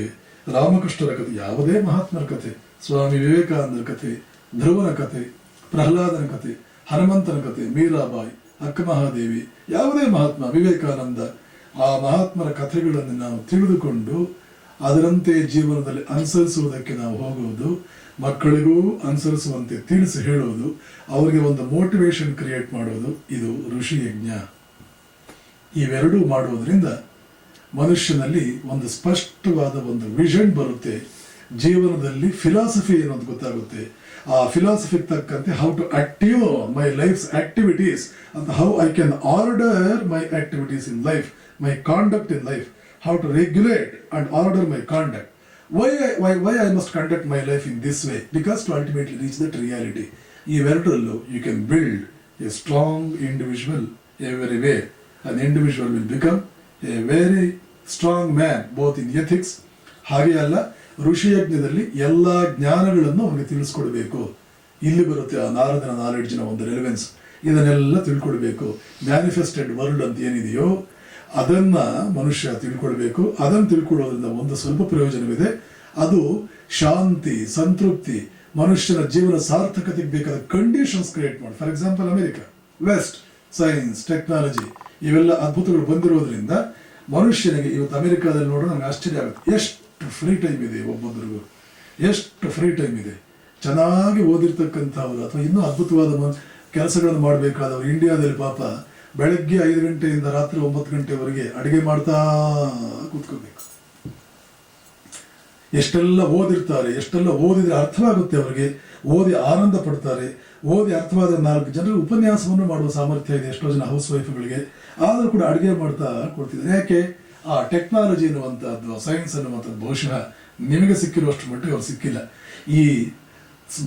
ರಾಮಕೃಷ್ಣರ ಕಥೆ, ಯಾವುದೇ ಮಹಾತ್ಮರ ಕಥೆ, ಸ್ವಾಮಿ ವಿವೇಕಾನಂದರ ಕಥೆ, ಧ್ರುವನ ಕಥೆ, ಪ್ರಹ್ಲಾದನ ಕಥೆ, ಹನುಮಂತನ ಕಥೆ, ಮೀರಾಬಾಯಿ, ಅಕ್ಕ ಮಹಾದೇವಿ, ಯಾವುದೇ ಮಹಾತ್ಮ, ವಿವೇಕಾನಂದ, ಆ ಮಹಾತ್ಮರ ಕಥೆಗಳನ್ನು ನಾವು ತಿಳಿದುಕೊಂಡು ಅದರಂತೆ ಜೀವನದಲ್ಲಿ ಅನುಸರಿಸುವುದಕ್ಕೆ ನಾವು ಹೋಗುವುದು, ಮಕ್ಕಳಿಗೂ ಅನುಸರಿಸುವಂತೆ ತಿಳಿಸಿ ಹೇಳುವುದು, ಅವರಿಗೆ ಒಂದು ಮೋಟಿವೇಶನ್ ಕ್ರಿಯೇಟ್ ಮಾಡುವುದು, ಇದು ಋಷಿಯಜ್ಞ. ಇವೆರಡೂ ಮಾಡುವುದರಿಂದ ಮನುಷ್ಯನಲ್ಲಿ ಒಂದು ಸ್ಪಷ್ಟವಾದ ಒಂದು ವಿಷನ್ ಬರುತ್ತೆ. ಜೀವನದಲ್ಲಿ ಫಿಲಾಸಫಿ ಏನು ಅಂತ ಗೊತ್ತಾಗುತ್ತೆ. ಆ ಫಿಲಾಸಫಿಗೆ ತಕ್ಕಂತೆ how to active my life's activities ಅಂತ, how I can order my activities in life, my conduct in life, how to regulate and order my conduct. Why I must conduct my life in this way because to ultimately reach that reality. ಇವೆರಡರಲ್ಲೂ you can build a strong individual every way. An individual will become a very strong man both in ethics. ಹಾಗೆ ಅಲ್ಲ, ಋಷಿಯಜ್ಞದಲ್ಲಿ ಎಲ್ಲ ಜ್ಞಾನಗಳನ್ನು ಅವನಿಗೆ ತಿಳಿಸ್ಕೊಡ್ಬೇಕು. ಇಲ್ಲಿ ಬರುತ್ತೆ ಆ ನಾರದನ ನಾಲೆಡ್ಜಿನ ಒಂದು relevance. ಇದನ್ನೆಲ್ಲ ತಿಳ್ಕೊಳ್ಬೇಕು. ಮ್ಯಾನಿಫೆಸ್ಟೆಡ್ ವರ್ಲ್ಡ್ ಅಂತ ಏನಿದೆಯೋ ಅದನ್ನ ಮನುಷ್ಯ ತಿಳ್ಕೊಳ್ಬೇಕು. ಅದನ್ನು ತಿಳ್ಕೊಳ್ಳೋದ್ರಿಂದ ಒಂದು ಸ್ವಲ್ಪ ಪ್ರಯೋಜನವಿದೆ. ಅದು ಶಾಂತಿ, ಸಂತೃಪ್ತಿ, ಮನುಷ್ಯನ ಜೀವನ ಸಾರ್ಥಕತೆಗೆ ಬೇಕಾದ ಕಂಡೀಷನ್ಸ್ ಕ್ರಿಯೇಟ್ ಮಾಡಿ. For example America, west, science, technology ಇವೆಲ್ಲ ಅದ್ಭುತಗಳು ಬಂದಿರೋದ್ರಿಂದ ಮನುಷ್ಯನಿಗೆ ಇವತ್ತು ಅಮೆರಿಕಾದಲ್ಲಿ ನೋಡೋ ನಮ್ಗೆ ಆಶ್ಚರ್ಯ ಆಗುತ್ತೆ. ಎಷ್ಟು ಫ್ರೀ ಟೈಮ್ ಇದೆ ಒಬ್ಬೊಬ್ಬರಿಗೂ, ಎಷ್ಟು ಫ್ರೀ ಟೈಮ್ ಇದೆ. ಚೆನ್ನಾಗಿ ಓದಿರ್ತಕ್ಕಂಥವ್ರು ಅಥವಾ ಇನ್ನೂ ಅದ್ಭುತವಾದ ಕೆಲಸಗಳನ್ನು ಮಾಡಬೇಕಾದವರು ಇಂಡಿಯಾದಲ್ಲಿ ಪಾಪ ಬೆಳಗ್ಗೆ 5 ಗಂಟೆಯಿಂದ ರಾತ್ರಿ 9 ಗಂಟೆವರೆಗೆ ಅಡುಗೆ ಮಾಡ್ತಾ ಕೂತ್ಕೋಬೇಕು. ಎಷ್ಟೆಲ್ಲ ಓದಿರ್ತಾರೆ, ಎಷ್ಟೆಲ್ಲ ಓದಿದ್ರೆ ಅರ್ಥವಾಗುತ್ತೆ ಅವರಿಗೆ, ಓದಿ ಆನಂದ ಪಡ್ತಾರೆ. ಓದಿ ಅರ್ಥವಾದ 4 ಜನರು ಉಪನ್ಯಾಸವನ್ನು ಮಾಡುವ ಸಾಮರ್ಥ್ಯ ಇದೆ ಎಷ್ಟೋ ಜನ ಹೌಸ್ ವೈಫ್ಗಳಿಗೆ. ಆದರೂ ಕೂಡ ಅಡುಗೆ ಮಾಡ್ತಾ ಕೊಡ್ತಿದ್ದಾರೆ. ಯಾಕೆ? ಆ ಟೆಕ್ನಾಲಜಿ ಅನ್ನುವಂಥದ್ದು, ಸೈನ್ಸ್ ಅನ್ನುವಂಥದ್ದು ಬಹುಶಃ ನಿಮಗೆ ಸಿಕ್ಕಿರುವಷ್ಟು ಮಟ್ಟಿಗೆ ಅವ್ರು ಸಿಕ್ಕಿಲ್ಲ. ಈ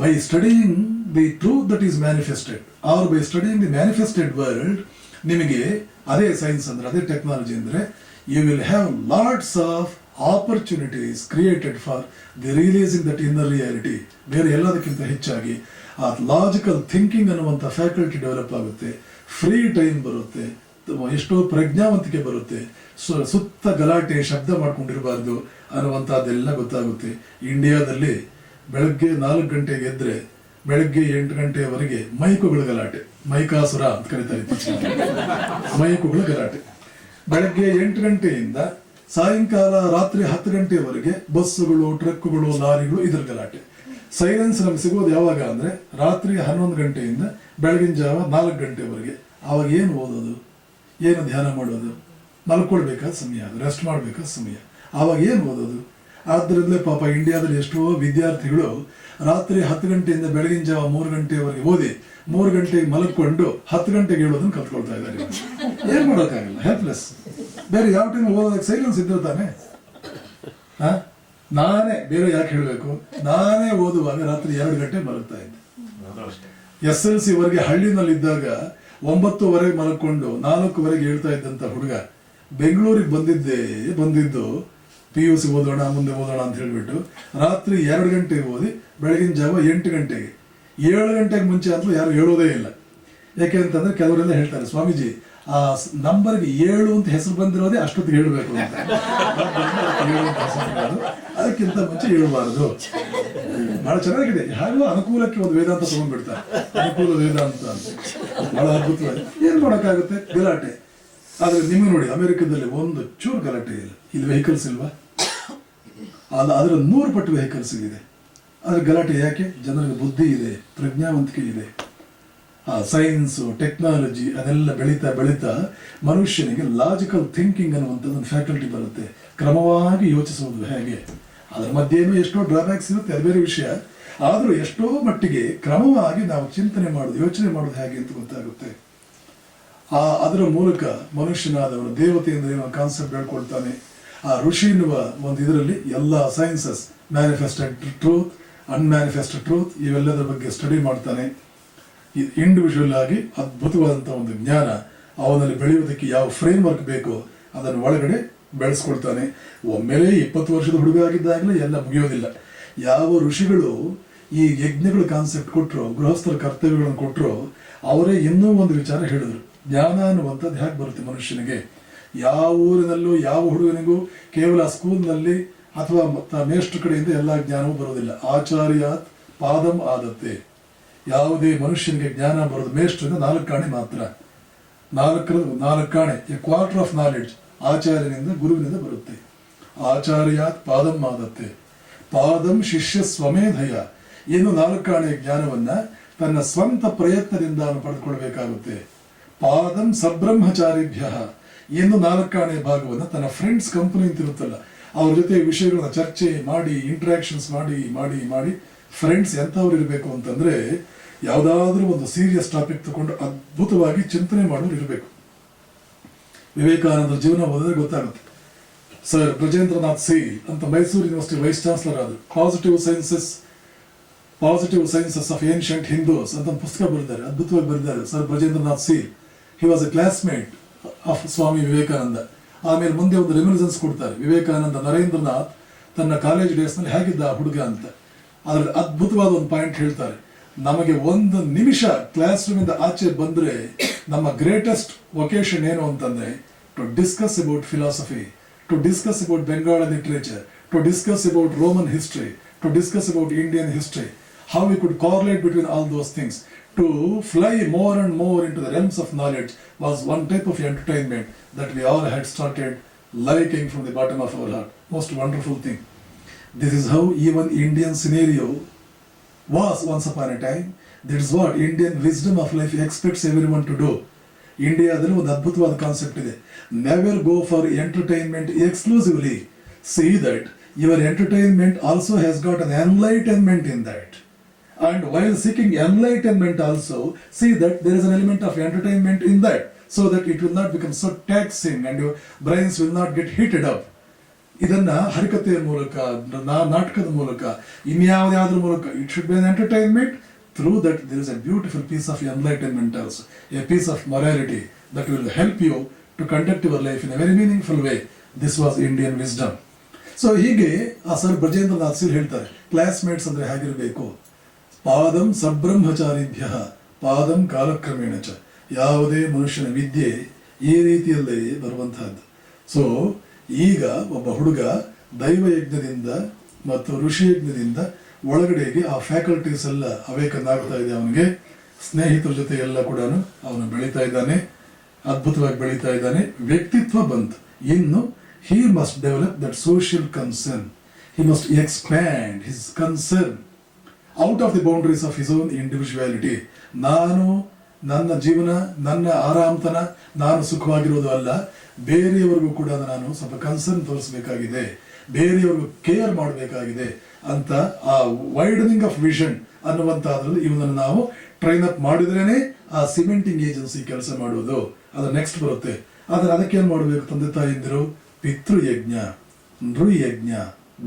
by studying the truth that is manifested or by studying the manifested world, ನಿಮಗೆ ಅದೇ ಸೈನ್ಸ್ ಅಂದ್ರೆ, ಅದೇ ಟೆಕ್ನಾಲಜಿ ಅಂದರೆ, you will have lots of opportunities created for the realising that inner reality. ಬೇರೆ ಎಲ್ಲದಕ್ಕಿಂತ ಹೆಚ್ಚಾಗಿ ಆ ಲಾಜಿಕಲ್ ಥಿಂಕಿಂಗ್ ಅನ್ನುವಂಥ ಫ್ಯಾಕಲ್ಟಿ ಡೆವಲಪ್ ಆಗುತ್ತೆ. ಫ್ರೀ ಟೈಮ್ ಬರುತ್ತೆ, ಎಷ್ಟೋ ಪ್ರಜ್ಞಾವಂತಿಕೆ ಬರುತ್ತೆ. ಸುತ್ತ ಗಲಾಟೆ, ಶಬ್ದ ಮಾಡ್ಕೊಂಡಿರಬಾರ್ದು ಅನ್ನುವಂಥದ್ದೆಲ್ಲ ಗೊತ್ತಾಗುತ್ತೆ. ಇಂಡಿಯಾದಲ್ಲಿ ಬೆಳಗ್ಗೆ 4 ಗಂಟೆಗೆ ಎದ್ರೆ ಬೆಳಗ್ಗೆ 8 ಗಂಟೆಯವರೆಗೆ ಮೈಕುಗಳ ಗಲಾಟೆ, ಮೈಕಾಸುರ ಅಂತ ಕರೀತಾರೆ ಇತ್ತೀಚೆಗೆ, ಮೈಕುಗಳ ಗಲಾಟೆ. ಬೆಳಗ್ಗೆ 8 ಗಂಟೆಯಿಂದ ಸಾಯಂಕಾಲ ರಾತ್ರಿ 10 ಗಂಟೆಯವರೆಗೆ ಬಸ್ಸುಗಳು, ಟ್ರಕ್ಗಳು, ಲಾರಿಗಳು ಇದ್ರ ಗಲಾಟೆ. ಸೈಲೆನ್ಸ್ ನಮ್ಗೆ ಸಿಗೋದು ಯಾವಾಗ ಅಂದ್ರೆ ರಾತ್ರಿ 11 ಗಂಟೆಯಿಂದ ಬೆಳಗಿನ ಜಾವ 4 ಗಂಟೆವರೆಗೆ. ಆವಾಗ ಏನು ಓದೋದು, ಏನು ಧ್ಯಾನ ಮಾಡೋದು? ಮಲ್ಕೊಳ್ಬೇಕಾದ ಸಮಯ, ಅದು ರೆಸ್ಟ್ ಮಾಡಬೇಕಾದ ಸಮಯ. ಆವಾಗ ಏನು ಓದೋದು? ಆದ್ದರಿಂದಲೇ ಪಾಪ ಇಂಡಿಯಾದಲ್ಲಿ ಎಷ್ಟೋ ವಿದ್ಯಾರ್ಥಿಗಳು ರಾತ್ರಿ 10 ಗಂಟೆಯಿಂದ ಬೆಳಗಿನ ಜಾವ 3 ಗಂಟೆವರೆಗೆ ಓದಿ 3 ಗಂಟೆಗೆ ಮಲ್ಕೊಂಡು 10 ಗಂಟೆಗೆ ಹೇಳೋದನ್ನು ಕಲ್ತ್ಕೊಳ್ತಾ ಇದ್ದಾರೆ. ಏನು ಮಾಡೋಕ್ಕಾಗಲ್ಲ, ಹೆಲ್ಪ್ಲೆಸ್. ಬೇರೆ ಯಾವ ಟೈಮ್ ಓದೋದಕ್ಕೆ ಸೈಲೆನ್ಸ್ ಇದ್ರೆ ತಾನೆ. ನಾನೇ ಬೇರೆ ಯಾಕೆ ಹೇಳಬೇಕು, ನಾನೇ ಓದುವಾಗ ರಾತ್ರಿ 2 ಗಂಟೆ ಮಲಗ್ತಾ ಇದ್ದೆ. SLC ವರೆಗೆ ಹಳ್ಳಿನಲ್ಲಿದ್ದಾಗ 9:00 ಮಲ್ಕೊಂಡು 4:00 ಹೇಳ್ತಾ ಇದ್ದಂಥ ಹುಡುಗ ಬೆಂಗಳೂರಿಗೆ ಬಂದಿದ್ದು PUC ಓದೋಣ, ಮುಂದೆ ಓದೋಣ ಅಂತ ಹೇಳ್ಬಿಟ್ಟು ರಾತ್ರಿ 2 ಗಂಟೆಗೆ ಓದಿ ಬೆಳಗಿನ ಜಾವ 8 ಗಂಟೆಗೆ, 7 ಗಂಟೆಗೆ ಮುಂಚೆ ಅಂತಲೂ ಯಾರು ಹೇಳೋದೇ ಇಲ್ಲ. ಯಾಕೆ ಅಂತಂದ್ರೆ ಕೆಲವರೆಲ್ಲ ಹೇಳ್ತಾರೆ, ಸ್ವಾಮೀಜಿ ಆ ನಂಬರ್ಗೆ 7 ಅಂತ ಹೆಸರು ಬಂದಿರೋದೇ ಅಷ್ಟೊತ್ತಿಗೆ ಹೇಳಬೇಕು ಅಂತ. ಅದಕ್ಕಿಂತ ಮುಂಚೆ ಹೇಳಬಾರದು. ಬಹಳ ಚೆನ್ನಾಗಿದೆ. ಹಾಗೋ ಅನುಕೂಲಕ್ಕೆ ಒಂದು ವೇದಾಂತ ತಗೊಂಡ್ಬಿಡ್ತಾರೆ, ಅನುಕೂಲ ವೇದಾಂತ ಅಂತ. ಬಹಳ ಅದ್ಭುತವಾಗಿ ಏನ್ ಮಾಡೋಕ್ಕಾಗುತ್ತೆ, ಗಲಾಟೆ. ಆದ್ರೆ ನಿಮಗೆ ನೋಡಿ, ಅಮೆರಿಕದಲ್ಲಿ ಒಂದು ಚೂರು ಗಲಾಟೆ ಇಲ್ಲ. ಇಲ್ಲಿ ವೆಹಿಕಲ್ಸ್ ಇಲ್ವಾ? ಅದರ 100 ಪಟ್ಟು ವೆಹಿಕಲ್ಸ್ ಇದೆ. ಆದ್ರೆ ಗಲಾಟೆ ಯಾಕೆ? ಜನರಿಗೆ ಬುದ್ಧಿ ಇದೆ, ಪ್ರಜ್ಞಾವಂತಿಕೆ ಇದೆ. ಆ ಸೈನ್ಸು, ಟೆಕ್ನಾಲಜಿ ಅದೆಲ್ಲ ಬೆಳೀತಾ ಮನುಷ್ಯನಿಗೆ ಲಾಜಿಕಲ್ ಥಿಂಕಿಂಗ್ ಅನ್ನುವಂಥದ್ದು ಒಂದು ಫ್ಯಾಕಲ್ಟಿ ಬರುತ್ತೆ. ಕ್ರಮವಾಗಿ ಯೋಚಿಸುವುದು ಹೇಗೆ. ಅದರ ಮಧ್ಯೇನೂ ಎಷ್ಟೋ ಡ್ರಾಬ್ಯಾಕ್ಸ್ ಇರುತ್ತೆ, ಅದು ಬೇರೆ ವಿಷಯ. ಆದರೂ ಎಷ್ಟೋ ಮಟ್ಟಿಗೆ ಕ್ರಮವಾಗಿ ನಾವು ಚಿಂತನೆ ಮಾಡೋದು, ಯೋಚನೆ ಮಾಡೋದು ಹೇಗೆ ಅಂತ ಗೊತ್ತಾಗುತ್ತೆ. ಅದರ ಮೂಲಕ ಮನುಷ್ಯನಾದವನು ದೇವತೆ ಅಂದರೆ ಏನೋ ಕಾನ್ಸೆಪ್ಟ್ ಹೇಳ್ಕೊಳ್ತಾನೆ. ಆ ಋಷಿ ಎನ್ನುವ ಒಂದು ಇದರಲ್ಲಿ ಎಲ್ಲ sciences, manifested truth, unmanifested truth ಇವೆಲ್ಲದರ ಬಗ್ಗೆ ಸ್ಟಡಿ ಮಾಡ್ತಾನೆ. ಇಂಡಿವಿಜುವಲ್ ಆಗಿ ಅದ್ಭುತವಾದಂಥ ಒಂದು ಜ್ಞಾನ ಅವನಲ್ಲಿ ಬೆಳೆಯುವುದಕ್ಕೆ ಯಾವ ಫ್ರೇಮ್ ವರ್ಕ್ ಬೇಕೋ ಅದನ್ನು ಒಳಗಡೆ ಬೆಳೆಸ್ಕೊಳ್ತಾನೆ. ಒಮ್ಮೆಲೆ 20 ವರ್ಷದ ಹುಡುಗ ಆಗಿದ್ದಾಗಲೇ ಎಲ್ಲ ಮುಗಿಯೋದಿಲ್ಲ. ಯಾವ ಋಷಿಗಳು ಈ ಯಜ್ಞಗಳ ಕಾನ್ಸೆಪ್ಟ್ ಕೊಟ್ಟರು, ಗೃಹಸ್ಥರ ಕರ್ತವ್ಯಗಳನ್ನು ಕೊಟ್ಟರು, ಅವರೇ ಇನ್ನೂ ಒಂದು ವಿಚಾರ ಹೇಳಿದ್ರು. ಜ್ಞಾನ ಅನ್ನುವಂಥದ್ದು ಹೇಗೆ ಬರುತ್ತೆ ಮನುಷ್ಯನಿಗೆ? ಯಾವ ಊರಿನಲ್ಲೂ ಯಾವ ಹುಡುಗನಿಗೂ ಕೇವಲ ಸ್ಕೂಲ್ನಲ್ಲಿ ಅಥವಾ ಮೇಷ್ಟ್ರ ಕಡೆಯಿಂದ ಎಲ್ಲ ಜ್ಞಾನವೂ ಬರೋದಿಲ್ಲ. ಆಚಾರ್ಯಾತ್ ಪಾದಂ ಆದತ್ತೆ. ಯಾವುದೇ ಮನುಷ್ಯನಿಗೆ ಜ್ಞಾನ ಬರೋದು ಮೇಷ್ಟ್ರಿಂದ 4 ಕಾಣೆ ಮಾತ್ರ. 4 ಕಾಣೆ, ಎ ಕ್ವಾರ್ಟರ್ ಆಫ್ ನಾಲೆಡ್ಜ್ ಆಚಾರ್ಯನಿಂದ, ಗುರುವಿನಿಂದ ಬರುತ್ತೆ. ಆಚಾರ್ಯಾತ್ ಪಾದಂ ಆದತ್ತೆ. ಪಾದಂ ಶಿಷ್ಯ ಸ್ವಮೇಧಯ. ಇನ್ನು 4 ಕಾಣೆ ಜ್ಞಾನವನ್ನ ತನ್ನ ಸ್ವಂತ ಪ್ರಯತ್ನದಿಂದ ಅವನು ಪಡೆದುಕೊಳ್ಬೇಕಾಗುತ್ತೆ. ಪಾದಂ ಸಬ್ರಹ್ಮಚಾರಿಭ್ಯ. ಇನ್ನು 4ನೇ ಭಾಗವನ್ನು ತನ್ನ ಫ್ರೆಂಡ್ಸ್ ಕಂಪನಿ ಅಂತ ಇರುತ್ತಲ್ಲ ಅವ್ರ ಜೊತೆ ವಿಷಯಗಳನ್ನ ಚರ್ಚೆ ಮಾಡಿ ಇಂಟ್ರಾಕ್ಷನ್ಸ್ ಮಾಡಿ ಮಾಡಿ ಮಾಡಿ ಫ್ರೆಂಡ್ಸ್ ಎಂಥವ್ರು ಇರಬೇಕು ಅಂತಂದ್ರೆ ಯಾವುದಾದ್ರೂ ಒಂದು ಸೀರಿಯಸ್ ಟಾಪಿಕ್ ತಗೊಂಡು ಅದ್ಭುತವಾಗಿ ಚಿಂತನೆ ಮಾಡೋರು ಇರಬೇಕು. ವಿವೇಕಾನಂದರ ಜೀವನ ಓದಿದ್ರೆ ಗೊತ್ತಾಗುತ್ತೆ. ಸರ್ ಬ್ರಜೇಂದ್ರನಾಥ್ ಸೇಲ್ ಅಂತ ಮೈಸೂರು ಯೂನಿವರ್ಸಿಟಿ ವೈಸ್ ಚಾನ್ಸಲರ್ ಆದರು. Positive sciences of ancient Hindus ಅಂತ ಒಂದು ಪುಸ್ತಕ ಬರೆದಿದ್ದಾರೆ, ಅದ್ಭುತವಾಗಿ ಬರೆದಿದ್ದಾರೆ sir Brajendranath Seal. He was a classmate of Swami Vivekananda. ಆಮೇಲೆ ಮುಂದೆ ಒಂದು ರೆಮಿನಿಸೆನ್ಸ್ ಕೊಡ್ತಾರೆ, ವಿವೇಕಾನಂದ ನರೇಂದ್ರನಾಥ್ ತನ್ನ ಕಾಲೇಜ್ ಡೇಸ್ನಲ್ಲಿ ಹೇಗಿದ್ದ ಆ ಹುಡುಗ ಅಂತ. ಅದರಲ್ಲಿ ಅದ್ಭುತವಾದ ಒಂದು ಪಾಯಿಂಟ್ ಹೇಳ್ತಾರೆ, ನಮಗೆ 1 ನಿಮಿಷ ಕ್ಲಾಸ್ ರೂಮಿಂದ ಆಚೆ ಬಂದ್ರೆ ನಮ್ಮ ಗ್ರೇಟೆಸ್ಟ್ ವೊಕೇಶನ್ ಏನು ಅಂತಂದ್ರೆ to discuss about philosophy, to discuss about Bengali literature, to discuss about Roman history, to discuss about Indian history, how we could correlate between all those things. To fly more and more into the realms of knowledge was one type of entertainment that we all had started liking from the bottom of our heart. Most wonderful thing. This is how even Indian scenario was once upon a time. That is what Indian wisdom of life expects everyone to do. ಇಂಡಿಯಾದಲ್ಲಿ ಒಂದು ಅದ್ಭುತವಾದ concept ಇದೆ, never go for entertainment exclusively, see that your entertainment also has got an enlightenment in that. And while seeking enlightenment also, see that there is an element of entertainment in that, so that it will not become so taxing and your brains will not get heated up. ಇದನ್ನ ಹರಿಕಥೆಯ ಮೂಲಕ, ನಾಟಕದ ಮೂಲಕ, ಇನ್ಯಾವುದಾದ್ರ ಮೂಲಕ, it should be an entertainment. Through that there is a beautiful piece of enlightenment also, a piece of morality that will help you to conduct your life in a very meaningful way. This was Indian wisdom. So ಹೀಗೆ ಆ sir Brajendranath seal ಹೇಳ್ತಾರೆ, classmates ಅಂದ್ರೆ ಹೇಗಿರಬೇಕು. ಪಾದಂ ಸಬ್ರಹ್ಮಚಾರಿಭ್ಯ ಪಾದಂ ಕಾಲಕ್ರಮೇಣ ಚ. ಯಾವುದೇ ಮನುಷ್ಯನ ವಿದ್ಯೆ ಈ ರೀತಿಯಲ್ಲೇ ಬರುವಂತಹದ್ದು. ಸೊ ಈಗ ಒಬ್ಬ ಹುಡುಗ ದೈವಯಜ್ಞದಿಂದ ಮತ್ತು ಋಷಿಯಜ್ಞದಿಂದ ಒಳಗಡೆಗೆ ಆ ಫ್ಯಾಕಲ್ಟೀಸ್ ಎಲ್ಲ ಅವೇಕನ್ ಆಗ್ತಾ ಇದೆ. ಅವನಿಗೆ ಸ್ನೇಹಿತರ ಜೊತೆ ಎಲ್ಲ ಕೂಡ ಅವನು ಬೆಳೀತಾ ಇದ್ದಾನೆ, ಅದ್ಭುತವಾಗಿ ಬೆಳೀತಾ ಇದ್ದಾನೆ, ವ್ಯಕ್ತಿತ್ವ ಬಂತು. ಇನ್ನು he must develop that social concern, he must expand his concern out of the boundaries of his own individuality. ನಾನು ನನ್ನ ಜೀವನ, ನನ್ನ ಆರಾಮತನ, ನಾನು ಸುಖವಾಗಿರೋದು ಅಲ್ಲ, ಬೇರೆಯವರಿಗೂ ಕೂಡ ನಾನು ಸ್ವಲ್ಪ ಕನ್ಸರ್ನ್ ತೋರಿಸಬೇಕಾಗಿದೆ, ಬೇರೆಯವ್ರಿಗೂ ಕೇರ್ ಮಾಡಬೇಕಾಗಿದೆ ಅಂತ ಆ ವೈಡನಿಂಗ್ ಆಫ್ ವಿಷನ್ ಅನ್ನುವಂಥದ್ರಲ್ಲಿ ಇವನನ್ನು ನಾವು ಟ್ರೈನ್ ಅಪ್ ಮಾಡಿದ್ರೇನೆ ಆ ಸಿಮೆಂಟಿಂಗ್ ಏಜೆನ್ಸಿ ಕೆಲಸ ಮಾಡೋದು. ಅದು ನೆಕ್ಸ್ಟ್ ಬರುತ್ತೆ. ಆದರೆ ಅದಕ್ಕೇನು ಮಾಡಬೇಕು? ತಂದೆ ತಾಯಿಂದಿರು ಪಿತೃಯಜ್ಞ, ನೃಯಜ್ಞ,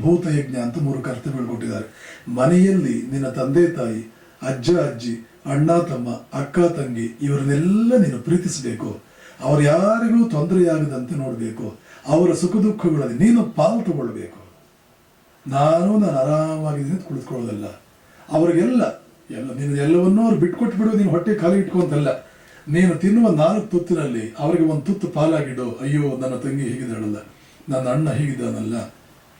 ಭೂತಯಜ್ಞ ಅಂತ 3 ಕರ್ತವ್ಯಗಳು ಕೊಟ್ಟಿದ್ದಾರೆ. ಮನೆಯಲ್ಲಿ ನಿನ್ನ ತಂದೆ ತಾಯಿ, ಅಜ್ಜ ಅಜ್ಜಿ, ಅಣ್ಣ ತಮ್ಮ, ಅಕ್ಕ ತಂಗಿ ಇವರನ್ನೆಲ್ಲ ನೀನು ಪ್ರೀತಿಸಬೇಕು. ಅವ್ರು ಯಾರಿಗೂ ತೊಂದರೆಯಾಗದಂತೆ ನೋಡಬೇಕು. ಅವರ ಸುಖ ದುಃಖಗಳಲ್ಲಿ ನೀನು ಪಾಲು ತಗೊಳ್ಬೇಕು. ನಾನು ಆರಾಮಾಗಿದ್ದೀನಿ ಕುಳಿತುಕೊಳ್ಳೋದಲ್ಲ. ಅವ್ರಿಗೆಲ್ಲ ನೀನು ಎಲ್ಲವನ್ನೂ ಅವ್ರು ಬಿಟ್ಕೊಟ್ಟು ಬಿಡು, ನೀನು ಹೊಟ್ಟೆ ಖಾಲಿ ಇಟ್ಕೊಂತಲ್ಲ. ನೀನು ತಿನ್ನುವ 4 ತುತ್ತಿನಲ್ಲಿ ಅವರಿಗೆ 1 ತುತ್ತು ಪಾಲಾಗಿಡು. ಅಯ್ಯೋ ನನ್ನ ತಂಗಿ ಹೀಗಿದ್ದಾಳಲ್ಲ, ನನ್ನ ಅಣ್ಣ ಹೀಗಿದ್ದಾನಲ್ಲ,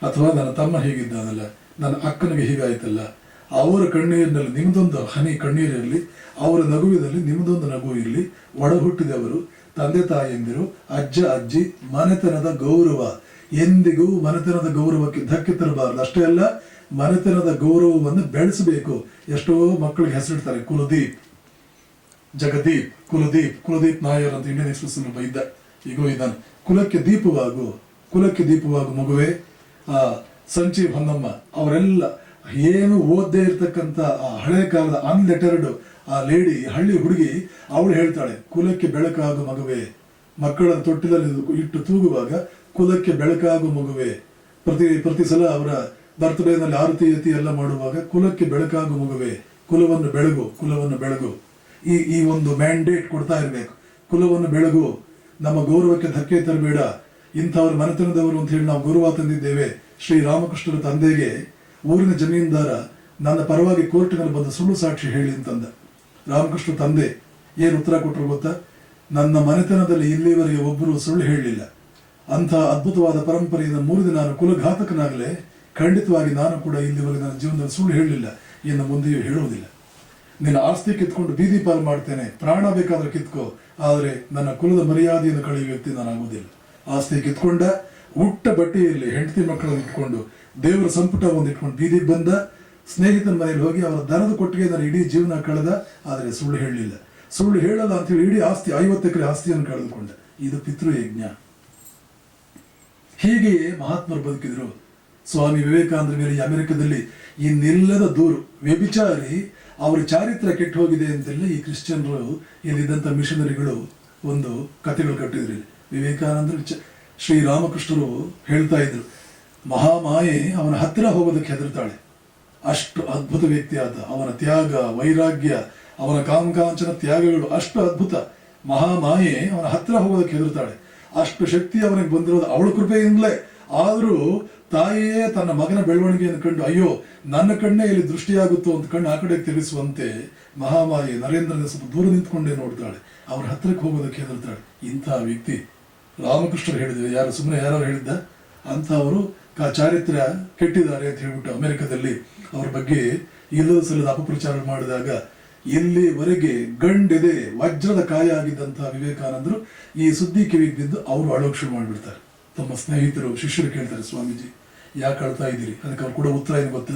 ಅಥವಾ ನನ್ನ ತಮ್ಮ ಹೀಗಿದ್ದಾನಲ್ಲ, ನನ್ನ ಅಕ್ಕನಿಗೆ ಹೀಗಾಯ್ತಲ್ಲ. ಅವರ ಕಣ್ಣೀರಿನಲ್ಲಿ ನಿಮ್ದೊಂದು ಹನಿ ಕಣ್ಣೀರಿರಲಿ, ಅವರ ನಗುವಿನಲ್ಲಿ ನಿಮ್ದೊಂದು ನಗು ಇರಲಿ. ಒಡ ಹುಟ್ಟಿದವರು, ತಂದೆ ತಾಯಿಯಂದಿರು, ಅಜ್ಜ ಅಜ್ಜಿ, ಮನೆತನದ ಗೌರವ. ಎಂದಿಗೂ ಮನೆತನದ ಗೌರವಕ್ಕೆ ಧಕ್ಕೆ ತರಬಾರದು. ಅಷ್ಟೇ ಅಲ್ಲ, ಮನೆತನದ ಗೌರವವನ್ನು ಬೆಳೆಸಬೇಕು. ಎಷ್ಟೋ ಮಕ್ಕಳಿಗೆ ಹೆಸರಿಡ್ತಾರೆ, ಕುಲದೀಪ್, ಜಗದೀಪ್, ಕುಲದೀಪ್ ನಾಯರ್ ಅಂತ ಇಂಡಿಯನ್ ಎಕ್ಸ್ಪ್ರೆಸ್ ಒಬ್ಬ ಇದ್ದ, ಈಗೋ ಇದ್ದಾನೆ. ಕುಲಕ್ಕೆ ದೀಪವಾಗು ಮಗುವೆ. ಸಂಜೀವ್ ಹೊನ್ನಮ್ಮ ಅವರೆಲ್ಲ ಏನು ಓದದೇ ಇರ್ತಕ್ಕಂಥ ಆ ಹಳೆ ಕಾಲದ ಅನ್ಲೆಟರ್ಡ್ ಆ ಲೇಡಿ, ಹಳ್ಳಿ ಹುಡುಗಿ, ಅವಳು ಹೇಳ್ತಾಳೆ, ಕುಲಕ್ಕೆ ಬೆಳಕಾಗು ಮಗುವೆ. ಮಕ್ಕಳ ತೊಟ್ಟಿದಲ್ಲಿ ಇಟ್ಟು ತೂಗುವಾಗ ಕುಲಕ್ಕೆ ಬೆಳಕಾಗು ಮಗುವೆ. ಪ್ರತಿ ಸಲ ಅವರ ಬರ್ತ್ಡೇನಲ್ಲಿ ಆರತಿ ಯತಿ ಎಲ್ಲ ಮಾಡುವಾಗ ಕುಲಕ್ಕೆ ಬೆಳಕಾಗು ಮಗುವೆ, ಕುಲವನ್ನು ಬೆಳಗು. ಈ ಒಂದು ಮ್ಯಾಂಡೇಟ್ ಕೊಡ್ತಾ ಇರಬೇಕು. ಕುಲವನ್ನು ಬೆಳಗು, ನಮ್ಮ ಗೌರವಕ್ಕೆ ಧಕ್ಕೆ ತರಬೇಡ. ಇಂಥವ್ರ ಮನೆತನದವರು ಅಂತ ಹೇಳಿ ನಾವು ಗೌರವ ತಂದಿದ್ದೇವೆ. ಶ್ರೀರಾಮಕೃಷ್ಣರ ತಂದೆಗೆ ಊರಿನ ಜಮೀನ್ದಾರ ನನ್ನ ಪರವಾಗಿ ಕೋರ್ಟಿನಲ್ಲಿ ಬಂದ ಸುಳ್ಳು ಸಾಕ್ಷಿ ಹೇಳಿ ಅಂತಂದ. ರಾಮಕೃಷ್ಣ ತಂದೆ ಏನು ಉತ್ತರ ಕೊಟ್ಟರು ಗೊತ್ತಾ? ನನ್ನ ಮನೆತನದಲ್ಲಿ ಇಲ್ಲಿವರೆಗೆ ಒಬ್ಬರು ಸುಳ್ಳು ಹೇಳಲಿಲ್ಲ. ಅಂಥ ಅದ್ಭುತವಾದ ಪರಂಪರೆಯಿಂದ ಮುರಿದು ನಾನು ಕುಲಘಾತಕನಾಗಲೇ, ಖಂಡಿತವಾಗಿ ನಾನು ಕೂಡ ಇಲ್ಲಿವರೆಗೆ ನನ್ನ ಜೀವನದಲ್ಲಿ ಸುಳ್ಳು ಹೇಳಲಿಲ್ಲ, ಇನ್ನು ಮುಂದೆಯೂ ಹೇಳುವುದಿಲ್ಲ. ನಿನ್ನ ಆಸ್ತಿ ಕಿತ್ಕೊಂಡು ಬೀದಿ ಪಾಲು ಮಾಡ್ತೇನೆ, ಪ್ರಾಣ ಬೇಕಾದ್ರೆ ಕಿತ್ಕೋ, ಆದರೆ ನನ್ನ ಕುಲದ ಮರ್ಯಾದೆಯನ್ನು ಕಳೆಯುವ ವ್ಯಕ್ತಿ ನಾನು ಆಗುವುದಿಲ್ಲ. ಆಸ್ತಿ ಕಿತ್ಕೊಂಡ, ಉಟ್ಟ ಬಟ್ಟೆಯಲ್ಲಿ ಹೆಂಡತಿ ಮಕ್ಕಳನ್ನು ಇಟ್ಕೊಂಡು, ದೇವರ ಸಂಪುಟ ಒಂದು ಇಟ್ಕೊಂಡು ಬೀದಿಗೆ ಬಂದ, ಸ್ನೇಹಿತನ ಮನೆಯಲ್ಲಿ ಹೋಗಿ ಅವರ ದನದ ಕೊಟ್ಟಿಗೆ ನಾನು ಇಡೀ ಜೀವನ ಕಳೆದ, ಆದರೆ ಸುಳ್ಳು ಹೇಳಲಿಲ್ಲ. ಸುಳ್ಳು ಹೇಳಲ್ಲ ಅಂತೇಳಿ ಇಡೀ ಆಸ್ತಿ 50 ಎಕರೆ ಆಸ್ತಿಯನ್ನು ಕಳೆದುಕೊಂಡೆ. ಇದು ಪಿತೃಯಜ್ಞ. ಹೀಗೆಯೇ ಮಹಾತ್ಮರು ಬದುಕಿದ್ರು. ಸ್ವಾಮಿ ವಿವೇಕಾನಂದರ ಮೇಲೆ ಅಮೆರಿಕದಲ್ಲಿ ಇನ್ನಿಲ್ಲದ ದೂರು, ವ್ಯಭಿಚಾರಿ, ಅವರ ಚಾರಿತ್ರ್ಯ ಕೆಟ್ಟು ಹೋಗಿದೆ ಅಂತೆಲ್ಲ ಈ ಕ್ರಿಶ್ಚಿಯನ್ರು, ಇಲ್ಲಿದ್ದಂಥ ಮಿಷನರಿಗಳು ಒಂದು ಕಥೆಗಳು ಕಟ್ಟಿದ್ರು. ವಿವೇಕಾನಂದರು ಶ್ರೀರಾಮಕೃಷ್ಣರು ಹೇಳ್ತಾ ಇದ್ರು, ಮಹಾಮಾಯೆ ಅವನ ಹತ್ತಿರ ಹೋಗೋದಕ್ಕೆ ಹೆದರ್ತಾಳೆ, ಅಷ್ಟು ಅದ್ಭುತ ವ್ಯಕ್ತಿ ಆದ. ಅವನ ತ್ಯಾಗ, ವೈರಾಗ್ಯ, ಅವನ ಕಾಮಕಾಂಚನ ತ್ಯಾಗಗಳು ಅಷ್ಟು ಅದ್ಭುತ. ಮಹಾಮಾಯೆ ಅವನ ಹತ್ತಿರ ಹೋಗೋದಕ್ಕೆ ಹೆದರ್ತಾಳೆ, ಅಷ್ಟು ಶಕ್ತಿ ಅವನಿಗೆ ಬಂದಿರೋದು ಅವಳ ಕೃಪೆಯಿಂದಲೇ. ಆದರೂ ತಾಯಿಯೇ ತನ್ನ ಮಗನ ಬೆಳವಣಿಗೆಯನ್ನು ಕಂಡು, ಅಯ್ಯೋ ನನ್ನ ಕಣ್ಣೇ ಇಲ್ಲಿ ದೃಷ್ಟಿಯಾಗುತ್ತೋ ಅಂತ ಕಣ್ಣು ಆ ಕಡೆ ತಿರುಗಿಸುವಂತೆ ಮಹಾಮಾಯೆ ನರೇಂದ್ರನ ಸ್ವಲ್ಪ ದೂರ ನಿಂತ್ಕೊಂಡೇ ನೋಡ್ತಾಳೆ, ಅವ್ರ ಹತ್ತಿರಕ್ಕೆ ಹೋಗೋದಕ್ಕೆ ಹೆದರ್ತಾಳೆ. ಇಂಥ ವ್ಯಕ್ತಿ ರಾಮಕೃಷ್ಣರು ಹೇಳಿದ್ರು, ಯಾರು ಸುಮ್ಮನೆ ಯಾರು ಹೇಳಿದ್ದ, ಅಂಥವರು ಚಾರಿತ್ರ್ಯ ಕೆಟ್ಟಿದ್ದಾರೆ ಅಂತ ಹೇಳ್ಬಿಟ್ಟು ಅಮೆರಿಕದಲ್ಲಿ ಅವ್ರ ಬಗ್ಗೆ ಇಲ್ಲದ ಸಲ್ಲದ ಅಪಪ್ರಚಾರ ಮಾಡಿದಾಗ, ಇಲ್ಲಿವರೆಗೆ ಗಂಡೆದೆ ವಜ್ರದ ಕಾಯ ಆಗಿದ್ದಂತಹ ವಿವೇಕಾನಂದರು ಈ ಸುದ್ದಿ ಕಿವಿಗೆ ಬಿದ್ದು ಅವರು ಅಳೋಕ್ ಶುರು ಮಾಡಿಬಿಡ್ತಾರೆ. ತಮ್ಮ ಸ್ನೇಹಿತರು ಶಿಷ್ಯರು ಕೇಳ್ತಾರೆ, ಸ್ವಾಮೀಜಿ ಯಾಕೆ ಅಳ್ತಾ ಇದ್ದೀರಿ? ಅದಕ್ಕೆ ಅವ್ರು ಕೂಡ ಉತ್ತರ ಏನು ಗೊತ್ತಾ,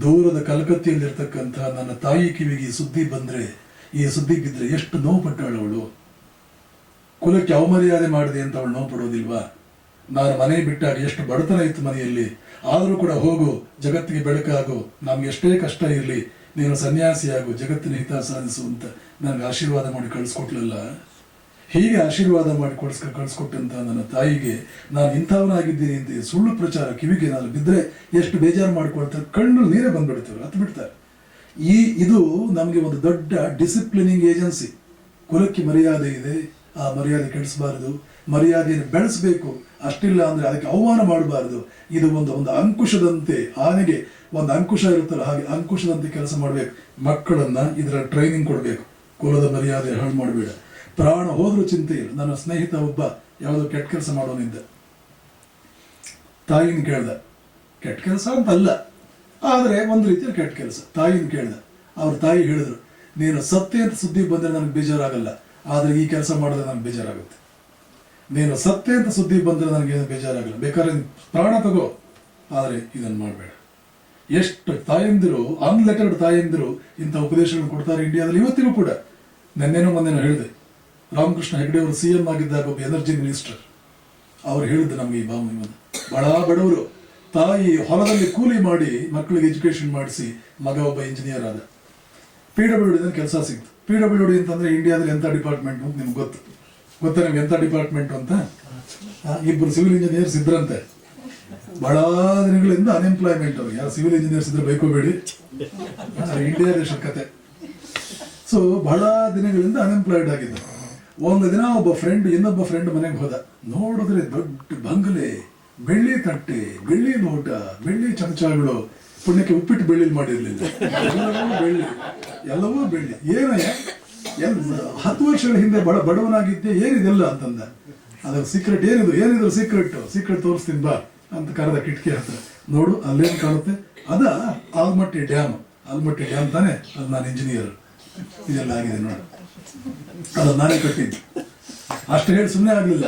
ದೂರದ ಕಲಕತ್ತೆಯಲ್ಲಿರ್ತಕ್ಕಂಥ ನನ್ನ ತಾಯಿ ಕಿವಿಗೆ ಈ ಸುದ್ದಿ ಬಂದ್ರೆ, ಈ ಸುದ್ದಿ ಬಿದ್ದರೆ ಎಷ್ಟು ನೋವು ಪಟ್ಟಾಳು ಅವಳು. ಕುಲಕ್ಕೆ ಅವಮರ್ಯಾದೆ ಮಾಡಿದೆ ಅಂತ ಅವಳು ನೋವು ಪಡೋದಿಲ್ವಾ? ನಾನು ಮನೆ ಬಿಟ್ಟಾಗ ಎಷ್ಟು ಬಡತನ ಇತ್ತು ಮನೆಯಲ್ಲಿ, ಆದರೂ ಕೂಡ ಹೋಗು, ಜಗತ್ತಿಗೆ ಬೆಳಕಾಗು, ನಮ್ಗೆ ಎಷ್ಟೇ ಕಷ್ಟ ಇರಲಿ, ನೀನು ಸನ್ಯಾಸಿಯಾಗು, ಜಗತ್ತಿನ ಹಿತ ಸಾಧಿಸು ಅಂತ ನನಗೆ ಆಶೀರ್ವಾದ ಮಾಡಿ ಕಳಿಸ್ಕೊಟ್ಲಲ್ಲ. ಹೀಗೆ ಆಶೀರ್ವಾದ ಮಾಡಿ ಕಳಿಸ್ಕೊಟ್ಟಂತ ನನ್ನ ತಾಯಿಗೆ ನಾನು ಇಂಥವನಾಗಿದ್ದೀನಿ ಅಂತ ಸುಳ್ಳು ಪ್ರಚಾರ ಕಿವಿಗೆ ನಾನು ಬಿದ್ದರೆ ಎಷ್ಟು ಬೇಜಾರು ಮಾಡ್ಕೊಳ್ತಾರೆ, ಕಣ್ಣು ನೀರೇ ಬಂದ್ಬಿಡ್ತಾರೆ, ಹತ್ತು ಬಿಡ್ತಾರೆ. ಇದು ನಮಗೆ ಒಂದು ದೊಡ್ಡ ಡಿಸಿಪ್ಲಿನಿಂಗ್ ಏಜೆನ್ಸಿ. ಕುಲಕ್ಕೆ ಮರ್ಯಾದೆ ಇದೆ, ಆ ಮರ್ಯಾದೆ ಕೆಡಿಸಬಾರದು, ಮರ್ಯಾದೆಯನ್ನು ಬೆಳೆಸಬೇಕು. ಅಷ್ಟಿಲ್ಲ ಅಂದ್ರೆ ಅದಕ್ಕೆ ಅವಮಾನ ಮಾಡಬಾರದು. ಇದು ಒಂದು ಅಂಕುಶದಂತೆ, ಆನೆಗೆ ಒಂದು ಅಂಕುಶ ಇರುತ್ತಲ್ಲ ಹಾಗೆ ಅಂಕುಶದಂತೆ ಕೆಲಸ ಮಾಡಬೇಕು. ಮಕ್ಕಳನ್ನ ಇದರ ಟ್ರೈನಿಂಗ್ ಕೊಡಬೇಕು. ಕುಲದ ಮರ್ಯಾದೆ ಹಾಳು ಮಾಡಬೇಡ, ಪ್ರಾಣ ಹೋದ್ರೂ ಚಿಂತೆ ಇಲ್ಲ. ನನ್ನ ಸ್ನೇಹಿತ ಒಬ್ಬ ಯಾವುದೋ ಕೆಟ್ಟ ಕೆಲಸ ಮಾಡೋನಿದ್ದ, ತಾಯಿನ ಕೇಳ್ದ, ಕೆಟ್ಟ ಕೆಲಸ ಅಂತ ಅಲ್ಲ ಆದರೆ ಒಂದು ರೀತಿಯಲ್ಲಿ ಕೆಟ್ಟ ಕೆಲಸ. ತಾಯಿನ ಕೇಳ್ದ, ಅವ್ರ ತಾಯಿ ಹೇಳಿದ್ರು, ನೀನು ಸತ್ಯ ಅಂತ ಸುದ್ದಿ ಬಂದರೆ ನನಗೆ ಬೇಜಾರಾಗಲ್ಲ, ಆದರೆ ಈ ಕೆಲಸ ಮಾಡಿದ್ರೆ ನನಗೆ ಬೇಜಾರಾಗುತ್ತೆ. ನೀನು ಸತ್ಯ ಅಂತ ಸುದ್ದಿ ಬಂದರೆ ನನಗೇನು ಬೇಜಾರಾಗಲ್ಲ, ಬೇಕಾದ್ರೆ ಪ್ರಾಣ ತಗೋ, ಆದರೆ ಇದನ್ನು ಮಾಡಬೇಡ. ಎಷ್ಟು ತಾಯಂದಿರು, ಅನ್ಲೆಟರ್ಡ್ ತಾಯಂದಿರು ಇಂಥ ಉಪದೇಶಗಳನ್ನು ಕೊಡ್ತಾರೆ ಇಂಡಿಯಾದಲ್ಲಿ ಇವತ್ತಿಗೂ ಕೂಡ. ಮೊನ್ನೆನೋ ಹೇಳಿದೆ, ರಾಮಕೃಷ್ಣ ಹೆಗಡೆ ಅವರು CM ಆಗಿದ್ದಾಗ ಒಬ್ಬ ಎನರ್ಜಿ ಮಿನಿಸ್ಟರ್, ಅವ್ರು ಹೇಳಿದ್ದು ನಮಗೆ ಈ ಬಹಳ ಬಡವರು, ತಾಯಿ ಹೊಲದಲ್ಲಿ ಕೂಲಿ ಮಾಡಿ ಮಕ್ಕಳಿಗೆ ಎಜುಕೇಶನ್ ಮಾಡಿಸಿ ಮಗ ಒಬ್ಬ ಇಂಜಿನಿಯರ್ ಆದ. PWD ಕೆಲಸ ಸಿಕ್ತು. PWD ಅಂತಂದ್ರೆ ಇಂಡಿಯಾದಲ್ಲಿ ಎಂಥ ಡಿಪಾರ್ಟ್ಮೆಂಟ್ ಅಂತ ನಿಮ್ಗೆ ಗೊತ್ತಾ ನಿಮ್ಗೆ ಎಂಥ ಡಿಪಾರ್ಟ್ಮೆಂಟ್ ಅಂತ? ಇಬ್ಬರು ಸಿವಿಲ್ ಇಂಜಿನಿಯರ್ಸ್ ಇದ್ರಂತೆ. ಬಹಳ ದಿನಗಳಿಂದ ಅನ್ಎಂಪ್ಲಾಯ್ಮೆಂಟ್. ಅವ್ರಿಗೆ ಯಾರು ಸಿವಿಲ್ ಇಂಜಿನಿಯರ್ಸ್ ಇದ್ರೆ ಬೈಕೋಬೇಡಿ, ಇಂಡಿಯಾ ದೇಶದ ಕತೆ. ಸೊ ಬಹಳ ದಿನಗಳಿಂದ ಅನ್ಎಂಪ್ಲಾಯ್ಡ್ ಆಗಿದ್ದ. ಒಂದು ದಿನ ಇನ್ನೊಬ್ಬ ಫ್ರೆಂಡ್ ಮನೆಗೆ ಹೋದ. ನೋಡಿದ್ರೆ ದೊಡ್ಡ ಬಂಗಲೆ, ಬೆಳ್ಳಿ ತಟ್ಟೆ, ಬೆಳ್ಳಿ ನೋಟ, ಬೆಳ್ಳಿ ಚಮಚಗಳು, ಪುಣ್ಯಕ್ಕೆ ಉಪ್ಪಿಟ್ಟು ಬೆಳ್ಳಿಲಿ ಮಾಡಿರ್ಲಿಲ್ಲ, ಎಲ್ಲವೂ ಬೆಳ್ಳಿ. ಏನಯ್ಯ 10 ವರ್ಷಗಳ ಹಿಂದೆ ಬಡವನಾಗಿದ್ದೆ, ಏನಿದೆಲ್ಲ ಅಂತಂದ. ಅದ್ರ ಸೀಕ್ರೆಟ್ ಏನಿದ್ರು ಸೀಕ್ರೆಟ್ ತೋರಿಸ್ತೀನಿ ಬಾ ಅಂತ ಕರೆದ ಕಿಟಕಿ ಹತ್ರ. ನೋಡು ಅಲ್ಲೇನು ಕಾಣುತ್ತೆ, ಅದ ಆಲ್ಮಟ್ಟಿ ಡ್ಯಾಮ್ ತಾನೆ, ಅದು ನಾನು ಇಂಜಿನಿಯರ್, ಇದೆಲ್ಲ ಆಗಿದೆ ನೋಡು, ಅದು ನಾನೇ ಕಟ್ಟಿದ್ದು. ಅಷ್ಟು ಹೇಳಿ ಸುಮ್ಮನೆ ಆಗ್ಲಿಲ್ಲ,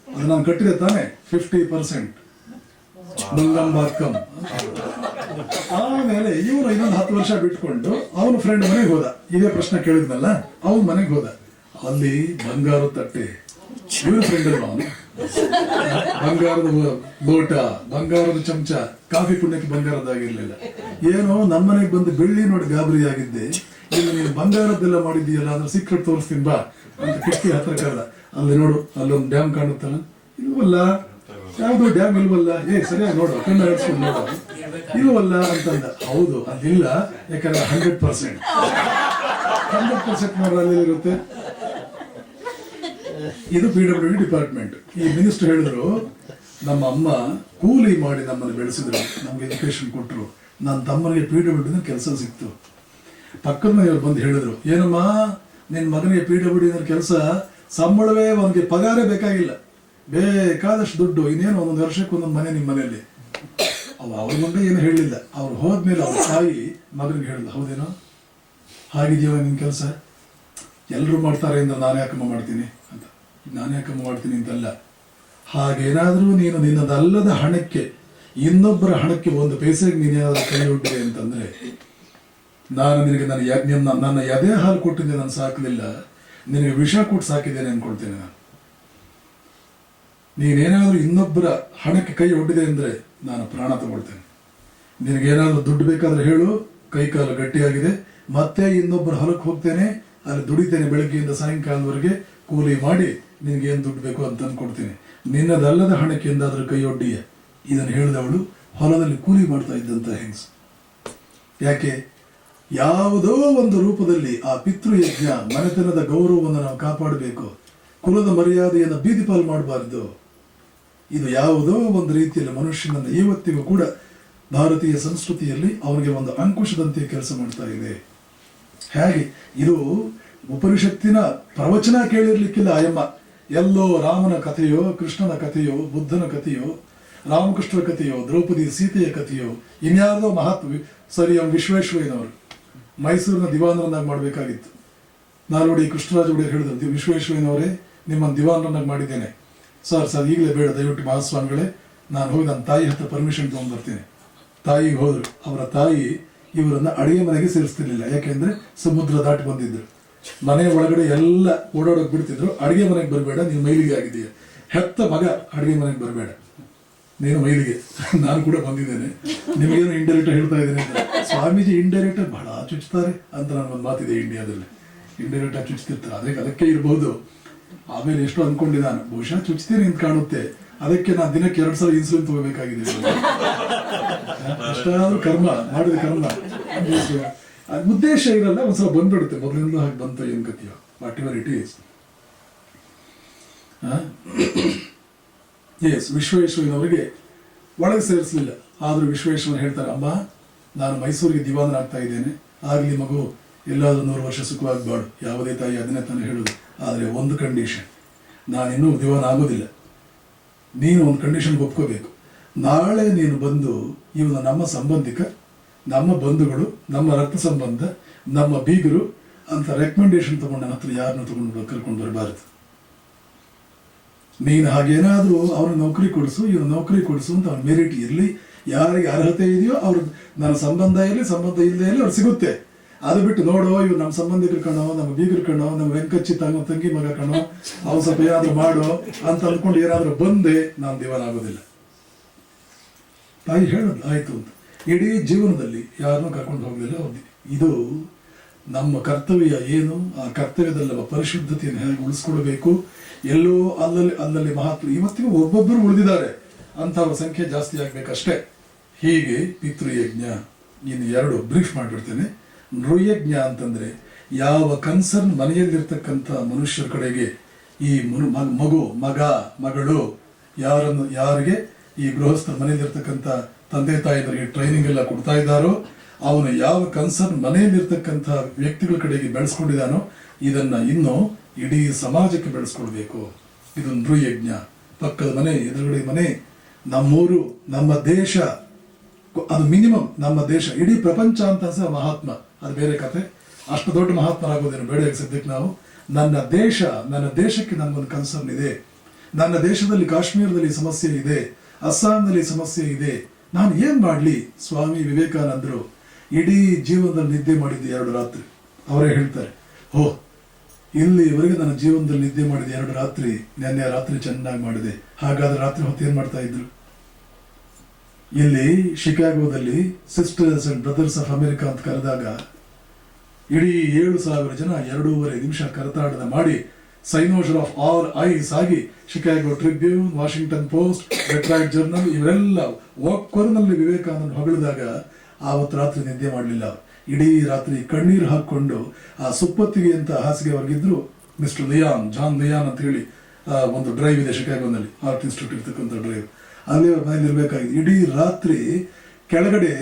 ಅದು ನಾನು ಕಟ್ಟಿದೆ ತಾನೆ 50% ಬಂಗಂಬಾಕ್ಕಂ. ಆಮೇಲೆ ಇವನು ಇನ್ನೊಂದು 10 ವರ್ಷ ಬಿಟ್ಕೊಂಡು ಅವನ ಫ್ರೆಂಡ್ ಮನೆಗೆ ಹೋದ. ಇದೇ ಪ್ರಶ್ನೆ ಕೇಳಿದ್ನಲ್ಲ, ಅವನ ಮನೆಗೆ ಹೋದ. ಅಲ್ಲಿ ಬಂಗಾರದ ತಟ್ಟೆ, ಇವನ ಫ್ರೆಂಡ್ ಅವನು, ಬಂಗಾರದ ಲೋಟ, ಬಂಗಾರದ ಚಮಚ, ಕಾಫಿ ಪುಣ್ಯಕ್ಕೆ ಬಂಗಾರದಾಗಿರ್ಲಿಲ್ಲ. ಏನೋ ನಮ್ಮನೆಗೆ ಬಂದು ಬೆಳ್ಳಿ ನೋಡಿ ಗಾಬರಿ ಆಗಿದ್ದೆ, ಇಲ್ಲಿ ನೀನು ಬಂಗಾರದ್ದೆಲ್ಲ ಮಾಡಿದ್ದೀಯಲ್ಲ, ಅದ್ರ ಸೀಕ್ರೆಟ್ ತೋರಿಸ್ತೀನಿ ಬಾ ಅಂತ ಕಿಟಕಿ ಹತ್ರ ಕರೆದ. ಅಲ್ಲಿ ನೋಡು, ಅಲ್ಲೊಂದು ಡ್ಯಾಮ್ ಕಾಣುತ್ತಲ್ಲ, ಇಲ್ವಲ್ಲ, ಯಾವ್ದು ಡ್ಯಾಮ್ ಇಲ್ವಲ್ಲ, ಸರಿಯಾಗಿ ನೋಡು, ಕಣ್ಣು ಹಿಡಿಸ್ಕೊಂಡು ನೋಡು, ಇಲ್ವಲ್ಲ ಅಂತಂದ. ಹೌದು ಅದಿಲ್ಲ, ಯಾಕಂದ್ರೆ 100% ನೋಡ್ರೆ ಅಲ್ಲಿ ಇರುತ್ತೆ. ಇದು PWD ಡಿಪಾರ್ಟ್ಮೆಂಟ್. ಈ ಮಿನಿಸ್ಟರ್ ಹೇಳಿದ್ರು, ನಮ್ಮ ಅಮ್ಮ ಕೂಲಿ ಮಾಡಿ ನಮ್ಮನ್ನು ಬೆಳೆಸಿದ್ರು, ನಮ್ಗೆ ಎಜುಕೇಶನ್ ಕೊಟ್ಟರು, ನನ್ನ ತಮ್ಮನಿಗೆ PWD ಕೆಲಸ ಸಿಕ್ತು. ಪಕ್ಕದ ಮನೆಯವ್ರು ಬಂದು ಹೇಳಿದ್ರು, ಏನಮ್ಮ ನಿನ್ನ ಮಗನಿಗೆ PWD ಕೆಲಸ, ಸಂಬಳವೇ ಅವನಿಗೆ ಪಗಾರೇ ಬೇಕಾಗಿಲ್ಲ, ಬೇಕಾದಷ್ಟು ದುಡ್ಡು, ಇನ್ನೇನು 1 ವರ್ಷಕ್ಕೆ ಒಂದೊಂದು ಮನೆ ನಿಮ್ಮ ಮನೆಯಲ್ಲಿ. ಅವ್ರ ಮುಂದೆ ಏನು ಹೇಳಿಲ್ಲ. ಅವ್ರು ಹೋದ್ಮೇಲೆ ಅವ್ರ ತಾಯಿ ಮಗನಿಗೆ ಹೇಳಿದ, ಹೌದೇನೋ ಹಾಗಿದೆಯೋ ನಿನ್ನ ಕೆಲಸ, ಎಲ್ಲರೂ ಮಾಡ್ತಾರೆ ಅಂದ್ರೆ ನಾನು ಯಾಕಮ್ಮ ಮಾಡ್ತೀನಿ ಅಂತ. ನಾನು ಯಾಕಮ್ಮ ಮಾಡ್ತೀನಿ ಅಂತಲ್ಲ, ಹಾಗೇನಾದರೂ ನೀನು ನಿನ್ನದಲ್ಲದ ಹಣಕ್ಕೆ ಇನ್ನೊಬ್ಬರ ಹಣಕ್ಕೆ 1 ಪೈಸೆಗೆ ನೀನೇನಾದ್ರೂ ಕೈ ಒಡ್ಡಿದೆ ಅಂತಂದ್ರೆ, ನಾನು ನಿನಗೆ ನನ್ನ ಎದೆ ಹಾಲು ಕೊಟ್ಟಿದ್ದೆ ನಾನು ಸಾಕಲಿಲ್ಲ, ನಿನಗೆ ವಿಷ ಕೊಟ್ಟು ಸಾಕಿದ್ದೇನೆ ಅನ್ಕೊಳ್ತೇನೆ ನಾನು. ನೀನೇನಾದ್ರೂ ಇನ್ನೊಬ್ಬರ ಹಣಕ್ಕೆ ಕೈ ಒಡ್ಡಿದೆ ಅಂದ್ರೆ ನಾನು ಪ್ರಾಣ ತಗೊಳ್ತೇನೆ. ನಿನಗೇನಾದ್ರೂ ದುಡ್ಡು ಬೇಕಾದ್ರೆ ಹೇಳು, ಕೈ ಕಾಲು ಗಟ್ಟಿಯಾಗಿದೆ, ಮತ್ತೆ ಇನ್ನೊಬ್ಬರ ಹೊಲಕ್ಕೆ ಹೋಗ್ತೇನೆ, ಅಲ್ಲಿ ದುಡಿತೇನೆ, ಬೆಳಗ್ಗೆಯಿಂದ ಸಾಯಂಕಾಲದವರೆಗೆ ಕೂಲಿ ಮಾಡಿ ನಿನಗೇನು ದುಡ್ಡು ಬೇಕೋ ಅಂತ ತಂದ್ಕೊಡ್ತೀನಿ. ನಿನ್ನದಲ್ಲದ ಹಣಕ್ಕೆ ಎಂದಾದ್ರೂ ಕೈ ಒಡ್ಡಿಯ. ಇದನ್ನು ಹೇಳಿದವಳು ಹೊಲದಲ್ಲಿ ಕೂಲಿ ಮಾಡ್ತಾ ಇದ್ದಂತ ಹೆಂಗಸು. ಯಾಕೆ? ಯಾವುದೋ ಒಂದು ರೂಪದಲ್ಲಿ ಆ ಪಿತೃಯಜ್ಞ, ಮನೆತನದ ಗೌರವವನ್ನು ನಾವು ಕಾಪಾಡಬೇಕು, ಕುಲದ ಮರ್ಯಾದೆಯನ್ನು ಬೀದಿ ಪಾಲು ಮಾಡಬಾರ್ದು. ಇದು ಯಾವುದೋ ಒಂದು ರೀತಿಯಲ್ಲಿ ಮನುಷ್ಯನನ್ನು ಇವತ್ತಿಗೂ ಕೂಡ ಭಾರತೀಯ ಸಂಸ್ಕೃತಿಯಲ್ಲಿ ಅವನಿಗೆ ಒಂದು ಅಂಕುಶದಂತೆ ಕೆಲಸ ಮಾಡ್ತಾ ಇದೆ. ಹೇಗೆ ಇದು ಉಪನಿಷತ್ತಿನ ಪ್ರವಚನ ಕೇಳಿರ್ಲಿಕ್ಕಿಲ್ಲ ಆಯಮ್ಮ. ಎಲ್ಲೋ ರಾಮನ ಕಥೆಯೋ, ಕೃಷ್ಣನ ಕಥೆಯೋ, ಬುದ್ಧನ ಕಥೆಯೋ, ರಾಮಕೃಷ್ಣರ ಕಥೆಯೋ, ದ್ರೌಪದಿ ಸೀತೆಯ ಕಥೆಯೋ, ಇನ್ಯಾವುದೋ ಸರಿ ಎಂ ವಿಶ್ವೇಶ್ವರಯ್ಯನವರು ಮೈಸೂರಿನ ದಿವಾನರನ್ನಾಗಿ ಮಾಡಬೇಕಾಗಿತ್ತು. ನಾಲ್ವಡಿ ಕೃಷ್ಣರಾಜ ಒಡೆಯರ್ ಹೇಳಿದ್ರು, ವಿಶ್ವೇಶ್ವರಯ್ಯನವರೇ ನಿಮ್ಮನ್ನು ದಿವಾನರನ್ನಾಗಿ ಮಾಡಿದ್ದೇನೆ. ಸರ್ ಈಗಲೇ ಬೇಡ, ದಯವಿಟ್ಟು ಮಹಾಸ್ವಾಮಿಗಳೇ, ನಾನು ಹೋಗಿ ನನ್ನ ತಾಯಿ ಹತ್ರ ಪರ್ಮಿಷನ್ ತೊಗೊಂಡ್ಬರ್ತೀನಿ. ತಾಯಿಗೆ ಹೋದ್ರು. ಅವರ ತಾಯಿ ಇವರನ್ನ ಅಡಿಗೆ ಮನೆಗೆ ಸೇರಿಸ್ತಿರ್ಲಿಲ್ಲ. ಯಾಕೆಂದ್ರೆ ಸಮುದ್ರ ದಾಟಿ ಬಂದಿದ್ರು. ಮನೆ ಒಳಗಡೆ ಎಲ್ಲ ಓಡಾಡೋಕೆ ಬಿಡ್ತಿದ್ರು. ಅಡಿಗೆ ಮನೆಗೆ ಬರಬೇಡ, ನೀನು ಮೈಲಿಗೆ ಆಗಿದೆಯಾ, ಹೆತ್ತ ಮಗ ಅಡಿಗೆ ಮನೆಗೆ ಬರಬೇಡ, ನೀನು ಮೈಲಿಗೆ. ನಾನು ಕೂಡ ಬಂದಿದ್ದೇನೆ, ನಿಮಗೇನು ಇಂಡೈರೆಕ್ಟ್ ಹೇಳ್ತಾ ಇದ್ದೇನೆ ಅಂತ. ಸ್ವಾಮೀಜಿ ಇಂಡೈರೆಕ್ಟ್ ಬಹಳ ಚುಚ್ತಾರೆ ಅಂತ ನಾನು ಒಂದು ಮಾತಿದೆ, ಇಂಡಿಯಾದಲ್ಲಿ ಇಂಡೈರೆಕ್ಟ್ ಆಗಿ ಚುಚ್ತಿರ್ತಾರೆ. ಅದಕ್ಕೆ ಇರಬಹುದು. ಆಮೇಲೆ ಎಷ್ಟು ಅಂದ್ಕೊಂಡಿದ್ದಾನೆ, ಬಹುಶಃ ಚುಚ್ತೀನಿ ಅಂತ ಕಾಣುತ್ತೆ, ಅದಕ್ಕೆ ನಾನು ದಿನಕ್ಕೆ 2 ಸಲ ಇನ್ಸುಲಿನ್ ತಗೋಬೇಕಾಗಿದೆ. ಅಷ್ಟಾದ್ರೂ ಕರ್ಮ ಮಾಡಿದ ಕರ್ಮ, ಉದ್ದೇಶ ಇರಲ್ಲ, ಒಂದ್ಸಲ ಬಂದ್ಬಿಡುತ್ತೆ. ಮೊದಲಿಂದ ಹಾಗೆ ಬಂತು ಏನ್ ಕಥೆಯೋ, whatever it is. Yes, ವಿಶ್ವೇಶ್ವರಯ್ಯನವರಿಗೆ ಒಳಗೆ ಸೇರಿಸಲಿಲ್ಲ. ಆದ್ರೂ ವಿಶ್ವೇಶ್ವರ ಹೇಳ್ತಾರೆ, ಅಮ್ಮ ನಾನು ಮೈಸೂರಿಗೆ ದಿವಾನರಾಗ್ತಾ ಇದ್ದೇನೆ, ಆಗ್ಲಿ ಮಗು, ಎಲ್ಲಾದ್ರೂ 100 ವರ್ಷ ಸುಖವಾಗಿ ಬಾಳು. ಯಾವುದೇ ತಾಯಿ ಅದನ್ನೇ ತಾನೇ ಹೇಳುದು. ಆದರೆ ಒಂದು ಕಂಡೀಷನ್, ನಾನಿನ್ನೂ ದಿವಾನ ಆಗೋದಿಲ್ಲ. ನೀನು ಒಂದು ಕಂಡೀಷನ್ಗೆ ಒಪ್ಕೋಬೇಕು. ನಾಳೆ ನೀನು ಬಂದು ಇವನು ನಮ್ಮ ಸಂಬಂಧಿಕ, ನಮ್ಮ ಬಂಧುಗಳು, ನಮ್ಮ ರಕ್ತ ಸಂಬಂಧ, ನಮ್ಮ ಬೀಗರು ಅಂತ ರೆಕಮೆಂಡೇಶನ್ ತಗೊಂಡು ನನ್ನ ಹತ್ರ ಯಾರನ್ನು ತಗೊಂಡು ಕರ್ಕೊಂಡು ಬರಬಾರದು. ನೀನು ಹಾಗೇನಾದ್ರೂ ಅವನ ನೌಕರಿ ಕೊಡಿಸು, ಇವನು ನೌಕರಿ ಕೊಡಿಸು ಅಂತ ಅವನ ಮೆರಿಟ್ ಇರಲಿ, ಯಾರಿಗೆ ಅರ್ಹತೆ ಇದೆಯೋ ಅವ್ರು, ನನ್ನ ಸಂಬಂಧ ಇರಲಿ, ಸಂಬಂಧ ಇಲ್ಲದೆ ಇರಲಿ, ಅವ್ರು ಸಿಗುತ್ತೆ. ಅದು ಬಿಟ್ಟು ನೋಡೋ ಇವ್ರು ನಮ್ಮ ಸಂಬಂಧಿಕರು ಕಣೋ, ನಮ್ಮ ಬೀಗರು ಕಣೋ, ನಮ್ಮ ವೆಂಕಚ್ಚಿ ತಂಗಿ ಮಗ ಕಣೋ, ಅವ್ನು ಸ್ವಲ್ಪ ಏನಾದ್ರು ಮಾಡೋ ಅಂತ ಅಂದ್ಕೊಂಡು ಏನಾದ್ರು ಬಂದೆ ನಾನು ದಿವಾನ ಆಗೋದಿಲ್ಲ. ತಾಯಿ ಹೇಳೋದು ಆಯ್ತು ಅಂತ. ಇಡೀ ಜೀವನದಲ್ಲಿ ಯಾರನ್ನೂ ಕರ್ಕೊಂಡು ಹೋಗಲಿಲ್ಲ. ಇದು ನಮ್ಮ ಕರ್ತವ್ಯ ಏನು, ಆ ಕರ್ತವ್ಯದಲ್ಲಿ ನಮ್ಮ ಪರಿಶುದ್ಧತೆಯನ್ನು ಹೇಗೆ ಉಳಿಸ್ಕೊಳ್ಬೇಕು. ಎಲ್ಲೋ ಅಲ್ಲಲ್ಲಿ ಮಹಾತ್ಮ ಇವತ್ತಿಗೂ ಒಬ್ಬೊಬ್ಬರು ಉಳಿದಿದ್ದಾರೆ, ಅಂಥವ್ರ ಸಂಖ್ಯೆ ಜಾಸ್ತಿ ಆಗ್ಬೇಕಷ್ಟೇ. ಹೀಗೆ ಪಿತೃಯಜ್ಞ. ಇನ್ನು 2 ಬ್ರೀಫ್ ಮಾಡಿಬಿಡ್ತೇನೆ. ನೃಯಜ್ಞ ಅಂತಂದ್ರೆ ಯಾವ ಕನ್ಸರ್ನ್ ಮನೆಯಲ್ಲಿರ್ತಕ್ಕಂಥ ಮನುಷ್ಯರ ಕಡೆಗೆ ಈ ಮಗು, ಮಗ, ಮಗಳು, ಯಾರಿಗೆ ಈ ಗೃಹಸ್ಥರ ಮನೆಯಲ್ಲಿರ್ತಕ್ಕಂಥ ತಂದೆ ತಾಯಿದರಿಗೆ ಟ್ರೈನಿಂಗ್ ಎಲ್ಲ ಕೊಡ್ತಾ ಇದ್ದಾರೋ, ಅವನು ಯಾವ ಕನ್ಸರ್ನ್ ಮನೆಯಲ್ಲಿರ್ತಕ್ಕಂಥ ವ್ಯಕ್ತಿಗಳ ಕಡೆಗೆ ಬೆಳೆಸ್ಕೊಂಡಿದ್ದಾನೋ, ಇದನ್ನ ಇನ್ನು ಇಡೀ ಸಮಾಜಕ್ಕೆ ಬೆಳೆಸ್ಕೊಳ್ಬೇಕು. ಇದು ನೃಯಜ್ಞ. ಪಕ್ಕದ ಮನೆ, ಎದುರುಗಡೆ ಮನೆ, ನಮ್ಮೂರು, ನಮ್ಮ ದೇಶ, ಅದು ಮಿನಿಮಮ್ ನಮ್ಮ ದೇಶ. ಇಡೀ ಪ್ರಪಂಚ ಅಂತ ಸಹ ಮಹಾತ್ಮ, ಅದು ಬೇರೆ ಕತೆ. ಅಷ್ಟು ದೊಡ್ಡ ಮಹಾತ್ಮರಾಗೋದೇನು ಬೇಡ. ಸದ್ಯಕ್ಕೆ ನಾವು ನನ್ನ ದೇಶಕ್ಕೆ ನನ್ಗೊಂದು ಕನ್ಸರ್ನ್ ಇದೆ. ನನ್ನ ದೇಶದಲ್ಲಿ ಕಾಶ್ಮೀರದಲ್ಲಿ ಸಮಸ್ಯೆ ಇದೆ, ಅಸ್ಸಾಂನಲ್ಲಿ ಸಮಸ್ಯೆ ಇದೆ, ನಾನು ಏನ್ ಮಾಡ್ಲಿ? ಸ್ವಾಮಿ ವಿವೇಕಾನಂದರು ಇಡೀ ಜೀವನದಲ್ಲಿ ನಿದ್ದೆ ಮಾಡಿದ್ದು 2 ರಾತ್ರಿ. ಅವರೇ ಹೇಳ್ತಾರೆ, ಇಲ್ಲಿವರೆಗೆ ನನ್ನ ಜೀವನದಲ್ಲಿ ನಿದ್ದೆ ಮಾಡಿದ 2 ರಾತ್ರಿ, ನೆನ್ನೆ ರಾತ್ರಿ ಚೆನ್ನಾಗಿ ಮಾಡಿದೆ. ಹಾಗಾದ್ರೆ ರಾತ್ರಿ ಹೊತ್ತು ಏನ್ ಮಾಡ್ತಾ ಇದ್ರು? ಇಲ್ಲಿ ಶಿಕಾಗೋದಲ್ಲಿ sisters and brothers of America ಅಂತ ಕರೆದಾಗ ಇಡೀ 7,000 ಜನ 2.5 ನಿಮಿಷ ಕರತಾಡದ ಮಾಡಿ ಸೈನೋಷರ್ ಆಫ್ ಆಲ್ ಐಸ್ ಆಗಿ Chicago Tribune, Washington Post, Detroit Journal ಇವರೆಲ್ಲ ಒಕ್ಕೊರನಲ್ಲಿ ವಿವೇಕಾನಂದ ಹೊಗಳಿದಾಗ ಆವತ್ತು ರಾತ್ರಿ ನಿದ್ದೆ ಮಾಡಲಿಲ್ಲ. ಇಡೀ ರಾತ್ರಿ ಕಣ್ಣೀರು ಹಾಕೊಂಡು ಆ ಸುಪ್ಪತ್ತಿಗೆ ಅಂತ ಹಾಸಿಗೆ ಅವ್ರಿಗಿದ್ರು. ಮಿಸ್ಟರ್ ಲಿಯಾನ್, ಜಾನ್ ಲಿಯಾನ್ ಅಂತ ಹೇಳಿ ಒಂದು ಡ್ರೈವ್ ಇದೆ ಶಿಕಾಗೋನಲ್ಲಿ, ಆರ್ಟ್ ಇನ್ಸ್ಟಿಟ್ಯೂಟ್ ಇರ್ತಕ್ಕಂಥ ಡ್ರೈವ್, ಅಲ್ಲಿ ಅವ್ರ ಮನೇಲಿ ಇರ್ಬೇಕಾಗಿದೆ. ಇಡೀ ರಾತ್ರಿ ಕೆಳಗಡೆ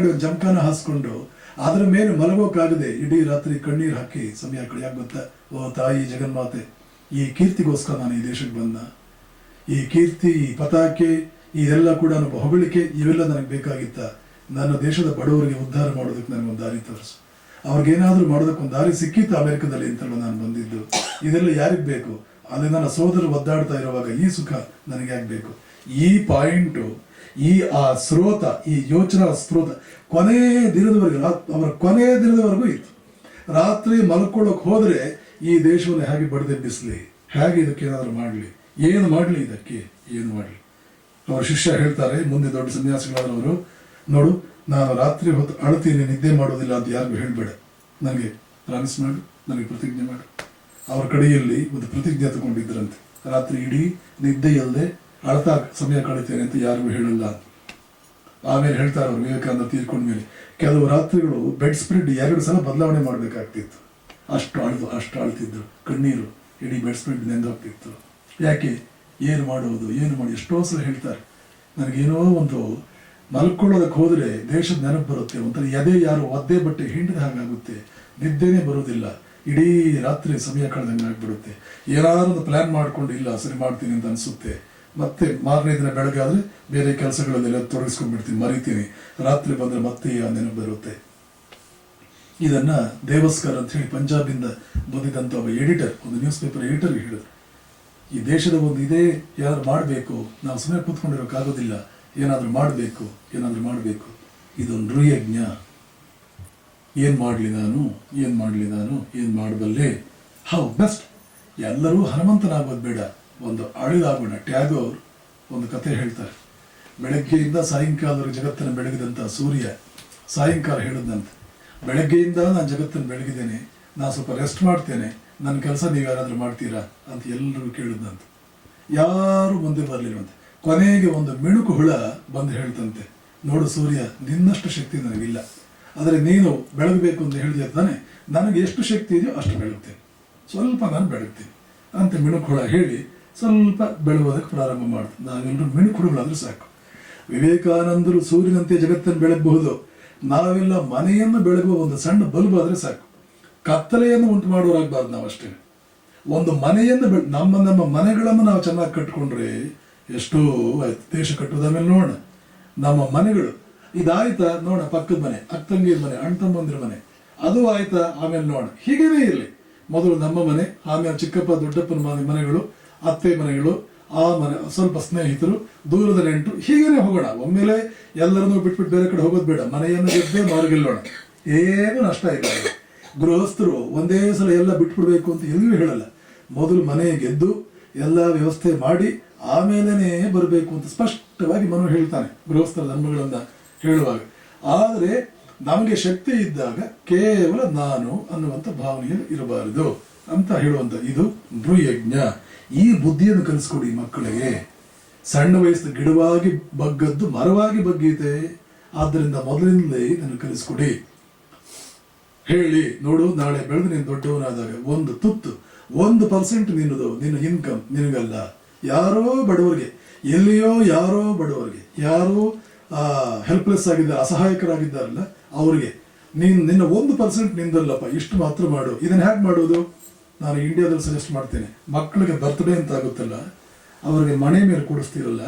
ಒಂದು ಜಮಖಾನ ಹಾಸ್ಕೊಂಡು ಅದ್ರ ಮೇಲೆ ಮಲಗೋಕ್ಕಾಗದೆ ಇಡೀ ರಾತ್ರಿ ಕಣ್ಣೀರು ಹಾಕಿ ಸಮಯ ಯಾಕೆ ಗೊತ್ತಾ? ಓ ತಾಯಿ ಜಗನ್ಮಾತೆ, ಈ ಕೀರ್ತಿಗೋಸ್ಕರ ನಾನು ಈ ದೇಶಕ್ಕೆ ಬಂದ. ಈ ಕೀರ್ತಿ, ಈ ಪತಾಕೆ, ಇದೆಲ್ಲ ಕೂಡ ಹೊಗಳಿಕೆ, ಇವೆಲ್ಲ ನನಗೆ ಬೇಕಾಗಿತ್ತ. ನನ್ನ ದೇಶದ ಬಡವರಿಗೆ ಉದ್ಧಾರ ಮಾಡೋದಕ್ಕೆ ನನಗೊಂದು ದಾರಿ ತೋರಿಸು. ಅವ್ರಿಗೇನಾದ್ರೂ ಮಾಡೋದಕ್ಕೊಂದು ದಾರಿ ಸಿಕ್ಕಿತ್ತು ಅಮೆರಿಕದಲ್ಲಿ ಅಂತಲ್ಲ ನಾನು ಬಂದಿದ್ದು. ಇದೆಲ್ಲ ಯಾರಿಗೆ ಬೇಕು? ಅಲ್ಲಿ ನನ್ನ ಸೋದರರು ಒದ್ದಾಡ್ತಾ ಇರುವಾಗ ಈ ಸುಖ ನನಗೆ ಯಾಕೆ ಬೇಕು? ಈ ಪಾಯಿಂಟು, ಆ ಸ್ರೋತ, ಈ ಯೋಚನಾ ಸ್ರೋತ ಕೊನೆ ದಿನದವರೆಗೆ, ಅವರ ಕೊನೆಯ ದಿನದವರೆಗೂ ಇತ್ತು. ರಾತ್ರಿ ಮಲ್ಕೊಳ್ಳೋಕೆ ಹೋದ್ರೆ ಈ ದೇಶವನ್ನು ಹೇಗೆ ಬಡದೆಬ್ಬಿಸ್ಲಿ, ಹೇಗೆ ಇದಕ್ಕೆ ಏನಾದ್ರು ಮಾಡಲಿ, ಏನು ಮಾಡಲಿ ಇದಕ್ಕೆ, ಏನು ಮಾಡಲಿ? ಅವರ ಶಿಷ್ಯ ಹೇಳ್ತಾರೆ, ಮುಂದೆ ದೊಡ್ಡ ಸನ್ಯಾಸಿಗಳಾದವರು, ನೋಡು ನಾನು ರಾತ್ರಿ ಹೊತ್ತು ಅಳ್ತೀನಿ, ನಿದ್ದೆ ಮಾಡೋದಿಲ್ಲ ಅಂತ ಯಾರಿಗೂ ಹೇಳಬೇಡ, ನನಗೆ ಪ್ರಾಮಿಸ್ ಮಾಡು, ನನಗೆ ಪ್ರತಿಜ್ಞೆ ಮಾಡು. ಅವರ ಕಡೆಯಲ್ಲಿ ಒಂದು ಪ್ರತಿಜ್ಞೆ ತಗೊಂಡಿದ್ದರಂತೆ, ರಾತ್ರಿ ಇಡೀ ನಿದ್ದೆಯಲ್ಲದೆ ಅಳ್ತಾ ಸಮಯ ಕಳಿತೇನೆ ಅಂತ ಯಾರಿಗೂ ಹೇಳಲ್ಲ. ಆಮೇಲೆ ಹೇಳ್ತಾರೆ ಅವರು, ವಿವೇಕಾನಂದ ತೀರ್ಕೊಂಡ ಮೇಲೆ ಕೆಲವು ರಾತ್ರಿಗಳು ಬೆಡ್ ಸ್ಪ್ರೆಡ್ 2 ಸಲ ಬದಲಾವಣೆ ಮಾಡಬೇಕಾಗ್ತಿತ್ತು, ಅಷ್ಟು ಅಳ್ತಿದ್ರು, ಕಣ್ಣೀರು ಇಡೀ ಬೆಡ್ ಸ್ಪ್ರೆಡ್ ನೆಂದೋಗ್ತಿತ್ತು. ಯಾಕೆ? ಏನು ಮಾಡೋದು, ಏನು ಮಾಡಿ? ಎಷ್ಟೋ ಸಲ ಹೇಳ್ತಾರೆ, ನನಗೇನೋ ಒಂದು ಮಲ್ಕೊಳ್ಳೋದಕ್ಕೆ ಹೋದರೆ ದೇಶದ ನೆನಪು ಬರುತ್ತೆ, ಒಂಥರ ಎದೆ ಯಾರು ಒದ್ದೆ ಬಟ್ಟೆ ಹಿಂಡಿದ ಹಾಗಾಗುತ್ತೆ, ನಿದ್ದೆನೇ ಬರೋದಿಲ್ಲ, ಇಡೀ ರಾತ್ರಿ ಸಮಯ ಕಳೆದಂಗೆ ಆಗ್ಬಿಡುತ್ತೆ. ಏನಾದ್ರು ಒಂದು ಪ್ಲಾನ್ ಮಾಡ್ಕೊಂಡು ಇಲ್ಲ ಸರಿ ಮಾಡ್ತೀನಿ ಅಂತ ಅನಿಸುತ್ತೆ, ಮತ್ತೆ ಮಾರನೇ ದಿನ ಬೆಳಗ್ಗೆ ಆದರೆ ಬೇರೆ ಕೆಲಸಗಳಲ್ಲೆಲ್ಲ ತೊಡಗಿಸ್ಕೊಂಡ್ಬಿಡ್ತೀನಿ, ಮರಿತೀನಿ, ರಾತ್ರಿ ಬಂದರೆ ಮತ್ತೆ ಆ ನೆನಪು ಬರುತ್ತೆ. ಇದನ್ನ ದೇವಸ್ಕರ್ ಅಂತ ಹೇಳಿ ಪಂಜಾಬಿಂದ ಬಂದಿದ್ದಂಥ ಒಬ್ಬ ಎಡಿಟರ್, ಒಂದು ನ್ಯೂಸ್ ಪೇಪರ್ ಎಡಿಟರ್ಗೆ ಹೇಳಿದ್ರು, ಈ ದೇಶದ ಒಂದು ಇದೇ ಏನಾದ್ರು ಮಾಡಬೇಕು, ನಾವು ಸುಮ್ಮನೆ ಕೂತ್ಕೊಂಡಿರೋಕ್ಕಾಗೋದಿಲ್ಲ, ಏನಾದರೂ ಮಾಡಬೇಕು, ಏನಾದರೂ ಮಾಡಬೇಕು, ಇದೊಂದು ನೃಯಜ್ಞ. ಏನು ಮಾಡಲಿ ನಾನು, ಏನು ಮಾಡಲಿ ನಾನು, ಏನು ಮಾಡಬಲ್ಲೆ, ಹೌ ಬೆಸ್ಟ್. ಎಲ್ಲರೂ ಹನುಮಂತನಾಗೋದು ಬೇಡ, ಒಂದು ಅಳಿದಾಗೋಣ. ಟ್ಯಾಗೋರ್ ಒಂದು ಕತೆ ಹೇಳ್ತಾರೆ, ಬೆಳಗ್ಗೆಯಿಂದ ಸಾಯಂಕಾಲದವರೆಗೆ ಜಗತ್ತನ್ನು ಬೆಳಗಿದಂಥ ಸೂರ್ಯ ಸಾಯಂಕಾಲ ಹೇಳಿದಂತೆ, ಬೆಳಗ್ಗೆಯಿಂದ ನಾನು ಜಗತ್ತನ್ನು ಬೆಳಗಿದ್ದೇನೆ, ನಾನು ಸ್ವಲ್ಪ ರೆಸ್ಟ್ ಮಾಡ್ತೇನೆ, ನನ್ನ ಕೆಲಸ ನೀವು ಯಾರಾದರೂ ಮಾಡ್ತೀರಾ ಅಂತ ಎಲ್ಲರೂ ಕೇಳಿದಂತೆ. ಯಾರೂ ಮುಂದೆ ಬರಲಿಲ್ವಂತೆ. ಕೊನೆಗೆ ಒಂದು ಮಿಣುಕು ಹುಳ ಬಂದು ಹೇಳ್ತಂತೆ, ನೋಡು ಸೂರ್ಯ, ನಿನ್ನಷ್ಟು ಶಕ್ತಿ ನನಗಿಲ್ಲ, ಆದರೆ ನೀನು ಬೆಳಗಬೇಕು ಅಂತ ಹೇಳಿದೆ ತಾನೆ, ನನಗೆ ಎಷ್ಟು ಶಕ್ತಿ ಇದೆಯೋ ಅಷ್ಟು ಬೆಳಗ್ತೇನೆ, ಸ್ವಲ್ಪ ನಾನು ಬೆಳಗ್ತೀನಿ ಅಂತ ಮಿಣುಕು ಹುಳ ಹೇಳಿ ಸ್ವಲ್ಪ ಬೆಳಗೋದಕ್ಕೆ ಪ್ರಾರಂಭ ಮಾಡ್ತೀನಿ. ನಾವೆಲ್ಲರೂ ಮಿಣುಕು ಹುಳುಗಳಾದ್ರೂ ಸಾಕು. ವಿವೇಕಾನಂದರು ಸೂರ್ಯನಂತೆ ಜಗತ್ತನ್ನು ಬೆಳಗಬಹುದು, ನಾವೆಲ್ಲ ಮನೆಯನ್ನು ಬೆಳಗುವ ಒಂದು ಸಣ್ಣ ಬಲ್ಬ್ ಆದರೆ ಸಾಕು. ಕತ್ತಲೆಯನ್ನು ಉಂಟು ಮಾಡೋರಾಗಬಾರ್ದು ನಾವು ಅಷ್ಟೇ. ಒಂದು ಮನೆಯನ್ನು ನಮ್ಮ ಮನೆಗಳನ್ನು ನಾವು ಚೆನ್ನಾಗಿ ಕಟ್ಕೊಂಡ್ರೆ ಎಷ್ಟೋ ಆಯ್ತು. ದೇಶ ಕಟ್ಟೋದಾದ್ಮೇಲೆ ನೋಡೋಣ, ನಮ್ಮ ಮನೆಗಳು ಇದಾಯ್ತಾ ನೋಡೋಣ, ಪಕ್ಕದ ಮನೆ, ಅಕ್ಕಂಗಿರ ಮನೆ, ಅಣ್ಣ ತಮ್ಮಂದಿರ ಮನೆ, ಅದು ಆಯ್ತಾ, ಆಮೇಲೆ ನೋಡೋಣ. ಹೀಗೇನೇ ಇರಲಿ, ಮೊದಲು ನಮ್ಮ ಮನೆ, ಆಮೇಲೆ ಚಿಕ್ಕಪ್ಪ ದೊಡ್ಡಪ್ಪನ ಮನೆಗಳು, ಅತ್ತೆ ಮನೆಗಳು, ಆ ಮನೆ, ಸ್ವಲ್ಪ ಸ್ನೇಹಿತರು, ದೂರದ ನೆಂಟರು, ಹೀಗೇನೆ ಹೋಗೋಣ. ಒಮ್ಮೆಲೆ ಎಲ್ಲರನ್ನೂ ಬಿಟ್ಬಿಟ್ಟು ಬೇರೆ ಕಡೆ ಹೋಗೋದು ಬೇಡ. ಮನೆಯನ್ನು ಗೆದ್ದೇ ಮಾರ್ಗೆಲ್ಲೋಣ, ಏನು ನಷ್ಟ ಇಲ್ಲ. ಗೃಹಸ್ಥರು ಒಂದೇ ಸಲ ಎಲ್ಲ ಬಿಟ್ಬಿಡ್ಬೇಕು ಅಂತ ಎಲ್ಲಿಯೂ ಹೇಳಲ್ಲ. ಮೊದಲು ಮನೆ ಗೆದ್ದು ಎಲ್ಲ ವ್ಯವಸ್ಥೆ ಮಾಡಿ ಆಮೇಲೆ ಬರಬೇಕು ಅಂತ ಸ್ಪಷ್ಟವಾಗಿ ಮನು ಹೇಳ್ತಾನೆ ಗೃಹಸ್ಥರ ಧರ್ಮಗಳನ್ನ ಹೇಳುವಾಗ. ಆದರೆ ನಮಗೆ ಶಕ್ತಿ ಇದ್ದಾಗ ಕೇವಲ ನಾನು ಅನ್ನುವಂಥ ಭಾವನೆಯಲ್ಲಿ ಇರಬಾರದು ಅಂತ ಹೇಳುವಂಥ ಇದು ನೃಯಜ್ಞ. ಈ ಬುದ್ಧಿಯನ್ನು ಕಲಿಸ್ಕೊಡಿ ಮಕ್ಕಳಿಗೆ. ಸಣ್ಣ ವಯಸ್ಸಿನ ಗಿಡವಾಗಿ ಬಗ್ಗದ್ದು ಮರವಾಗಿ ಬಗ್ಗೀತೆ, ಆದ್ದರಿಂದ ಮೊದಲಿಂದಲೇ ಇದನ್ನು ಕಲಿಸ್ಕೊಡಿ. ಹೇಳಿ, ನೋಡು, ನಾಳೆ ಬೆಳೆದು ನೀನು ದೊಡ್ಡವನಾದಾಗ ಒಂದು ತುತ್ತು 1% ನಿನ್ನ ಇನ್ಕಮ್ ನಿನಗಲ್ಲ, ಯಾರೋ ಬಡವರಿಗೆ, ಎಲ್ಲಿಯೋ ಯಾರೋ ಬಡವರಿಗೆ, ಯಾರೋ ಹೆಲ್ಪ್ಲೆಸ್ ಆಗಿದ್ದಾರೆ, ಅಸಹಾಯಕರಾಗಿದ್ದಾರಲ್ಲ ಅವರಿಗೆ ನಿನ್ನ 1% ನಿಂದಲ್ಲಪ್ಪ, ಇಷ್ಟು ಮಾತ್ರ ಮಾಡು. ಇದನ್ನ ಹೇಗೆ ಮಾಡೋದು? ನಾನು ಇಂಡಿಯಾದಲ್ಲಿ ಸಜೆಸ್ಟ್ ಮಾಡ್ತೇನೆ. ಮಕ್ಕಳಿಗೆ ಬರ್ತ್ಡೇ ಅಂತ ಆಗುತ್ತಲ್ಲ, ಅವರಿಗೆ ಮನೆ ಮೇಲೆ ಕೂಡಿಸ್ತೀರಲ್ಲ,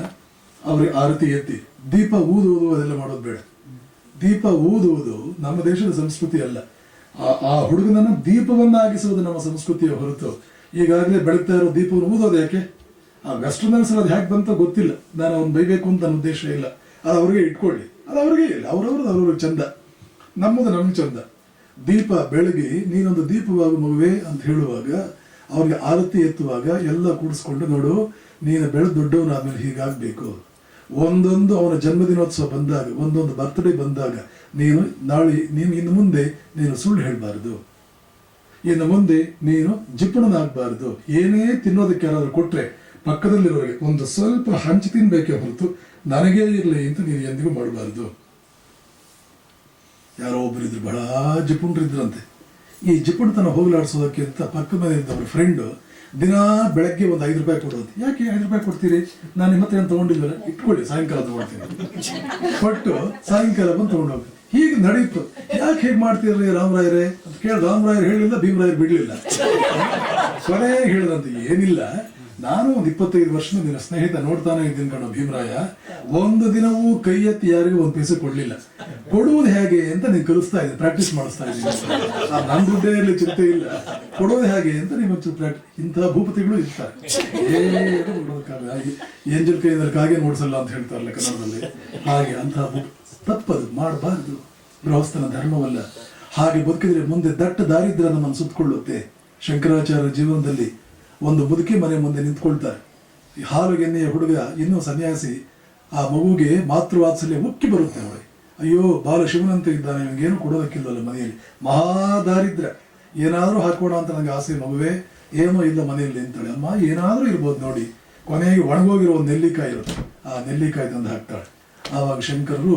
ಅವ್ರಿಗೆ ಆರತಿ ಎತ್ತಿ ದೀಪ ಊದುವುದು ಅದೆಲ್ಲ ಮಾಡೋದು ಬೇಡ. ದೀಪ ಊದುವುದು ನಮ್ಮ ದೇಶದ ಸಂಸ್ಕೃತಿ ಅಲ್ಲ. ಆ ಹುಡುಗನನ್ನು ದೀಪವನ್ನಾಗಿಸುವುದು ನಮ್ಮ ಸಂಸ್ಕೃತಿಯ ಹೊರತು ಈಗಾಗಲೇ ಬೆಳಗ್ತಾ ಇರೋ ದೀಪವನ್ನು ಊದೋದು ಯಾಕೆ? ಆ ವೆಸ್ಟರ್ನರ್ಸ್ ಅದು ಹೇಗೆ ಬಂತ ಗೊತ್ತಿಲ್ಲ, ನಾನು ಅವ್ನು ಬೈಬೇಕು ಅಂತ ನನ್ನ ಉದ್ದೇಶ ಇಲ್ಲ. ಅದು ಅವ್ರಿಗೆ ಇಟ್ಕೊಳ್ಳಿ, ಅದು ಅವ್ರಿಗೆ ಇಲ್ಲ, ಅವ್ರವ್ರಿಗೆ ಚಂದ, ನಮ್ಮದು ನಮ್ಗೆ ಚಂದ. ದೀಪ ಬೆಳಗಿ ನೀನೊಂದು ದೀಪವಾಗು ಮಗುವೆ ಅಂತ ಹೇಳುವಾಗ, ಅವ್ರಿಗೆ ಆರತಿ ಎತ್ತುವಾಗ ಎಲ್ಲ ಕೂಡಿಸ್ಕೊಂಡು, ನೋಡು ನೀನು ಬೆಳೆದು ದೊಡ್ಡವನಾದ್ಮೇಲೆ ಹೀಗಾಗಬೇಕು. ಒಂದೊಂದು ಅವನ ಜನ್ಮದಿನೋತ್ಸವ ಬಂದಾಗ, ಒಂದೊಂದು ಬರ್ತ್ಡೇ ಬಂದಾಗ ನೀನು ಇನ್ನು ಮುಂದೆ ನೀನು ಸುಳ್ಳು ಹೇಳಬಾರ್ದು, ಇನ್ನು ಮುಂದೆ ನೀನು ಜಿಪ್ಪಣನಾಗಬಾರ್ದು. ಏನೇ ತಿನ್ನೋದಕ್ಕೆ ಯಾರಾದರೂ ಕೊಟ್ಟರೆ ಪಕ್ಕದಲ್ಲಿರೋರಿಗೆ ಒಂದು ಸ್ವಲ್ಪ ಹಂಚಿ ತಿನ್ಬೇಕೇ ಹೊರತು ನನಗೇ ಇರಲಿ ಅಂತ ನೀನು ಎಂದಿಗೂ ಮಾಡಬಾರ್ದು. ಯಾರೋ ಒಬ್ಬರು ಇದ್ರು, ಬಹಳ ಜಿಪುಣರಿದ್ರಂತೆ. ಈ ಜಿಪುಣತನ ಹೋಗಲಾಡಿಸೋದಕ್ಕೆ ಅಂತ ಪಕ್ಕದ ಮನೆ ಇದ್ದವ್ರ ಫ್ರೆಂಡು ದಿನ ಬೆಳಗ್ಗೆ ಒಂದು 5 ರೂಪಾಯಿ ಕೊಡೋದು. ಯಾಕೆ 5 ರೂಪಾಯಿ ಕೊಡ್ತೀರಿ? ನಾನು ನಿಮ್ಮ ಹತ್ರ ಏನು ತೊಗೊಂಡಿಲ್ವಲ್ಲ, ಇಟ್ಕೊಳ್ಳಿ, ಸಾಯಂಕಾಲ ತೊಗೊಳ್ತೀನಿ ಕೊಟ್ಟು ಸಾಯಂಕಾಲ ಬಂದು ತೊಗೊಂಡೋಗಿ. ಹೀಗೆ ನಡೀತು. ಯಾಕೆ ಹೇಗೆ ಮಾಡ್ತೀರಿ ರಾಮರಾಯರೇ ಅಂತ ಕೇಳಿ, ರಾಮರಾಯರು ಹೇಳಿಲ್ಲ, ಭೀಮರಾಯರು ಬಿಡಲಿಲ್ಲ. ಕೊನೆಗೆ ಹೇಳಿದಂತೆ, ಏನಿಲ್ಲ, ನಾನು ಒಂದು 25 ವರ್ಷದ ನಿನ್ನ ಸ್ನೇಹಿತ ನೋಡ್ತಾನೆ ಇದ್ದೀನಿ ಕಣೋ ಭೀಮರಾಯ, ಒಂದು ದಿನವೂ ಕೈ ಎತ್ತಿ ಯಾರಿಗೂ ಒಂದು ಪೈಸೆ ಕೊಡ್ಲಿಲ್ಲ, ಕೊಡುವುದು ಹೇಗೆ ಅಂತ ನೀನು ಕಲಿಸ್ತಾ ಇದ್ದೀನಿ, ಪ್ರಾಕ್ಟೀಸ್ ಮಾಡಿಸ್ತಾ ಇದ್ದೀನಿ. ನನ್ನ ದುಡ್ಡೇ ಇರಲಿ ಚಿಂತೆ ಇಲ್ಲ, ಕೊಡೋದು ಹೇಗೆ ಅಂತ ನೀವು ಇಂತಹ ಭೂಪತಿಗಳು ಇರ್ತಾರೆ. ಏಂಜಲ್ ಕೈಯಲ್ಲಿ ಕಾಗೆ ನೋಡ್ಸಲ್ಲ ಅಂತ ಹೇಳ್ತಾರಲ್ಲ ಕನ್ನಡದಲ್ಲಿ, ಹಾಗೆ ಅಂತಹ ತಪ್ಪದು, ಮಾಡಬಾರ್ದು. ಗೃಹಸ್ಥನ ಧರ್ಮವಲ್ಲ. ಹಾಗೆ ಬದುಕಿದ್ರೆ ಮುಂದೆ ದಟ್ಟ ದಾರಿದ್ರ್ಯ ನಮ್ಮನ್ನು ಸುತ್ತಕೊಳ್ಳುತ್ತೆ. ಶಂಕರಾಚಾರ್ಯ ಜೀವನದಲ್ಲಿ ಒಂದು ಮುದುಕಿ ಮನೆ ಮುಂದೆ ನಿಂತ್ಕೊಳ್ತಾರೆ. ಈ ಹಾಲುಗೆನ್ನೆಯ ಹುಡುಗ ಇನ್ನೂ ಸನ್ಯಾಸಿ, ಆ ಮಗುಗೆ ಮಾತೃವಾತ್ಸಲ್ಯ ಉಕ್ಕಿ ಬರುತ್ತೆ ಅವಳಿಗೆ. ಅಯ್ಯೋ ಬಾಲ ಶಿವನಂತೆ ಇದ್ದಾನೆ, ಇವನಿಗೇನು ಕೊಡೋದಕ್ಕಿಲ್ಲಲ್ಲ ಮನೆಯಲ್ಲಿ, ಮಹಾದಾರಿದ್ರ, ಏನಾದರೂ ಹಾಕೋಣ ಅಂತ ನನಗೆ ಆಸೆ ಮಗುವೆ, ಏನೋ ಇಲ್ಲ ಮನೆಯಲ್ಲಿ ಅಂತಾಳೆ. ಅಮ್ಮ ಏನಾದರೂ ಇರ್ಬೋದು ನೋಡಿ. ಕೊನೆಗೆ ಒಣಗೋಗಿರೋ ಒಂದು ನೆಲ್ಲಿಕಾಯಿ ಇರುತ್ತೆ, ಆ ನೆಲ್ಲಿಕಾಯಿ ತಂದು ಹಾಕ್ತಾಳೆ. ಆವಾಗ ಶಂಕರರು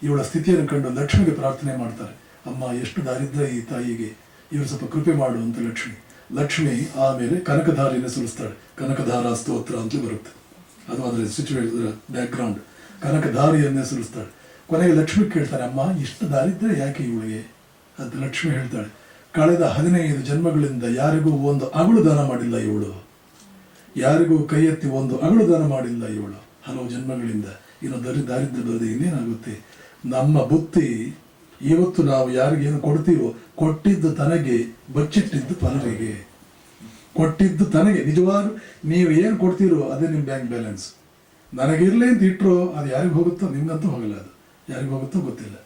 ಇವಳ ಸ್ಥಿತಿಯನ್ನು ಕಂಡು ಲಕ್ಷ್ಮಿಗೆ ಪ್ರಾರ್ಥನೆ ಮಾಡ್ತಾರೆ, ಅಮ್ಮ ಎಷ್ಟು ದಾರಿದ್ರ ಈ ತಾಯಿಗೆ, ಇವರು ಸ್ವಲ್ಪ ಕೃಪೆ ಮಾಡು ಅಂತ ಲಕ್ಷ್ಮಿ ಆಮೇಲೆ ಕನಕಧಾರಿಯನ್ನು ಸುರಿಸ್ತಾಳೆ. ಕನಕಧಾರಾ ಸ್ತೋತ್ರ ಅಂತ ಬರುತ್ತೆ, ಅದು ಅದರ ಸಿಚುವೇಶನ್ ಬ್ಯಾಕ್ಗ್ರೌಂಡ್. ಕನಕಧಾರಿಯನ್ನೇ ಸುರಿಸ್ತಾಳೆ. ಕೊನೆಗೆ ಲಕ್ಷ್ಮಿ ಕೇಳ್ತಾರೆ, ಅಮ್ಮ ಇಷ್ಟು ದಾರಿದ್ರೆ ಯಾಕೆ ಇವಳಿಗೆ ಅಂತ. ಲಕ್ಷ್ಮಿ ಹೇಳ್ತಾಳೆ, ಕಳೆದ 15 ಜನ್ಮಗಳಿಂದ ಯಾರಿಗೂ ಒಂದು ಅಗಳು ದಾನ ಮಾಡಿಲ್ಲ ಇವಳು, ಯಾರಿಗೂ ಕೈ ಎತ್ತಿ ಒಂದು ಅಗಳು ದಾನ ಮಾಡಿಲ್ಲ ಇವಳು ಹಲವು ಜನ್ಮಗಳಿಂದ. ಇನ್ನು ದಾರಿದ್ರ್ಯ ಬರದೆ ಇನ್ನೇನಾಗುತ್ತೆ. ನಮ್ಮ ಬುತ್ತಿ ಇವತ್ತು ನಾವು ಯಾರಿಗೇನು ಕೊಡ್ತೀವೋ ಕೊಟ್ಟಿದ್ದು ತನಗೆ, ಬಚ್ಚಿಟ್ಟಿದ್ದು ಪಲರಿಗೆ. ಕೊಟ್ಟಿದ್ದು ತನಗೆ, ನಿಜವಾಗ್ಲೂ ನೀವು ಏನು ಕೊಡ್ತೀರೋ ಅದೇ ನಿಮ್ಮ ಬ್ಯಾಂಕ್ ಬ್ಯಾಲೆನ್ಸ್. ನನಗಿರ್ಲಿ ಅಂತ ಇಟ್ಟರು ಅದು ಯಾರಿಗೆ ಹೋಗುತ್ತೋ, ನಿಮ್ಗಂತೂ ಹೋಗಲ್ಲ, ಅದು ಯಾರಿಗೆ ಹೋಗುತ್ತೋ ಗೊತ್ತಿಲ್ಲ.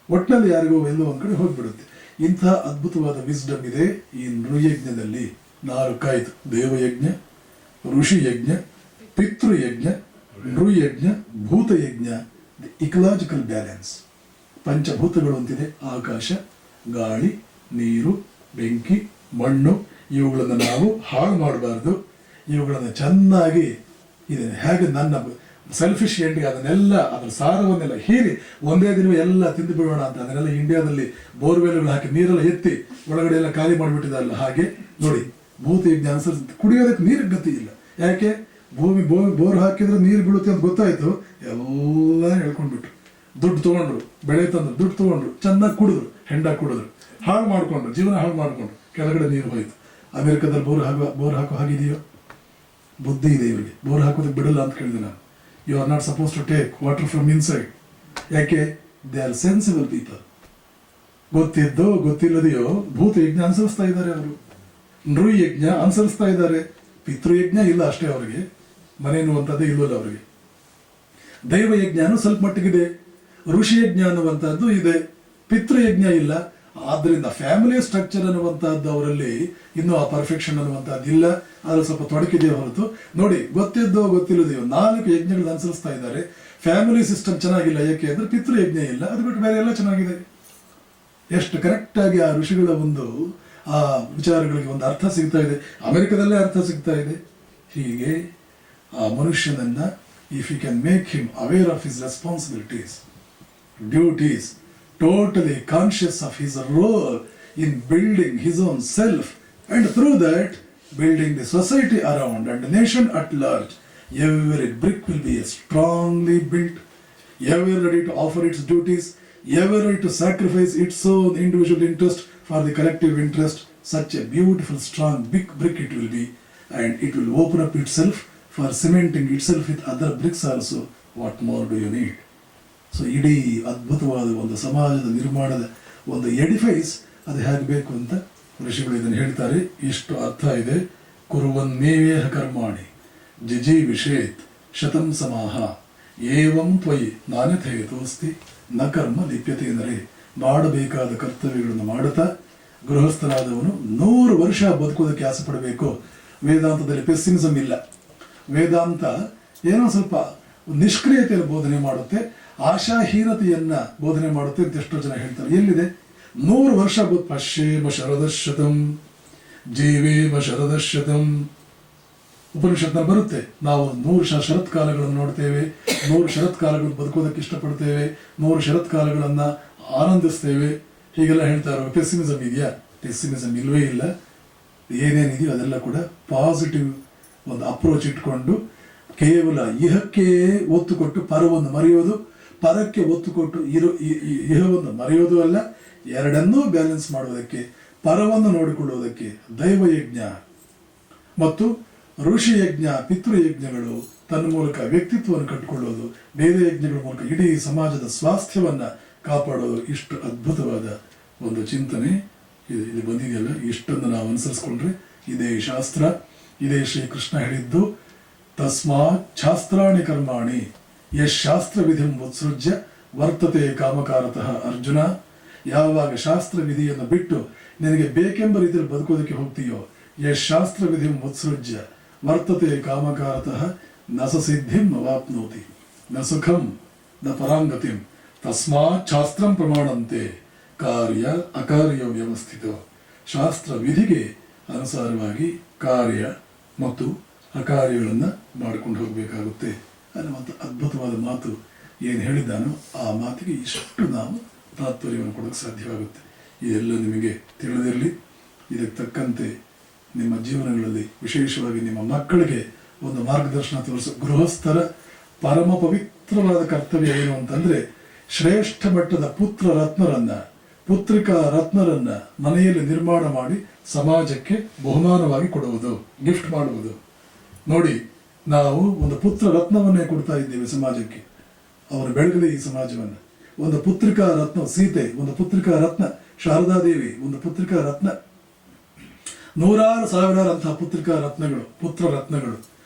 ಒಟ್ಟಿನಲ್ಲಿ ಯಾರಿಗೋ ಎಲ್ಲೋ ಒಂದು ಕಡೆ ಹೋಗ್ಬಿಡುತ್ತೆ. ಇಂಥ ಅದ್ಭುತವಾದ ವಿಸ್ಡಮ್ ಇದೆ ಈ ನೃಯಜ್ಞದಲ್ಲಿ. 4 ಆಯ್ತು: ದೇವಯಜ್ಞ, ಋಷಿಯಜ್ಞ, ಪಿತೃಯಜ್ಞ, ನೃಯಜ್ಞ, ಭೂತಯಜ್ಞ, ದಿ ಇಕಲಾಜಿಕಲ್ ಬ್ಯಾಲೆನ್ಸ್. ಪಂಚಭೂತಗಳು ಅಂತಿದೆ: ಆಕಾಶ, ಗಾಳಿ, ನೀರು, ಬೆಂಕಿ, ಮಣ್ಣು. ಇವುಗಳನ್ನು ನಾವು ಹಾಳು ಮಾಡಬಾರ್ದು, ಇವುಗಳನ್ನು ಚೆನ್ನಾಗಿ ಇದೆ ಹೇಗೆ ನನ್ನ ಸೆಲ್ಫಿಶ್ ಎಂಡಿಗೆ ಅದನ್ನೆಲ್ಲ ಅದರ ಸಾರವನ್ನೆಲ್ಲ ಹೀರಿ ಒಂದೇ ದಿನ ಎಲ್ಲ ತಿಂದು ಬಿಡೋಣ ಅಂತ ಅದನ್ನೆಲ್ಲ ಇಂಡಿಯಾದಲ್ಲಿ ಬೋರ್ವೆಲ್ಗಳು ಹಾಕಿ ನೀರೆಲ್ಲ ಎತ್ತಿ ಒಳಗಡೆ ಎಲ್ಲ ಖಾಲಿ ಮಾಡಿಬಿಟ್ಟಿದಾರಲ್ಲ. ಹಾಗೆ ನೋಡಿ, ಭೂತಯಜ್ಞ ಅನುಸರಿಸಿ ಕುಡಿಯೋದಕ್ಕೆ ನೀರಿಗೆ ಗತಿ ಇಲ್ಲ. ಯಾಕೆ? ಭೂಮಿ ಬೋರ್ ಹಾಕಿದ್ರೆ ನೀರು ಬೀಳುತ್ತೆ ಅಂತ ಗೊತ್ತಾಯ್ತು, ಎಲ್ಲ ಹೇಳ್ಕೊಂಡ್ಬಿಟ್ರು. ದುಡ್ಡು ತೊಗೊಂಡ್ರು, ಬೆಳೆ ತಂದ್ರು, ದುಡ್ಡು ತೊಗೊಂಡ್ರು, ಚೆನ್ನಾಗಿ ಕುಡಿದ್ರು, ಹೆಂಡ ಕುಡಿದ್ರು, ಹಾಳು ಮಾಡ್ಕೊಂಡ್ರು, ಜೀವನ ಹಾಳು ಮಾಡ್ಕೊಂಡ್ರು, ಕೆಳಗಡೆ ನೀರು ಹೋಯ್ತು. ಅಮೆರಿಕದಲ್ಲಿ ಬೋರ್ ಹಾಕೋ ಹಾಗಿದೆಯೋ? ಬುದ್ಧಿ ಇದೆ ಇವರಿಗೆ, ಬೋರ್ ಹಾಕೋದಕ್ಕೆ ಬಿಡಲ್ಲ ಅಂತ ಕೇಳಿದೆ ನಾನು. You are not suppose to take water from inside. ಯಾಕೆ? They are sensible people. ಗೊತ್ತಿದ್ದೋ ಗೊತ್ತಿಲ್ಲದೆಯೋ ಭೂತಯಜ್ಞ ಅನುಸರಿಸ್ತಾ ಇದ್ದಾರೆ ಅವರು, ನೃಯಜ್ಞ ಅನುಸರಿಸ್ತಾ ಇದ್ದಾರೆ, ಪಿತೃಯಜ್ಞ ಇಲ್ಲ ಅಷ್ಟೇ ಅವರಿಗೆ, ಮನೆ ಎನ್ನುವಂಥದ್ದೇ ಇಲ್ಲವಲ್ಲ ಅವರಿಗೆ. ದೈವಯಜ್ಞನೂ ಸ್ವಲ್ಪ ಮಟ್ಟಿಗಿದೆ, ಋಷಿಯಜ್ಞ ಅನ್ನುವಂಥದ್ದು ಇದೆ, ಪಿತೃಯಜ್ಞ ಇಲ್ಲ. ಆದ್ದರಿಂದ ಫ್ಯಾಮಿಲಿ ಸ್ಟ್ರಕ್ಚರ್ ಅನ್ನುವಂಥದ್ದು ಅವರಲ್ಲಿ ಇನ್ನೂ ಆ ಪರ್ಫೆಕ್ಷನ್ ಅನ್ನುವಂಥದ್ದು ಇಲ್ಲ, ಅದ್ರಲ್ಲಿ ಸ್ವಲ್ಪ ತೊಡಕಿದೆಯೋ ಹೊರತು. ನೋಡಿ, ಗೊತ್ತಿದ್ದೋ ಗೊತ್ತಿಲ್ಲದೆಯೋ 4 ಯಜ್ಞಗಳನ್ನ ಅನುಸರಿಸ್ತಾ ಇದ್ದಾರೆ. ಫ್ಯಾಮಿಲಿ ಸಿಸ್ಟಮ್ ಚೆನ್ನಾಗಿಲ್ಲ, ಯಾಕೆ ಅಂದರೆ ಪಿತೃಯಜ್ಞ ಇಲ್ಲ, ಅದು ಬಿಟ್ಟು ಬೇರೆ ಎಲ್ಲ ಚೆನ್ನಾಗಿದೆ. ಎಷ್ಟು ಕರೆಕ್ಟಾಗಿ ಆ ಋಷಿಗಳ ಒಂದು ಆ ವಿಚಾರಗಳಿಗೆ ಒಂದು ಅರ್ಥ ಸಿಗ್ತಾ ಇದೆ, ಅಮೆರಿಕದಲ್ಲೇ ಅರ್ಥ ಸಿಗ್ತಾ ಇದೆ. ಹೀಗೆ ಆ ಮನುಷ್ಯನನ್ನ, if you can make him aware of his responsibilities, duties, totally conscious of his role in building his own self, and through that building the society around and the nation at large, every brick will be strongly built, ever ready to offer its duties, ever ready to sacrifice its own individual interest for the collective interest. Such a beautiful, strong, big brick it will be, and it will open up itself for cementing itself with other bricks also. What more do you need? So ಇಡೀ ಅದ್ಭುತವಾದ ಒಂದು ಸಮಾಜದ ನಿರ್ಮಾಣದ ಒಂದು ಎಡಿಫೈಸ್ ಅದು ಹೇಗೆ ಬೇಕು ಅಂತ ಋಷಿಗಳು ಇದನ್ನು ಹೇಳ್ತಾರೆ. ಇಷ್ಟು ಅರ್ಥ ಇದೆ. ಕುರುವನ್ನೇವೇಹ ಕರ್ಮಾಣಿ ಜಿಜೀವಿಷೇತ್ ಶತಂ ಸಮಾಹ ಏವಂ ತ್ವಯಿ ನಾನ್ಯಥೇತೋಸ್ತಿ ನ ಕರ್ಮ ಲಿಪ್ಯತೆ ಅಂದರೆ, ಮಾಡಬೇಕಾದ ಕರ್ತವ್ಯಗಳನ್ನು ಮಾಡುತ್ತಾ ಗೃಹಸ್ಥನಾದವನು 100 ವರ್ಷ ಬದುಕೋದಕ್ಕೆ ಆಸೆ ಪಡಬೇಕು. ವೇದಾಂತದಲ್ಲಿ ಪೆಸ್ಸಿಮಿಸಮ್ ಇಲ್ಲ. ವೇದಾಂತ ಏನೋ ಸ್ವಲ್ಪ ನಿಷ್ಕ್ರಿಯತೆಯನ್ನು ಬೋಧನೆ ಮಾಡುತ್ತೆ, ಆಶಾಹೀನತೆಯನ್ನ ಬೋಧನೆ ಮಾಡುತ್ತೆ ಅಂತ ಎಷ್ಟೋ ಜನ ಹೇಳ್ತಾರೆ. ಎಲ್ಲಿದೆ 100 ವರ್ಷ ಪಶ್ಯೇಮ ಶರದಶತಂ ಜೀವೇಮ ಶರದಶತಂ ಉಪನಿಷತ್ನಲ್ಲಿ ಬರುತ್ತೆ. ನಾವು 100 ಶರತ್ಕಾಲಗಳನ್ನು ನೋಡ್ತೇವೆ, 100 ಶರತ್ಕಾಲಗಳನ್ನು ಬದುಕೋದಕ್ಕೆ ಇಷ್ಟಪಡ್ತೇವೆ, 100 ಶರತ್ಕಾಲಗಳನ್ನು ಆನಂದಿಸ್ತೇವೆ, ಹೀಗೆಲ್ಲ ಹೇಳ್ತಾರೆ. ಪೆಸ್ಸಿಮಿಸಮ್ ಇದೆಯಾ? ಪೆಸ್ಸಿಮಿಸಮ್ ಇಲ್ವೇ ಇಲ್ಲ. ಏನೇನಿದೆಯೋ ಅದೆಲ್ಲ ಕೂಡ ಪಾಸಿಟಿವ್ ಒಂದು ಅಪ್ರೋಚ್ ಇಟ್ಕೊಂಡು, ಕೇವಲ ಇಹಕ್ಕೆ ಒತ್ತು ಕೊಟ್ಟು ಪರವನ್ನು ಮರೆಯೋದು, ಪರಕ್ಕೆ ಒತ್ತು ಕೊಟ್ಟು ಇಹವನ್ನು ಮರೆಯೋದು ಅಲ್ಲ, ಎರಡನ್ನೂ ಬ್ಯಾಲೆನ್ಸ್ ಮಾಡುವುದಕ್ಕೆ, ಪರವನ್ನು ನೋಡಿಕೊಳ್ಳುವುದಕ್ಕೆ ದೈವಯಜ್ಞ ಮತ್ತು ಋಷಿಯಜ್ಞ, ಪಿತೃಯಜ್ಞಗಳು ತನ್ನ ಮೂಲಕ ವ್ಯಕ್ತಿತ್ವವನ್ನು ಕಟ್ಟಿಕೊಳ್ಳೋದು, ಬೇರೆ ಯಜ್ಞಗಳ ಮೂಲಕ ಇಡೀ ಸಮಾಜದ ಸ್ವಾಸ್ಥ್ಯವನ್ನು ಕಾಪಾಡೋದು. ಇಷ್ಟು ಅದ್ಭುತವಾದ ಒಂದು ಚಿಂತನೆ ಇದು ಬಂದಿದೆಯಲ್ಲ, ಇಷ್ಟನ್ನು ನಾವು ಅನುಸರಿಸ್ಕೊಂಡ್ರೆ ಇದೇ ಶಾಸ್ತ್ರ, ಇದೇ ಶ್ರೀಕೃಷ್ಣ ಹೇಳಿದ್ದು. ತಸ್ಮಾತ್ ಶಾಸ್ತ್ರಾಣಿ ಕರ್ಮಾಣಿ ಯಶಾಸ್ತ್ರ ವಿಧಿಂ ಉತ್ಸೃಜ್ಯ ವರ್ತತೆ ಕಾಮಕಾರತಃ ಅರ್ಜುನ. ಯಾವಾಗ ಶಾಸ್ತ್ರ ವಿಧಿಯನ್ನು ಬಿಟ್ಟು ನಿನಗೆ ಬೇಕೆಂಬ ರೀತಿಯಲ್ಲಿ ಬದುಕೋದಕ್ಕೆ ಹೋಗ್ತೀಯೋ, ಯಶಾಸ್ತ್ರ ವಿಧಿಂ ಉತ್ಸೃಜ್ಯ ವರ್ತತೆ ಕಾಮಕಾರತಃ ನ ಸ ಸಿದ್ಧಿಂ ಅವಾಪ್ನೋತಿ ನ ಸುಖಂ ನ ಪರಾಂಗತಿಂ ತಸ್ಮಾತ್ ಶಾಸ್ತ್ರಂ ಪ್ರಮಾಣಂತೆ ಕಾರ್ಯ ಅಕಾರ್ಯ ವ್ಯವಸ್ಥಿತ. ಶಾಸ್ತ್ರ ವಿಧಿಗೆ ಅನುಸಾರವಾಗಿ ಕಾರ್ಯ ಮತ್ತು ಅಕಾರ್ಯಗಳನ್ನು ಮಾಡಿಕೊಂಡು ಹೋಗಬೇಕಾಗುತ್ತೆ ಅನ್ನುವಂಥ ಅದ್ಭುತವಾದ ಮಾತು ಏನು ಹೇಳಿದ್ದಾನೋ ಆ ಮಾತಿಗೆ ಇಷ್ಟು ನಾವು ತಾತ್ಪರ್ಯವನ್ನು ಕೊಡೋಕ್ಕೆ ಸಾಧ್ಯವಾಗುತ್ತೆ. ಇದೆಲ್ಲ ನಿಮಗೆ ತಿಳಿದಿರಲಿ. ಇದಕ್ಕೆ ತಕ್ಕಂತೆ ನಿಮ್ಮ ಜೀವನಗಳಲ್ಲಿ ವಿಶೇಷವಾಗಿ ನಿಮ್ಮ ಮಕ್ಕಳಿಗೆ ಒಂದು ಮಾರ್ಗದರ್ಶನ ತೋರಿಸೋ ಗೃಹಸ್ಥರ ಪರಮ ಪವಿತ್ರವಾದ ಕರ್ತವ್ಯ ಏನು ಅಂತಂದ್ರೆ ಶ್ರೇಷ್ಠ ಮಟ್ಟದ ಪುತ್ರಿಕಾ ರತ್ನರನ್ನ ಮನೆಯಲ್ಲಿ ನಿರ್ಮಾಣ ಮಾಡಿ ಸಮಾಜಕ್ಕೆ ಬಹುಮಾನವಾಗಿ ಕೊಡುವುದು, ಗಿಫ್ಟ್ ಮಾಡುವುದು. ನೋಡಿ, ನಾವು ಒಂದು ಪುತ್ರ ರತ್ನವನ್ನೇ ಕೊಡ್ತಾ ಇದ್ದೇವೆ ಸಮಾಜಕ್ಕೆ. ಅವರು ಬೆಳಗಲಿ ಈ ಸಮಾಜವನ್ನು. ಒಂದು ಪುತ್ರಿಕಾ ರತ್ನ ಸೀತೆ, ಒಂದು ಪುತ್ರಿಕಾ ರತ್ನ ಶಾರದಾದೇವಿ, ಒಂದು ಪುತ್ರಿಕಾ ರತ್ನ, ನೂರಾರು ಸಾವಿರಾರು ಅಂತಹ ಪುತ್ರಿಕಾ ರತ್ನಗಳು, ಪುತ್ರ ರತ್ನಗಳು,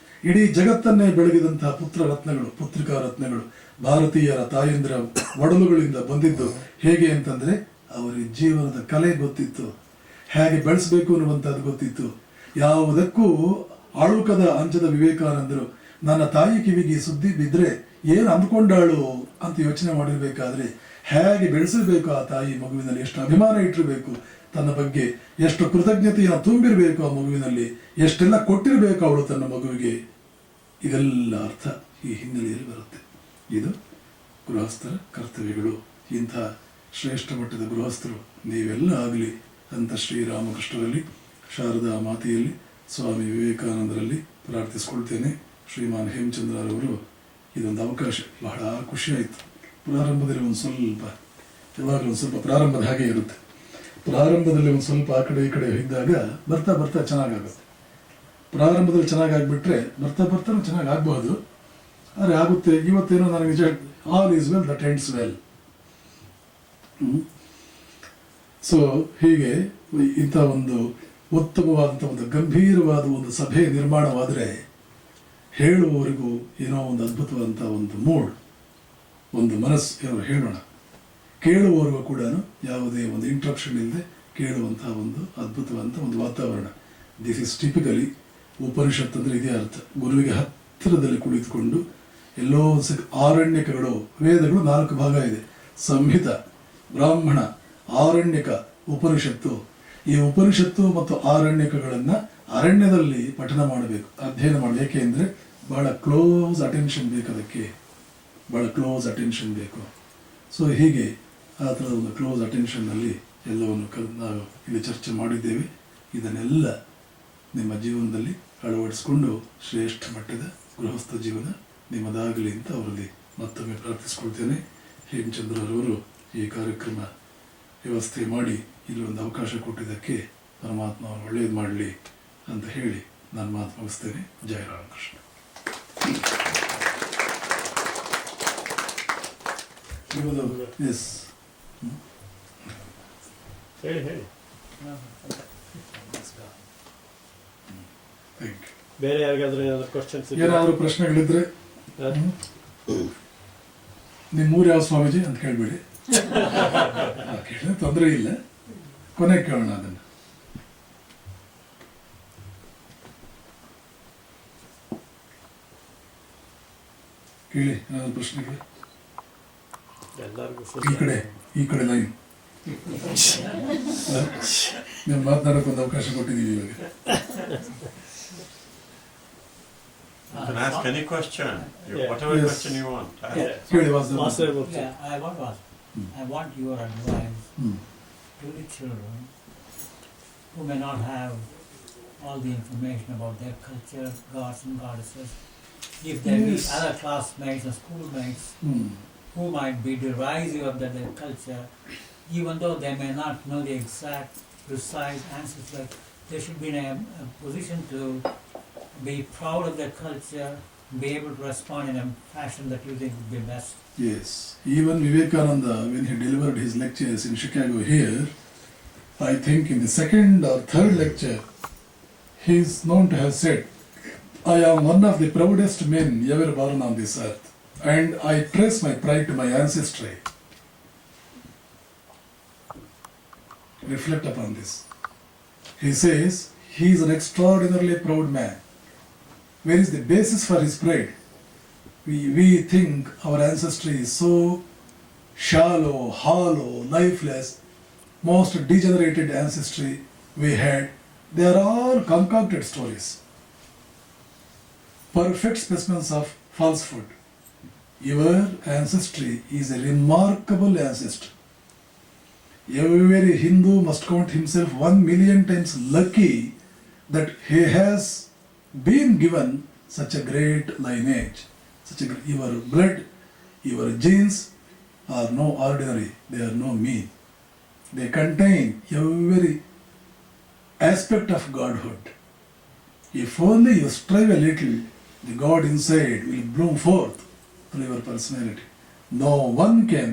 ಇಡೀ ಜಗತ್ತನ್ನೇ ಬೆಳಗಿದಂತಹ ಪುತ್ರ ರತ್ನಗಳು, ಪುತ್ರಿಕಾ ರತ್ನಗಳು ಭಾರತೀಯರ ತಾಯಂದಿರ ಒಡಲುಗಳಿಂದ ಬಂದಿದ್ದು. ಹೇಗೆ ಅಂತಂದ್ರೆ ಅವರಿಗೆ ಜೀವನದ ಕಲೆ ಗೊತ್ತಿತ್ತು, ಹೇಗೆ ಬೆಳೆಸಬೇಕು ಅನ್ನುವಂಥದ್ದು ಗೊತ್ತಿತ್ತು. ಯಾವುದಕ್ಕೂ ಆಳುಕದ ಅಂಚದ ವಿವೇಕಾನಂದರು ನನ್ನ ತಾಯಿ ಕಿವಿಗೆ ಸುದ್ದಿ ಬಿದ್ದರೆ ಏನು ಅಂದ್ಕೊಂಡಾಳು ಅಂತ ಯೋಚನೆ ಮಾಡಿರ್ಬೇಕಾದ್ರೆ ಹೇಗೆ ಬೆಳೆಸಬೇಕು ಆ ತಾಯಿ ಮಗುವಿನಲ್ಲಿ, ಎಷ್ಟು ಅಭಿಮಾನ ಇಟ್ಟಿರಬೇಕು ತನ್ನ ಬಗ್ಗೆ, ಎಷ್ಟು ಕೃತಜ್ಞತೆಯನ್ನು ತುಂಬಿರಬೇಕು ಆ ಮಗುವಿನಲ್ಲಿ, ಎಷ್ಟೆಲ್ಲ ಕೊಟ್ಟಿರಬೇಕು ಅವಳು ತನ್ನ ಮಗುವಿಗೆ. ಇದೆಲ್ಲ ಅರ್ಥ ಈ ಹಿನ್ನೆಲೆಯಲ್ಲಿ ಬರುತ್ತೆ. ಇದು ಗೃಹಸ್ಥರ ಕರ್ತವ್ಯಗಳು. ಇಂಥ ಶ್ರೇಷ್ಠ ಮಟ್ಟದ ಗೃಹಸ್ಥರು ನೀವೆಲ್ಲ ಆಗಲಿ ಅಂತ ಶ್ರೀರಾಮಕೃಷ್ಣರಲ್ಲಿ, ಶಾರದಾ ಮಾತೆಯಲ್ಲಿ, ಸ್ವಾಮಿ ವಿವೇಕಾನಂದರಲ್ಲಿ ಪ್ರಾರ್ಥಿಸ್ಕೊಳ್ತೇನೆ. ಶ್ರೀಮಾನ್ ಹೇಮಚಂದ್ರರವರು ಇದೊಂದು ಅವಕಾಶ ಬಹಳ ಖುಷಿಯಾಯಿತು. ಪ್ರಾರಂಭದಲ್ಲಿ ಒಂದು ಸ್ವಲ್ಪ, ಯಾವಾಗಲೂ ಒಂದು ಸ್ವಲ್ಪ ಪ್ರಾರಂಭದ ಹಾಗೆ ಇರುತ್ತೆ. ಪ್ರಾರಂಭದಲ್ಲಿ ಒಂದು ಸ್ವಲ್ಪ ಆ ಕಡೆ ಈ ಕಡೆ ಇದ್ದಾಗ ಬರ್ತಾ ಬರ್ತಾ ಚೆನ್ನಾಗಾಗುತ್ತೆ. ಪ್ರಾರಂಭದಲ್ಲಿ ಚೆನ್ನಾಗಾಗ್ಬಿಟ್ರೆ ಬರ್ತಾ ಬರ್ತಾನು ಚೆನ್ನಾಗಿ ಆಗಬಹುದು. ಆದರೆ ಆಗುತ್ತೆ. ಇವತ್ತೇನೋ ನನಗೆ ನಿಜ, all is well that ends well. So ಹೀಗೆ ಇಂಥ ಒಂದು ಉತ್ತಮವಾದಂಥ ಒಂದು ಗಂಭೀರವಾದ ಒಂದು ಸಭೆ ನಿರ್ಮಾಣವಾದರೆ ಹೇಳುವವರಿಗೂ ಏನೋ ಒಂದು ಅದ್ಭುತವಾದಂಥ ಒಂದು ಮೂಡ್, ಒಂದು ಮನಸ್ಸು ಅವರು ಹೇಳೋಣ, ಕೇಳುವವರಿಗೂ ಕೂಡ ಯಾವುದೇ ಒಂದು ಇಂಟ್ರಪ್ಷನ್ ಇಲ್ಲದೆ ಕೇಳುವಂತಹ ಒಂದು ಅದ್ಭುತವಾದಂಥ ಒಂದು ವಾತಾವರಣ. ದಿಸ್ ಇಸ್ ಟಿಪಿಕಲಿ ಉಪನಿಷತ್ ಅಂದರೆ ಇದೇ ಅರ್ಥ. ಗುರುವಿಗೆ ಹತ್ತಿರದಲ್ಲಿ ಕುಳಿತುಕೊಂಡು ಎಲ್ಲೋ ಒಂದು ಆರಣ್ಯಕಗಳು, ವೇದಗಳು 4 ಭಾಗ ಇದೆ: ಸಂಹಿತ, ಬ್ರಾಹ್ಮಣ, ಆರಣ್ಯಕ, ಉಪನಿಷತ್ತು. ಈ ಉಪನಿಷತ್ತು ಮತ್ತು ಆರಣ್ಯಕಗಳನ್ನು ಅರಣ್ಯದಲ್ಲಿ ಪಠನ ಮಾಡಬೇಕು, ಅಧ್ಯಯನ ಮಾಡಬೇಕು. ಏಕೆ ಅಂದರೆ ಬಹಳ ಕ್ಲೋಸ್ ಅಟೆನ್ಷನ್ ಬೇಕು, ಅದಕ್ಕೆ ಬಹಳ ಕ್ಲೋಸ್ ಅಟೆನ್ಷನ್ ಬೇಕು. ಸೊ ಹೀಗೆ ಆ ಥರದ ಒಂದು ಕ್ಲೋಸ್ ಅಟೆನ್ಷನ್ನಲ್ಲಿ ಎಲ್ಲವನ್ನು ನಾವು ಇಲ್ಲಿ ಚರ್ಚೆ ಮಾಡಿದ್ದೇವೆ. ಇದನ್ನೆಲ್ಲ ನಿಮ್ಮ ಜೀವನದಲ್ಲಿ ಅಳವಡಿಸಿಕೊಂಡು ಶ್ರೇಷ್ಠ ಮಟ್ಟದ ಗೃಹಸ್ಥ ಜೀವನ ನಿಮ್ಮದಾಗಲಿ ಅಂತ ಅವರಲ್ಲಿ ಮತ್ತೊಮ್ಮೆ ಪ್ರಾರ್ಥಿಸ್ಕೊಳ್ತೇನೆ. ಹೇಮಚಂದ್ರರವರು ಈ ಕಾರ್ಯಕ್ರಮ ವ್ಯವಸ್ಥೆ ಮಾಡಿ ಇಲ್ಲಿ ಒಂದು ಅವಕಾಶ ಕೊಟ್ಟಿದ್ದಕ್ಕೆ ಪರಮಾತ್ಮ ಅವರು ಒಳ್ಳೇದು ಮಾಡಲಿ ಅಂತ ಹೇಳಿ ನಾನು ಮಾತು ಮುಗಿಸ್ತೇನೆ. ಜಯ ರಾಮಕೃಷ್ಣ. ಎಸ್, ಹೇಳಿ ಹೇಳಿ. Thank you. ಬೇರೆ ಯಾರಿಗಾದ್ರೂ ಏನಾದ್ರು ಕ್ವಶನ್ಸ್? ಏನಾದರೂ ಪ್ರಶ್ನೆಗಳಿದ್ರೆ ನಿಮ್ಮೂರು ಯಾವ ಸ್ವಾಮೀಜಿ ಅಂತ ಕೇಳಬೇಡಿ, ಕೇಳಿದ್ರೆ ತೊಂದರೆ ಇಲ್ಲ. ಕೊನೆ ಕೇಳೋಣ ಅದನ್ನು. ಕೇಳಿ, ಏನಾದ್ರು ಪ್ರಶ್ನೆಗಳು? ಎಲ್ಲರಿಗೂ ಈ ಕಡೆ ಲೈನ್ ನೀವು ಮಾತನಾಡೋಕೆ ಒಂದು ಅವಕಾಶ ಕೊಟ್ಟಿದ್ದೀವಿ ಇವಾಗ. You can ask any question, Yeah. whatever Yes. question you want. Ask. ಕೇಳಿ Vasudeva. Master Yeah, I want to ask. I want your advice hmm. to the children who may not have all the information about their culture, gods and goddesses. If they meet Yes. other classmates or schoolmates hmm. who might be derisive of their culture, even though they may not know the exact, precise answers, like they should be in a position to be proud of their culture, be able to respond in a fashion that you think would be best. Yes, even Vivekananda, when he delivered his lectures in Chicago here, I think in the second or third lecture, he is known to have said, I am one of the proudest men ever born on this earth, and I trace my pride to my ancestry. Reflect upon this. He says, he is an extraordinarily proud man. Where is the basis for his pride? We think our ancestry is so shallow, hollow, lifeless, most degenerated ancestry we had. They are all concocted stories. Perfect specimens of falsehood. Your ancestry is a remarkable ancestor. Every Hindu must count himself 1,000,000 times lucky that he has been given such a great lineage. Your blood, your genes are no ordinary, they are no mean. They contain every aspect of godhood. If only you strive a little, the God inside will bloom forth through your personality. No one can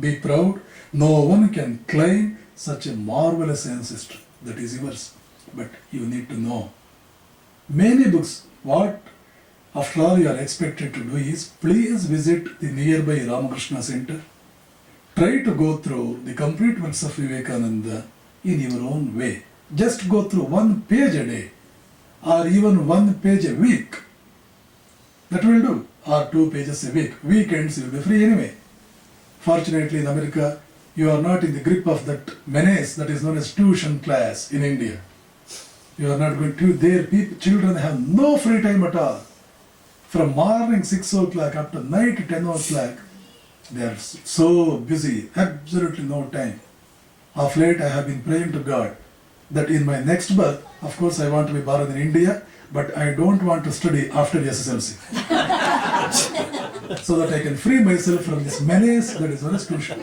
be proud, no one can claim such a marvelous ancestor that is yours. But you need to know. Many books, what after all you are expected to do is, please visit the nearby Ramakrishna Center. Try to go through the complete works of Vivekananda in your own way. Just go through 1 page a day, or even 1 page a week. That will do, or 2 pages a week. Weekends you will be free anyway. Fortunately in America, you are not in the grip of that menace that is known as tuition class in India. You are not going to, their children have no free time at all. From morning 6 o'clock up to night 10 o'clock, they are so busy, absolutely no time. Of late I have been praying to God that in my next birth, of course I want to be born in India, but I don't want to study after the SSLC. So that I can free myself from this menace that is known as tuition.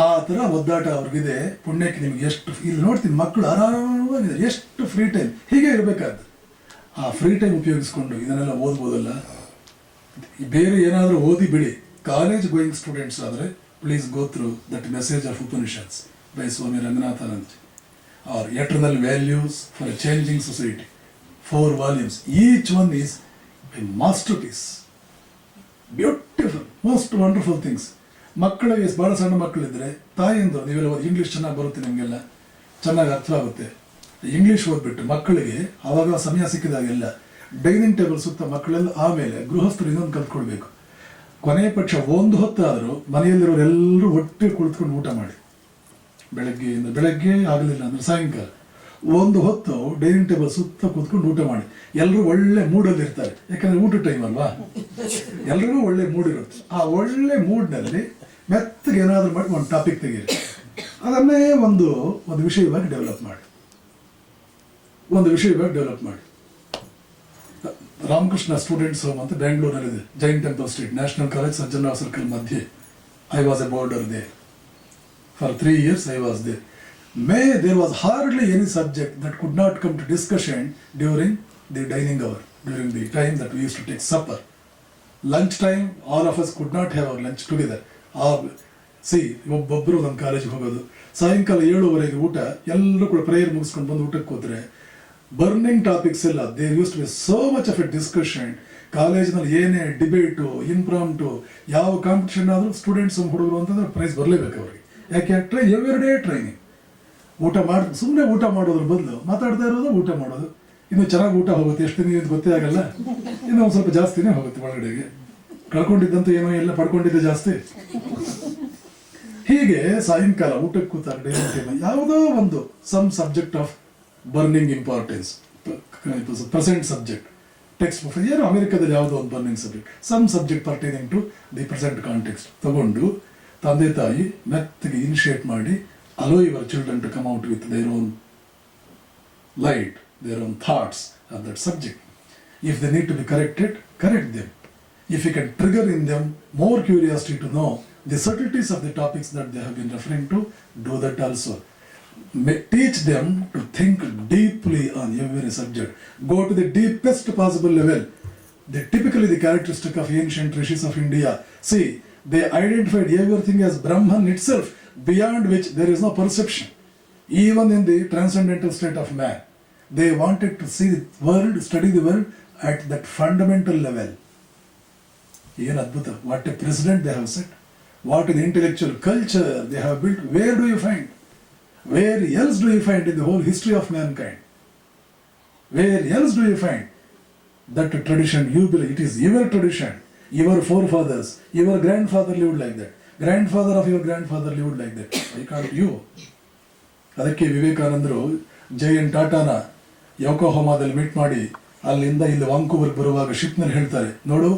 ಆ ಥರ ಒದ್ದಾಟ ಅವ್ರಿಗಿದೆ. ಪುಣ್ಯಕ್ಕೆ ನಿಮ್ಗೆ ಎಷ್ಟು ಇಲ್ಲಿ ನೋಡ್ತೀನಿ, ಮಕ್ಕಳು ಆರಾಮಾಗಿದೆ, ಎಷ್ಟು free time. ಹೀಗೆ ಇರಬೇಕಾದ್ದು. ಆ ಫ್ರೀ ಟೈಮ್ ಉಪಯೋಗಿಸ್ಕೊಂಡು ಇದನ್ನೆಲ್ಲ ಓದ್ಬೋದಲ್ಲ. ಬೇರೆ ಏನಾದರೂ ಓದಿ ಬಿಡಿ. ಕಾಲೇಜ್ ಗೋಯಿಂಗ್ ಸ್ಟೂಡೆಂಟ್ಸ್ ಆದರೆ please go through that message of Upanishads by Swami Ranganathananda or eternal values for a changing society. 4 volumes. Each one is a masterpiece. Beautiful, most wonderful things. ಮಕ್ಕಳಿಗೆ ಭಾಳ ಸಣ್ಣ ಮಕ್ಕಳಿದ್ರೆ ತಾಯಿಯಿಂದ ನೀವೆಲ್ಲ ಇಂಗ್ಲೀಷ್ ಚೆನ್ನಾಗಿ ಬರುತ್ತೆ, ನಿಮಗೆಲ್ಲ ಚೆನ್ನಾಗಿ ಅರ್ಥವಾಗುತ್ತೆ. ಇಂಗ್ಲೀಷ್ ಓದ್ಬಿಟ್ಟು ಮಕ್ಕಳಿಗೆ ಆವಾಗ ಸಮಯ ಸಿಕ್ಕಿದಾಗೆಲ್ಲ ಡೈನಿಂಗ್ ಟೇಬಲ್ ಸುತ್ತ ಮಕ್ಕಳೆಲ್ಲ, ಆಮೇಲೆ ಗೃಹಸ್ಥರು ಇನ್ನೊಂದು ಕಲ್ತ್ಕೊಳ್ಬೇಕು. ಕೊನೆ ಪಕ್ಷ 1 ಹೊತ್ತಾದರೂ ಮನೆಯಲ್ಲಿರೋರೆಲ್ಲರೂ ಒಟ್ಟಿಗೆ ಕುಳಿತುಕೊಂಡು ಊಟ ಮಾಡಿ. ಬೆಳಗ್ಗೆ ಆಗಲಿಲ್ಲ ಅಂದ್ರೆ ಸಾಯಂಕಾಲ 1 ಹೊತ್ತು ಡೈನಿಂಗ್ ಟೇಬಲ್ ಸುತ್ತ ಕೂತ್ಕೊಂಡು ಊಟ ಮಾಡಿ. ಎಲ್ಲರೂ ಒಳ್ಳೆ ಮೂಡಲ್ಲಿ ಇರ್ತಾರೆ, ಯಾಕಂದ್ರೆ ಊಟ ಟೈಮ್ ಅಲ್ವಾ, ಎಲ್ರಿಗೂ ಒಳ್ಳೆ ಮೂಡ್ ಇರುತ್ತೆ. ಆ ಒಳ್ಳೆ ಮೂಡ್ನಲ್ಲಿ ಮೆತ್ತಗೆ ಏನಾದರೂ ಮಾಡಿ ಒಂದು ಟಾಪಿಕ್ ತೆಗೀರಿ, ಅದನ್ನೇ ಒಂದು ವಿಷಯವಾಗಿ ಡೆವಲಪ್ ಮಾಡಿ. ರಾಮಕೃಷ್ಣ ಸ್ಟೂಡೆಂಟ್ಸ್ ಹೋಮ್ ಅಂತ ಬೆಂಗಳೂರಲ್ಲಿದೆ, Jain temple street, national college Sajjanrao circle ಮಧ್ಯೆ. I was a boarder there for 3 years. I was there. There was hardly any subject that could not come to discussion during the dining hour, during the time that we used to take supper. Lunch time, all of us could not have our lunch together. ಒಬ್ಬೊಬ್ಬರು ನಮ್ಮ ಕಾಲೇಜಿಗೆ ಹೋಗೋದು, ಸಾಯಂಕಾಲ 7:30 ಊಟ, ಎಲ್ಲರೂ ಕೂಡ prayer ಮುಗಿಸ್ಕೊಂಡು ಬಂದು ಊಟಕ್ಕೆ ಹೋದ್ರೆ ಬರ್ನಿಂಗ್ ಟಾಪಿಕ್ಸ್ ಎಲ್ಲ, there used to be so much of a discussion. ಕಾಲೇಜಿನಲ್ಲಿ ಏನೇ ಡಿಬೇಟು, ಇಂಪ್ರಾಂಟು, ಯಾವ ಕಾಂಪಿಟೇಷನ್ ಆದರೂ ಸ್ಟೂಡೆಂಟ್ಸ್ ಹುಡುಗರು ಅಂತಂದ್ರೆ ಪ್ರೈಸ್ ಬರಲೇಬೇಕು ಅವ್ರಿಗೆ. ಯಾಕೆ ಎವ್ರಿ ಡೇ ಟ್ರೈನಿಂಗ್. ಸುಮ್ಮನೆ ಊಟ ಮಾಡೋದ್ರ ಬದಲು ಮಾತಾಡ್ತಾ ಇರೋದು, ಊಟ ಮಾಡೋದು. ಇನ್ನು ಚೆನ್ನಾಗಿ ಊಟ ಹೋಗುತ್ತೆ, ಎಷ್ಟು ದಿನ ಗೊತ್ತೇ ಆಗಲ್ಲ, ಇನ್ನು ಒಂದು ಸ್ವಲ್ಪ ಜಾಸ್ತಿನೇ ಹೋಗುತ್ತೆ ಒಳಗಡೆಗೆ. ಕಳ್ಕೊಂಡಿದ್ದಂತೂ ಏನೋ ಎಲ್ಲ ಪಡ್ಕೊಂಡಿದ್ದೆ ಜಾಸ್ತಿ. ಹೀಗೆ ಸಾಯಂಕಾಲ ಊಟಕ್ಕೆ ಕೂತಾಗ ಯಾವುದೋ ಒಂದು some subject of burning importance, present subject, text book ಏನೋ ಅಮೆರಿಕದಲ್ಲಿ ಯಾವುದೋ ಒಂದು burning subject, some subject pertaining to the present context ತಗೊಂಡು ತಂದೆ ತಾಯಿ ಮೆತ್ತಗೆ ಇನಿಷಿಯೇಟ್ ಮಾಡಿ, allow your children to come out with their own light, their own thoughts on that subject. If they need to be corrected, correct them. If you can trigger in them more curiosity to know the subtleties of the topics that they have been referring to, do that also. Teach them to think deeply on every subject. Go to the deepest possible level. Typically the characteristic of ancient rishis of India. See, they identified everything as Brahman itself, beyond which there is no perception. Even in the transcendental state of man, they wanted to see the world, study the world at that fundamental level. Even Adbhuta, what a president they have set, what an intellectual culture they have built. Where do you find? Where else do you find in the whole history of mankind? Where else do you find that tradition you believe? It is your tradition. Your forefathers, your grandfather lived like that. Grandfather of your grandfather lived like that. Why can't you? ಅದಕ್ಕೆ ವಿವೇಕಾನಂದರು Jayan ಟಾಟಾನ ಯೋಕೋಹಾಮಾದಲ್ಲಿ meet ಮಾಡಿ ಅಲ್ಲಿಂದ ಇಲ್ಲಿ ವಾಂಕೂವರ್ಗೆ ಬರುವಾಗ ಶಿಪ್ನಲ್ಲಿ ಹೇಳ್ತಾರೆ, ನೋಡು,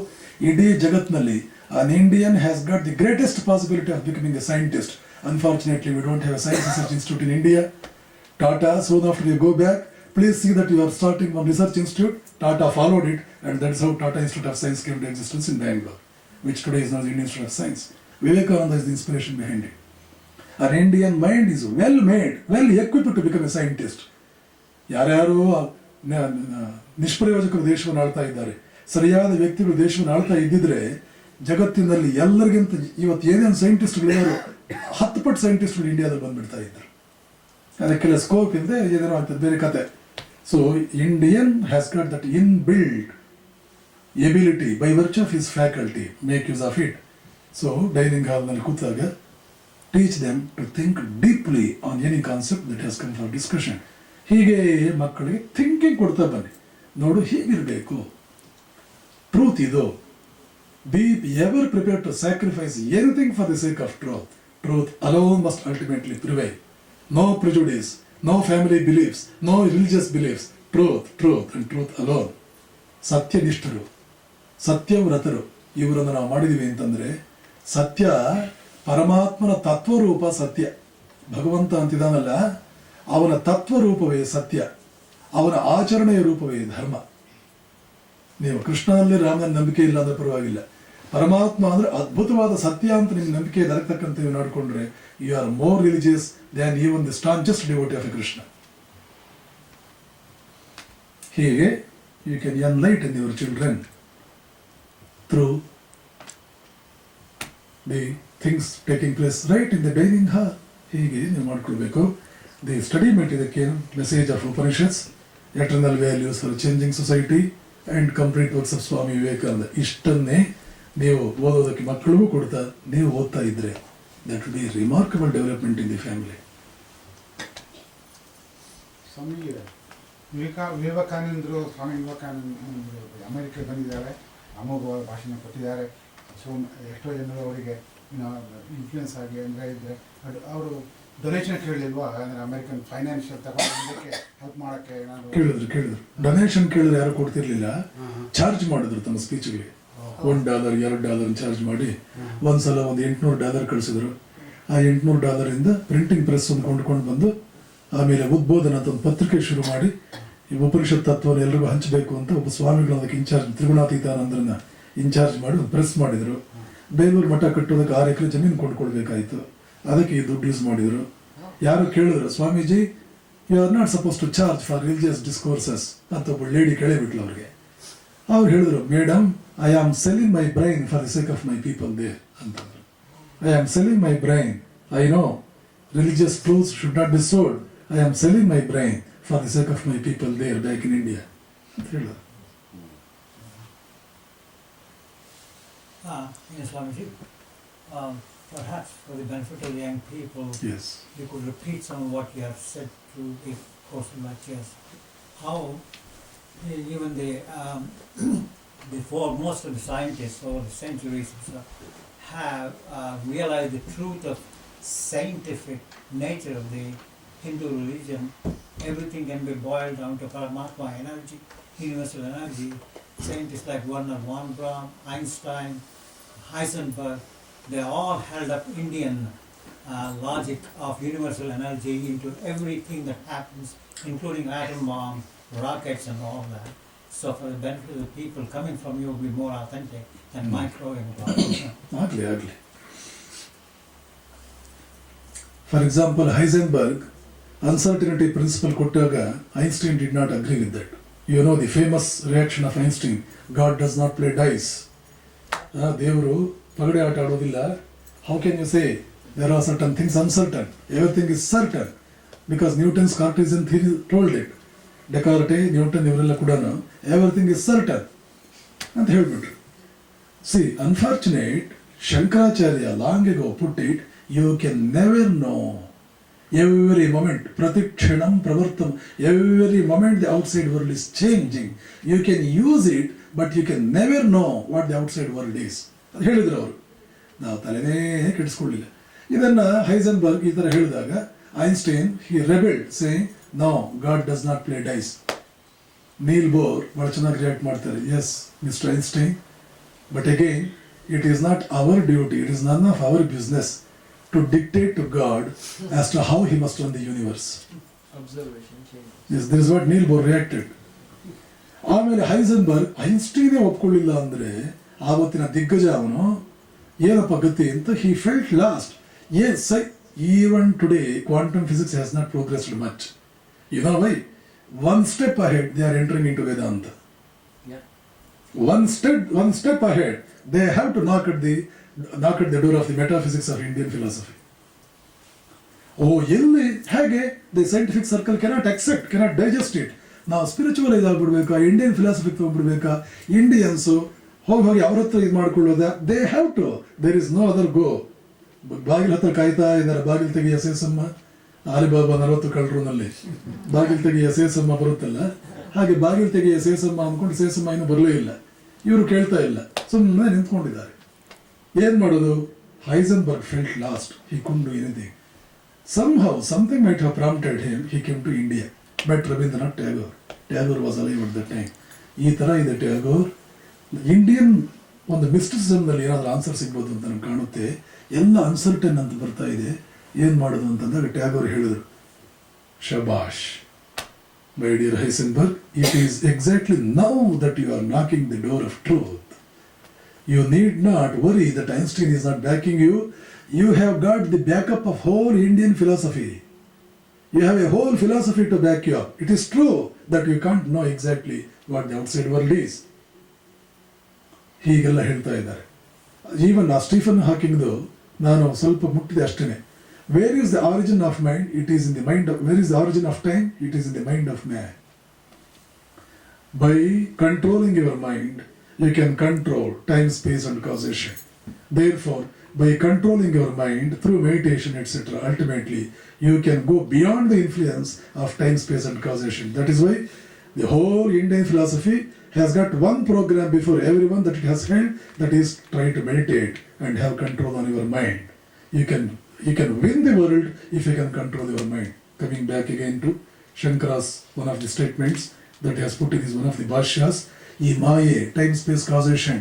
ಇಡೀ ಜಗತ್ನಲ್ಲಿ an Indian has got the greatest possibility of becoming a scientist. Unfortunately, we don't have a science research institute in India. Tata, soon after you go back, please see that you are starting one research institute. Tata followed it, and that's how Tata Institute of Science came to existence in Bangalore, which today is now the Indian Institute of Science. Vivekananda is the inspiration behind it. An Indian mind is well made, well equipped to become a scientist. ಯಾರ್ಯಾರು ನಿಷ್ಪ್ರಯೋಜಕರು ದೇಶವನ್ನು ಆಳ್ತಾ ಇದ್ದಾರೆ, ಸರಿಯಾದ ವ್ಯಕ್ತಿಗಳು ದೇಶವನ್ನು ಆಳ್ತಾ ಇದ್ದಿದ್ರೆ ಜಗತ್ತಿನಲ್ಲಿ ಎಲ್ಲರಿಗಿಂತ ಇವತ್ತು ಏನೇನು ಸೈಂಟಿಸ್ಟ್ಗಳಿದ್ದಾರೆ 10 ಪಟ್ಟು ಸೈಂಟಿಸ್ಟ್ಗಳು ಇಂಡಿಯಾದಲ್ಲಿ ಬಂದ್ಬಿಡ್ತಾ ಇದ್ರು. ಅದಕ್ಕೆಲ್ಲ ಸ್ಕೋಪ್ ಇಲ್ಲದೆ ಏನೇನೋ ಆಗ್ತದೆ, ಬೇರೆ ಕತೆ. So Indian has got that in build ability by virtue of his faculty, make use of it. So dining ಹಾಲ್ನಲ್ಲಿ ಕೂತಾಗ teach them to think deeply on any concept that has come for discussion. ಹೀಗೆ ಮಕ್ಕಳಿಗೆ thinking ಕೊಡ್ತಾ ಬನ್ನಿ. ನೋಡು, ಹೀಗಿರಬೇಕು, truth ಇದು. Be ever prepared to sacrifice anything for the sake of truth. Truth alone must ultimately prevail. No prejudice, no family beliefs, no religious beliefs. Truth, truth and truth alone. ಸತ್ಯನಿಷ್ಠರು, ಸತ್ಯವ್ರತರು ಇವರನ್ನು ನಾವು ಮಾಡಿದೀವಿ ಅಂತಂದ್ರೆ, ಸತ್ಯ ಪರಮಾತ್ಮನ ತತ್ವರೂಪ ಸತ್ಯ. ಭಗವಂತ ಅಂತಿದಾನಲ್ಲ, ಅವನ ತತ್ವರೂಪವೇ ಸತ್ಯ, ಅವನ ಆಚರಣೆಯ ರೂಪವೇ ಧರ್ಮ. ನೀವು ಕೃಷ್ಣನಲ್ಲಿ ರಾಮನ ನಂಬಿಕೆ ಇಲ್ಲ ಅಂದ್ರೆ ಪರವಾಗಿಲ್ಲ, ಪರಮಾತ್ಮ ಅಂದ್ರೆ ಅದ್ಭುತವಾದ ಸತ್ಯ ಅಂತ ನಿಮ್ಗೆ ನಂಬಿಕೆ ದೊರಕತಕ್ಕಂತೆ ನೀವು ನೋಡಿಕೊಂಡ್ರೆ you are more religious than even the strongest devotee of a Krishna. ಹೀಗೆ you can enlighten your children through the things taking place right in the dining hall. ಹೀಗೆ ನೀವು ಮಾಡ್ಕೊಳ್ಬೇಕು. ದಿ ಸ್ಟಡಿ ಮೆಟ್ ಇದಕ್ಕೇನು message of Upanishads, eternal values for changing society and complete works of Swami Vivekananda. ಇಷ್ಟನ್ನೇ ನೀವು ಓದೋದಕ್ಕೆ ಮಕ್ಕಳಿಗೂ ಕೊಡ್ತಾ ನೀವು ಓದ್ತಾ ಇದ್ರೆ that will be remarkable development in the family. ಸ್ವಾಮಿ ವಿವೇಕಾನಂದರು ಅಮೆರಿಕಕ್ಕೆ ಬಂದಿದ್ದಾರೆ, ಅಮೋಘವಾದ ಭಾಷಣ ಕೊಟ್ಟಿದ್ದಾರೆ. ಸೊ ಎಷ್ಟೋ ಜನರು ಅವರಿಗೆ ಇನ್ಫ್ಲೂಯೆನ್ಸ್ ಆಗಿ ಅಂದರೆ ಇದ್ದರೆ ಅವರು ಡೊನೇಷನ್ ಕೇಳಲಿಲ್ವಾ? ಅಂದರೆ ಅಮೆರಿಕನ್ ಫೈನಾನ್ಷಿಯಲ್ ತಗೊಂಡಕ್ಕೆ ಹೆಲ್ಪ್ ಮಾಡೋಕ್ಕೆ ಏನಾದ್ರು ಕೇಳಿದ್ರು. ಡೊನೇಷನ್ ಕೇಳಿದ್ರೆ ಯಾರು ಕೊಡ್ತಿರ್ಲಿಲ್ಲ, ಚಾರ್ಜ್ ಮಾಡಿದ್ರು ತಮ್ಮ ಸ್ಪೀಚ್ಗೆ. $1 $2 ಚಾರ್ಜ್ ಮಾಡಿ ಒಂದ್ಸಲ ಒಂದು $800 ಕಳಿಸಿದ್ರು. ಆ $800 ಇಂದ ಪ್ರಿಂಟಿಂಗ್ ಪ್ರೆಸ್ ಒಂದು ಕೊಂಡ್ಕೊಂಡು ಬಂದು ಆಮೇಲೆ ಉದ್ಬೋಧನ ಅಂತ ಒಂದು ಪತ್ರಿಕೆ ಶುರು ಮಾಡಿ ಈ ಉಪನಿಷತ್ ತತ್ವವನ್ನು ಎಲ್ರಿಗೂ ಹಂಚಬೇಕು ಅಂತ ಒಬ್ಬ ಸ್ವಾಮಿಗಳು ಅದಕ್ಕೆ ಇನ್ಚಾರ್ಜ್, ತ್ರಿಗುಣಾತೀತಾನಂದ್ರನ್ನ ಇನ್ಚಾರ್ಜ್ ಮಾಡಿ ಒಂದು ಪ್ರೆಸ್ ಮಾಡಿದ್ರು. ಬೇಲೂರು ಮಠ ಕಟ್ಟೋದಕ್ಕೆ 6 ಎಕರೆ ಜಮೀನು ಕೊಂಡ್ಕೊಳ್ಬೇಕಾಯ್ತು, ಅದಕ್ಕೆ ಈ ದುಡ್ಡು ಯೂಸ್ ಮಾಡಿದ್ರು. ಯಾರು ಕೇಳಿದ್ರು, Swamiji you are not suppose to charge for religious discourses ಅಂತ ಒಬ್ಬ ಲೇಡಿ ಕೇಳಿಬಿಟ್ಲು ಅವ್ರಿಗೆ. ಅವ್ರು ಹೇಳಿದ್ರು, madam I am selling my brain for the sake of my people there ಅಂತಂದ್ರು. I am selling my brain, I know religious truths should not be sold, I am selling my brain for the sake of my people there back in India ಅಂತ ಹೇಳಿದ್ರು. Yes, Swamiji. Perhaps for the benefit of the young people, Yes. you could repeat some of what you have said through the course of lectures. How even before most of the scientists over the centuries have realized the truth of scientific nature of the Hindu religion. Everything can be boiled down to Paramatma energy, universal energy. Scientists like Werner von Braun, Einstein, Heisenberg, they all held up Indian logic of universal energy into everything that happens, including atom bombs, rockets and all that. So for the benefit of the people, coming from you will be more authentic than my throwing about. Agli. For example, Heisenberg, uncertainty principle kottaga, Einstein did not agree with that. You know the famous reaction of Einstein, God does not play dice. ದೇವರು ಪಗಡೆ ಆಟ ಆಡೋದಿಲ್ಲ. How can you say there are certain things uncertain? Everything is certain because Newton's Cartesian theory told it. Descartes, Newton ಇವರೆಲ್ಲ ಕೂಡ everything is certain ಅಂತ ಹೇಳ್ಬಿಟ್ರು. See, unfortunate, Shankaracharya long ago put it, you can never know Every moment, pratikshanam pravartam, every moment the outside world is changing. You can use it, but you can never know what the outside world is. ಅದು ಹೇಳಿದ್ರು ಅವರು. ನಾವು ತಲೆನೇ ಕೆಡಿಸ್ಕೊಳ್ಳಿಲ್ಲ. ಇದನ್ನ Heisenberg ಈ ಥರ ಹೇಳಿದಾಗ Einstein he rebelled saying no, God does not play dice. Niels Bohr ಬಹಳ ಚೆನ್ನಾಗಿ ರಿಯಾಕ್ಟ್ ಮಾಡ್ತಾರೆ, yes Mr Einstein, but again it is not our duty, it is none of our business to dictate to God as to how he must run the universe. Observation change. Yes, this is what Neil Bohr reacted. ಆಮೇಲೆ Heisenberg ಐನ್ಸ್ಟೈನೇ ಒಪ್ಕೊಳ್ಳಿಲ್ಲ ಅಂದ್ರೆ ಆವತ್ತಿನ ದಿಗ್ಗಜ ಅವನು ಏನಪ್ಪ ಗತಿ ಅಂತ he felt lost. Yes, even today quantum physics has not progressed much. You know why? One step ahead they are entering into Vedanta. Yeah. One step ahead they have to knock at the door of the metaphysics of Indian philosophy. Oh, ಎಲ್ಲಿ ಹೇಗೆ the scientific circle cannot accept, cannot digest it. ನಾವು spiritual ಇದಾಗ್ಬಿಡ್ಬೇಕಾ, Indian philosophy ತಗೊಂಡ್ಬಿಡ್ಬೇಕಾ, Indians ಹೋಗಿ ಅವ್ರ ಹತ್ರ ಇದು ಮಾಡ್ಕೊಳ್ಳೋದ, they have to, there is no other go. ಬಾಗಿಲು ಹತ್ರ ಕಾಯ್ತಾ ಇದ್ದಾರೆ, ಬಾಗಿಲು ತೆಗೆಯ ಸೇಸಮ್ಮ, ಆಲಿಬಾಬಾ 40 ಕಳ್ಳರುನಲ್ಲಿ ಬಾಗಿಲು ತೆಗೆಯ ಸೇಸಮ್ಮ ಬರುತ್ತಲ್ಲ, ಹಾಗೆ ಬಾಗಿಲು ತೆಗೆಯ ಸೇಸಮ್ಮ ಅಂದ್ಕೊಂಡು ಸೇಸಮ್ಮ ಇನ್ನೂ ಬರಲೇ ಇಲ್ಲ, ಇವರು ಕೇಳ್ತಾ ಇಲ್ಲ, ಸುಮ್ಮನೆ ನಿಂತ್ಕೊಂಡಿದ್ದಾರೆ. ಏನ್ ಮಾಡೋದು? Heisenberg felt lost, he couldn't do anything. Somehow, something might have prompted him, he came to India. But Rabindranath Tagore was alive at that time. ಈ ಥರ ಇದೆ ಟ್ಯಾಗೋರ್. ಇಂಡಿಯನ್ ಒಂದು ಮಿಸ್ಟಿಸಿಸಮ್ನಲ್ಲಿ ಏನಾದರೂ ಆನ್ಸರ್ ಸಿಗ್ಬೋದು ಅಂತ ನಮ್ಗೆ ಕಾಣುತ್ತೆ. ಎಲ್ಲ ಅನ್ಸರ್ಟನ್ ಅಂತ ಬರ್ತಾ ಇದೆ, ಏನು ಮಾಡೋದು ಅಂತಂದಾಗ ಟ್ಯಾಗೋರ್ ಹೇಳಿದರು, ಶಬಾಷ್ my dear Heisenberg, it is exactly now that you are knocking the door of truth. You need not worry that Einstein is not backing you. You have got the backup of whole Indian philosophy. You have a whole philosophy to back you up. It is true that you can't know exactly what the outside world is. ಹೀಗೆಲ್ಲ ಹೇಳ್ತಾ ಇದ್ದಾರೆ. Even ಆ Stephen ಹಾಕಿಂಗ್ದು ನಾನು ಸ್ವಲ್ಪ ಮುಟ್ಟಿದೆ ಅಷ್ಟೇ. Where is the origin of mind? It is in the mind of. Where is the origin of time? It is in the mind of man. By controlling your mind, you can control time, space and causation. Therefore, by controlling your mind through meditation, etc., ultimately, you can go beyond the influence of time, space and causation. That is why the whole Indian philosophy has got one program before everyone that it has held, that is try to meditate and have control on your mind. You can win the world if you can control your mind. Coming back again to Shankara's one of the statements that he has put in his one of the Bhashyas, ಈ ಮಾಯೆ, time space causation,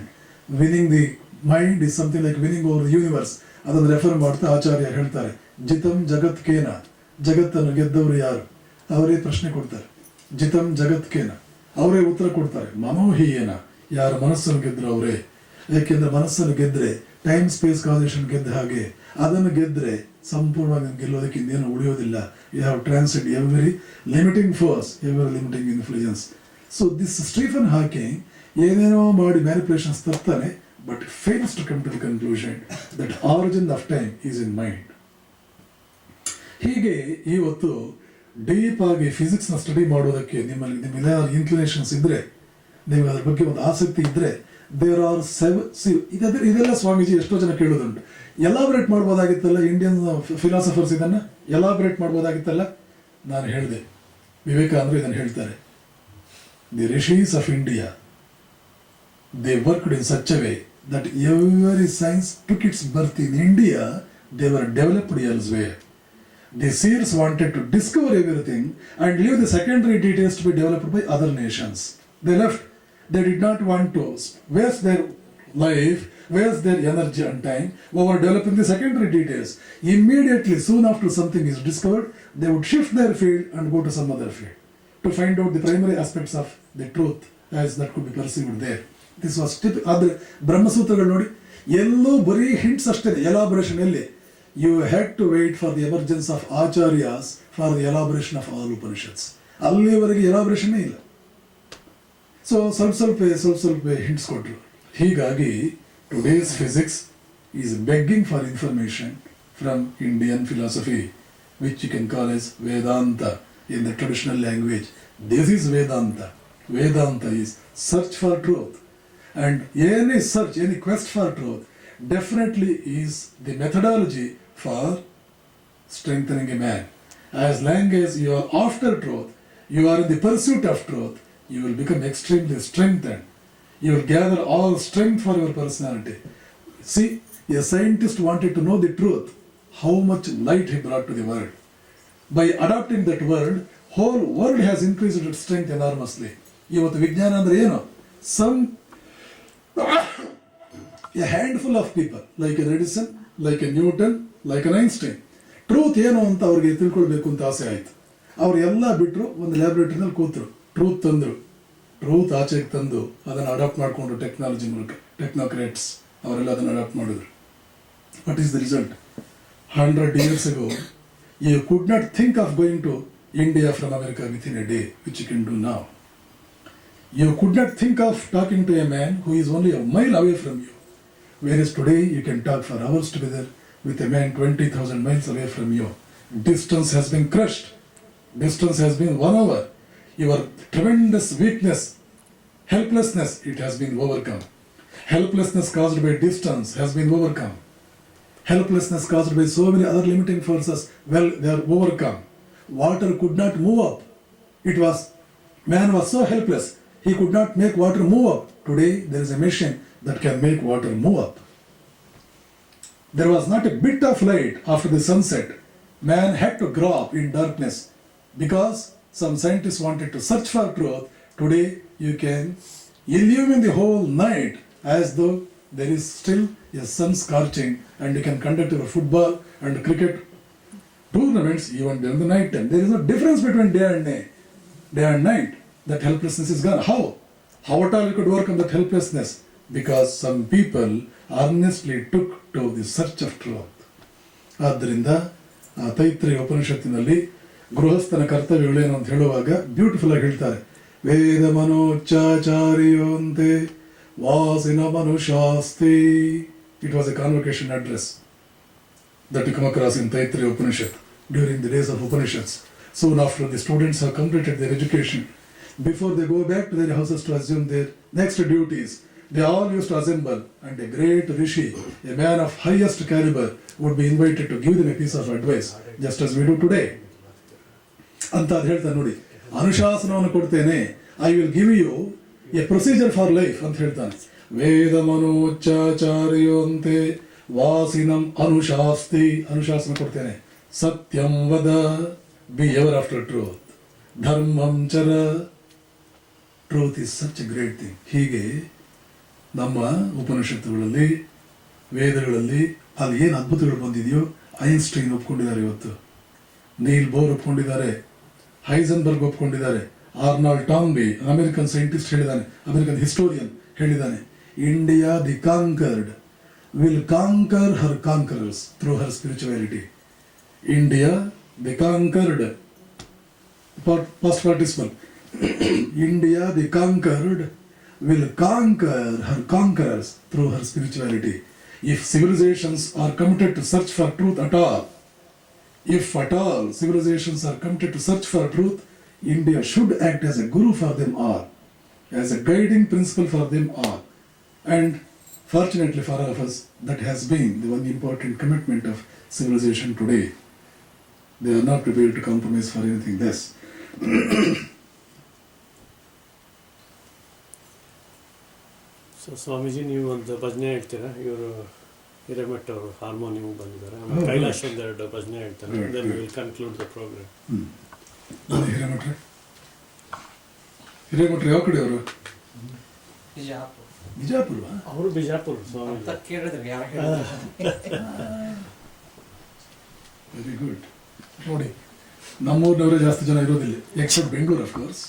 winning the mind is something like winning over the universe. ಅದನ್ನು refer ಮಾಡ್ತಾ ಆಚಾರ್ಯ ಹೇಳ್ತಾರೆ, ಜಿತಂ ಜಗತ್ ಕೇನ, ಜಗತ್ತನ್ನು ಗೆದ್ದವರು ಯಾರು? ಅವರೇ ಪ್ರಶ್ನೆ ಕೊಡ್ತಾರೆ. ಜಿತಂ ಜಗತ್ ಕೇನ, ಅವರೇ ಉತ್ತರ ಕೊಡ್ತಾರೆ. ಮನೋಹೀಯನ, ಯಾರ ಮನಸ್ಸನ್ನು ಗೆದ್ರು ಅವರೇ. ಯಾಕೆಂದ್ರೆ ಮನಸ್ಸನ್ನು ಗೆದ್ರೆ ಟೈಮ್ ಸ್ಪೇಸ್ ಕಾಸೇಷನ್ ಗೆದ್ದ ಹಾಗೆ, ಅದನ್ನು ಗೆದ್ರೆ ಸಂಪೂರ್ಣವಾಗಿ ಗೆಲ್ಲೋದಕ್ಕೆ ಇನ್ನೇನು ಉಳಿಯೋದಿಲ್ಲ. You have transcend every limiting force, every limiting influence. So this Stephen Hawking ಏನೇನೋ ಮಾಡಿ ಮ್ಯಾನಿಪುಲೇಷನ್ಸ್ ತರ್ತಾನೆ, but fails to come to the conclusion that origin of time is in mind. ಹೀಗೆ ಇವತ್ತು ಡೀಪ್ ಆಗಿ ಫಿಸಿಕ್ಸ್ನ ಸ್ಟಡಿ ಮಾಡೋದಕ್ಕೆ ನಿಮ್ಮಲ್ಲಿ ಇನ್ಕ್ಲಿನೇಷನ್ಸ್ ಇದ್ರೆ, ನಿಮಗೆ ಅದ್ರ ಬಗ್ಗೆ ಒಂದು ಆಸಕ್ತಿ ಇದ್ರೆ, ದೇರ್ ಆರ್ ಇದೆಲ್ಲ ಸ್ವಾಮೀಜಿ ಎಷ್ಟೋ ಜನ ಕೇಳೋದುಂಟು. ಎಲಾಬ್ರೇಟ್ ಮಾಡ್ಬೋದಾಗಿತ್ತಲ್ಲ ಇಂಡಿಯನ್ ಫಿಲಾಸಫರ್ಸ್, ಇದನ್ನು ಎಲಾಬ್ರೇಟ್ ಮಾಡ್ಬೋದಾಗಿತ್ತಲ್ಲ. ನಾನು ಹೇಳಿದೆ, ವಿವೇಕಾನಂದರು ಇದನ್ನು ಹೇಳ್ತಾರೆ, the rishis of India, they worked in such a way that every science took its birth in India, they were developed elsewhere. The seers wanted to discover everything and leave the secondary details to be developed by other nations. They left. They did not want to waste their life, waste their energy and time over developing the secondary details. Immediately, soon after something is discovered, they would shift their field and go to some other field to find out the primary aspects of the truth as that could be perceived there. This was ಆದರೆ ಬ್ರಹ್ಮಸೂತ್ರಗಳು ನೋಡಿ, ಎಲ್ಲೂ ಬರೀ hints ಅಷ್ಟೇ, elaboration ಎಲ್ಲಿ. You had to wait for the emergence of acharyas for the elaboration of all Upanishads. ಅಲ್ಲಿವರೆಗೆ ಎಲಾಬರೇಷನ್ನೇ ಇಲ್ಲ. ಸೊ ಸ್ವಲ್ಪ ಹಿಂಟ್ಸ್ ಕೊಟ್ಟರು. ಹೀಗಾಗಿ today's physics is begging for information from Indian philosophy, which you can call as Vedanta in the traditional language. This is Vedanta. Vedanta is search for truth. And any search, any quest for truth definitely is the methodology for strengthening a man. As long as you are after truth, you are in the pursuit of truth, you will become extremely strengthened. You will gather all strength for your personality. See, a scientist wanted to know the truth, how much light he brought to the world. By adopting that word, whole world has increased its strength enormously. ಇವತ್ತು ವಿಜ್ಞಾನ ಅಂದ್ರೆ ಏನು? A handful of people, like an Edison, like a Newton, like an Einstein. Truth ಏನು ಅಂತ ಅವ್ರಿಗೆ ತಿಳ್ಕೊಳ್ಬೇಕು ಅಂತ ಆಸೆ ಆಯ್ತು. ಅವ್ರು ಎಲ್ಲ ಬಿಟ್ಟರು, ಒಂದು ಲ್ಯಾಬ್ರೇಟರಿನಲ್ಲಿ ಕೂತರು, ಟ್ರೂತ್ ತಂದರು. ಟ್ರೂತ್ ಆಚೆಗೆ ತಂದು ಅದನ್ನು ಅಡಾಪ್ಟ್ ಮಾಡಿಕೊಂಡ್ರು ಟೆಕ್ನಾಲಜಿ ಮೂಲಕ. ಟೆಕ್ನೋಕ್ರೇಟ್ಸ್ ಅವರೆಲ್ಲ ಅದನ್ನು ಅಡಾಪ್ಟ್ ಮಾಡಿದ್ರು. What is the result? 100 years ago, you could not think of going to India from America within a day, which you can do now. You could not think of talking to a man who is only a mile away from you. Whereas today you can talk for hours together with a man 20,000 miles away from you. Distance has been crushed. Distance has been won over. Your tremendous weakness, helplessness, it has been overcome. Helplessness caused by distance has been overcome. Helplessness caused by so many other limiting forces, well, they are overcome. Water could not move up. Man was so helpless, he could not make water move up. Today, there is a machine that can make water move up. There was not a bit of light after the sunset. Man had to grow up in darkness because some scientists wanted to search for truth. Today, you can illumine the whole night as though there is still a sun scorching, and you can conduct your football and cricket tournaments even during the night time. There is no difference between day and night. That helplessness is gone. How? How at all you could overcome that helplessness? Because some people earnestly took to the search of truth. ಆದ್ದರಿಂದ ತೈತ್ರಿಯ ಉಪನಿಷತ್ತಿನಲ್ಲಿ ಗೃಹಸ್ಥನ ಕರ್ತವ್ಯಗಳೇನು ಅಂತ ಹೇಳುವಾಗ beautiful ಆಗಿ ಹೇಳ್ತಾರೆ. ವೇದ ಮನೋಚ್ಚಾಚಾರ್ಯೋಂತೆ ವಾಸಿನ ಮನುಷಾಸ್ತಿ. It was a convocation address that you come across in Taittiriya Upanishad during the days of Upanishads. Soon after the students have completed their education, before they go back to their houses to assume their next duties, they all used to assemble, and a great rishi, a man of highest caliber, would be invited to give them a piece of advice, just as we do today. ಅಂತ ಅದು ಹೇಳ್ತಾನೆ ನೋಡಿ, ಅನುಶಾಸನವನ್ನು ಕೊಡ್ತೇನೆ, I will give you a procedure for life ಅಂತ ಹೇಳ್ತಾನೆ. ವೇದ ಮನೋಚ್ಚಾಚಾರ್ಯೋಂತೆ ವಾಸಿನಂ ಅನುಶಾಸ್ತಿ, ಅನುಶಾಸನ ಕೊಡ್ತೇನೆ. ಸತ್ಯಂ ವದ, ಬಿ ಎವರ್ ಆಫ್ಟರ್ ಟ್ರೂತ್. ಧರ್ಮಂ ಚರ, truth is such a great thing. ಹೀಗೆ ನಮ್ಮ ಉಪನಿಷತ್ತುಗಳಲ್ಲಿ, ವೇದಗಳಲ್ಲಿ ಅಲ್ಲಿ ಏನು ಅದ್ಭುತಗಳು ಬಂದಿದೆಯೋ ಐನ್ಸ್ಟೈನ್ ಒಪ್ಕೊಂಡಿದ್ದಾರೆ, ಇವತ್ತು ನೀಲ್ ಬೋರ್ ಒಪ್ಕೊಂಡಿದ್ದಾರೆ, ಹೈಸನ್ಬರ್ಗ್ ಒಪ್ಕೊಂಡಿದ್ದಾರೆ, ಆರ್ನಾಲ್ಡ್ ಟಾಂಬಿ ಅಮೆರಿಕನ್ ಸೈಂಟಿಸ್ಟ್ ಹೇಳಿದ್ದಾನೆ, ಅಮೆರಿಕನ್ ಹಿಸ್ಟೋರಿಯನ್ ಹೇಳಿದ್ದಾನೆ, India the conquered will conquer her conquerors through her spirituality. India the conquered, past participle. India the conquered will conquer her conquerors through her spirituality. If civilizations are committed to search for truth at all, if at all civilizations are committed to search for truth, India should act as a guru for them all, as a guiding principle for them all. And fortunately for all of us, that has been the one important commitment of civilization today. They are not prepared to compromise for anything less. So Swamiji, ನೀವು ಒಂದು ಭಜನೆ ಹೇಳ್ತೀರಾ? ಇವರು ಹಿರೇಮಠ ಅವರು harmonium ಬಂದಿದ್ದಾರೆ, ಆಮೇಲೆ ಕೈಲಾಶ್ ಒಂದೆರಡು ಭಜನೆ ಹೇಳ್ತಾರೆ. Then will conclude the programme. ಹಿರೇಮಠರು ಯಾವ ಕಡೆ ಅವರು? ಬಿಜಾಪುರ. ಅವರು ಬಿಜಾಪುರ ಸ್ವಾಮೀಜಿ. Very good. ನೋಡಿ, ನಮ್ಮೂರಿನವರೇ ಜಾಸ್ತಿ ಜನ ಇರೋದಿಲ್ಲ, ಎಕ್ಸೆಪ್ಟ್ ಬೆಂಗಳೂರು ಆಫ್ ಕೋರ್ಸ್.